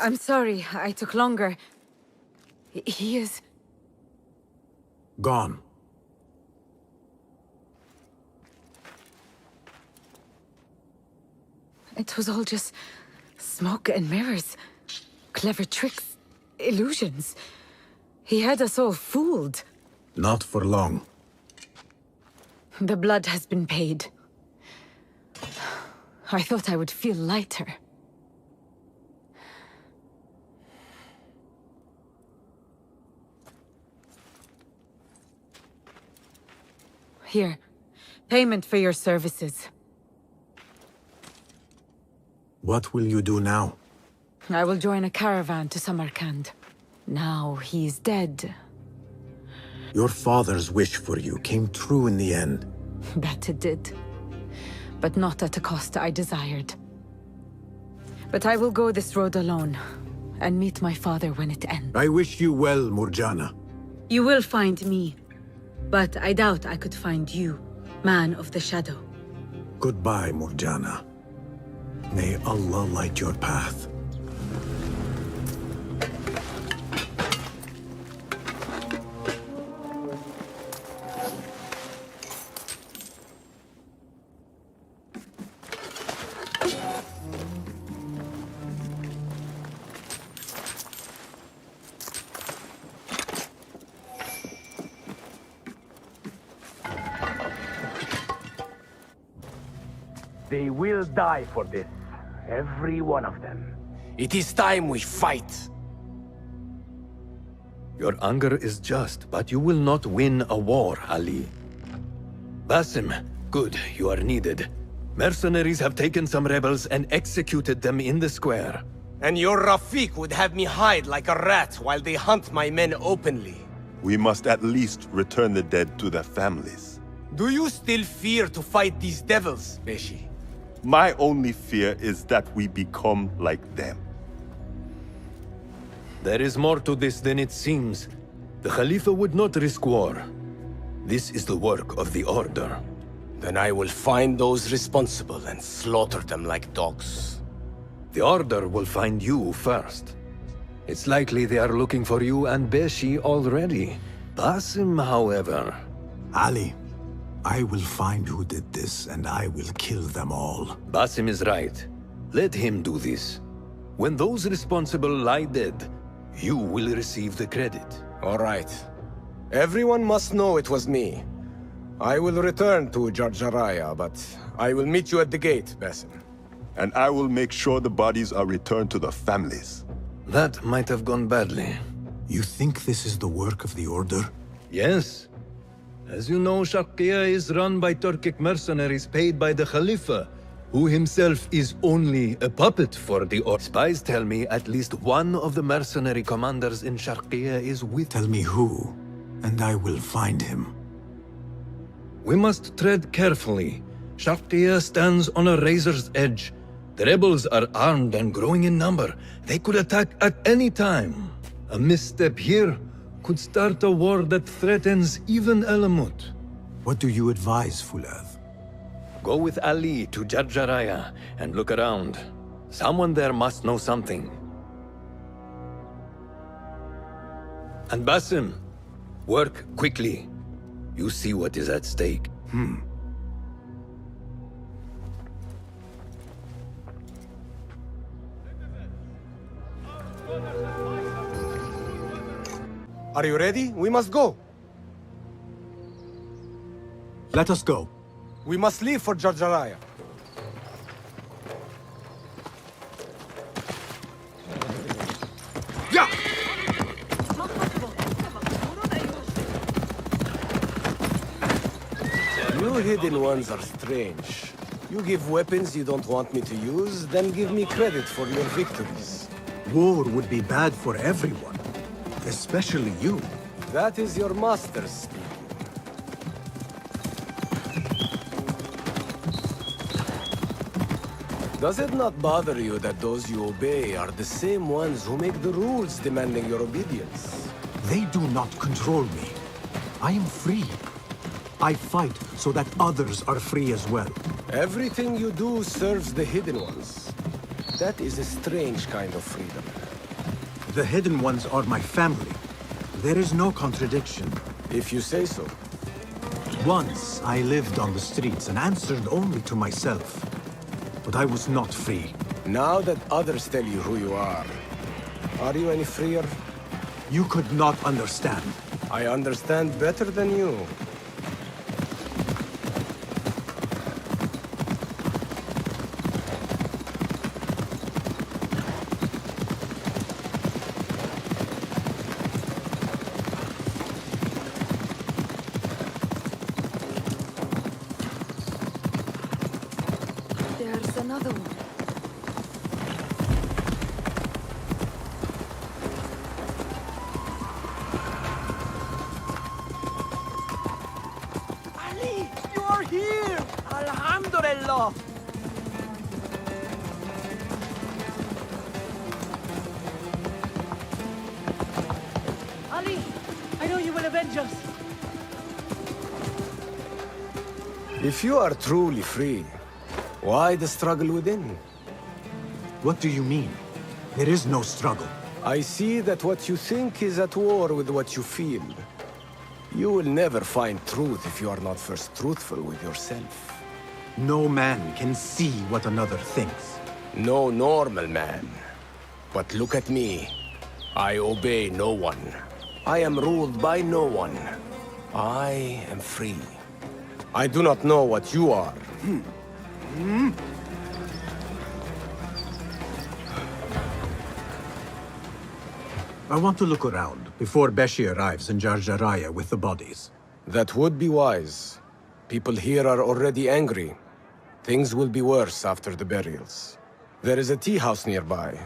I'm sorry, I took longer. He is... Gone. It was all just smoke and mirrors. Clever tricks, illusions. He had us all fooled. Not for long. The blood has been paid. I thought I would feel lighter. Here, payment for your services. What will you do now? I will join a caravan to Samarkand. Now he's dead. Your father's wish for you came true in the end. That it did. But not at a cost I desired. But I will go this road alone, and meet my father when it ends. I wish you well, Murjana. You will find me. But I doubt I could find you, man of the shadow. Goodbye, Murjana. May Allah light your path. They will die for this. Every one of them. It is time we fight. Your anger is just, but you will not win a war, Ali. Basim, good, you are needed. Mercenaries have taken some rebels and executed them in the square. And your Rafiq would have me hide like a rat while they hunt my men openly. We must at least return the dead to their families. Do you still fear to fight these devils, Beshi? My only fear is that we become like them. There is more to this than it seems. The Khalifa would not risk war. This is the work of the Order. Then I will find those responsible and slaughter them like dogs. The Order will find you first. It's likely they are looking for you and Beshi already. Basim, however... Ali, I will find who did this, and I will kill them all. Basim is right. Let him do this. When those responsible lie dead, you will receive the credit. All right. Everyone must know it was me. I will return to Jarjaraya, but I will meet you at the gate, Basim. And I will make sure the bodies are returned to the families. That might have gone badly. You think this is the work of the Order? Yes. As you know, Sharqiya is run by Turkic mercenaries paid by the Khalifa, who himself is only a puppet for the Order. Spies tell me at least one of the mercenary commanders in Sharqiya is with... Tell me who, and I will find him. We must tread carefully. Sharqiya stands on a razor's edge. The rebels are armed and growing in number. They could attack at any time. A misstep here could start a war that threatens even Alamut. What do you advise, Fulad? Go with Ali to Jarjaraya and look around. Someone there must know something. And Basim, work quickly. You see what is at stake. Are you ready? We must go. Let us go. We must leave for Jarjaraya. Yeah! You hidden ones are strange. You give weapons you don't want me to use, then give me credit for your victories. War would be bad for everyone, especially you. That is your master speaking. Does it not bother you that those you obey are the same ones who make the rules demanding your obedience? They do not control me. I am free. I fight so that others are free as well. Everything you do serves the Hidden Ones. That is a strange kind of freedom. The Hidden Ones are my family. There is no contradiction. If you say so. Once I lived on the streets and answered only to myself. But I was not free. Now that others tell you who you are you any freer? You could not understand. I understand better than you. There's another one. Ali, you are here! Alhamdulillah! Ali, I know you will avenge us. If you are truly free, why the struggle within? What do you mean? There is no struggle. I see that what you think is at war with what you feel. You will never find truth if you are not first truthful with yourself. No man can see what another thinks. No normal man. But look at me. I obey no one. I am ruled by no one. I am free. I do not know what you are. I want to look around before Beshi arrives in Jarjaraya with the bodies. That would be wise. People here are already angry. Things will be worse after the burials. There is a tea house nearby.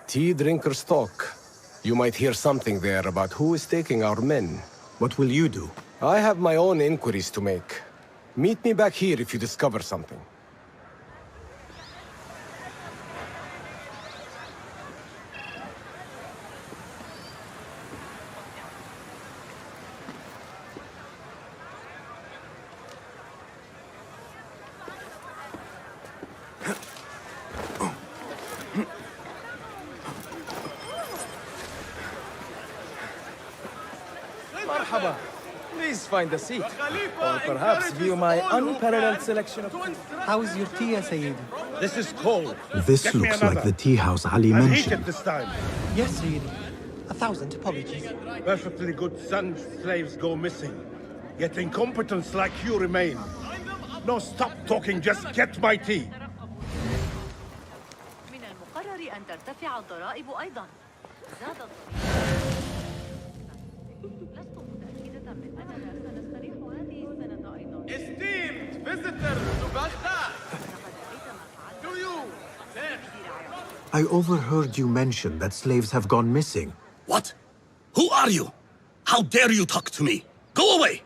Tea drinkers talk. You might hear something there about who is taking our men. What will you do? I have my own inquiries to make. Meet me back here if you discover something. Marhaba. Please find a seat. Or perhaps view my unparalleled selection of... How is your tea, Sayyidi? This is cold. This Get me looks like another. the tea house Ali And heat mentioned. it this time. Yes, Sayyidi. 1,000 apologies. Perfectly good sons slaves go missing. Yet incompetents like you remain. No, stop talking, just get my tea. من المقرر أن ترتفع الضرائب أيضا. زاد الضريبة. لست متأكدة من أننا سنستريح هذه السنة أيضا. Esteemed visitor to Baghdad. Do you? I overheard you mention that slaves have gone missing. What? Who are you? How dare you talk to me? Go away!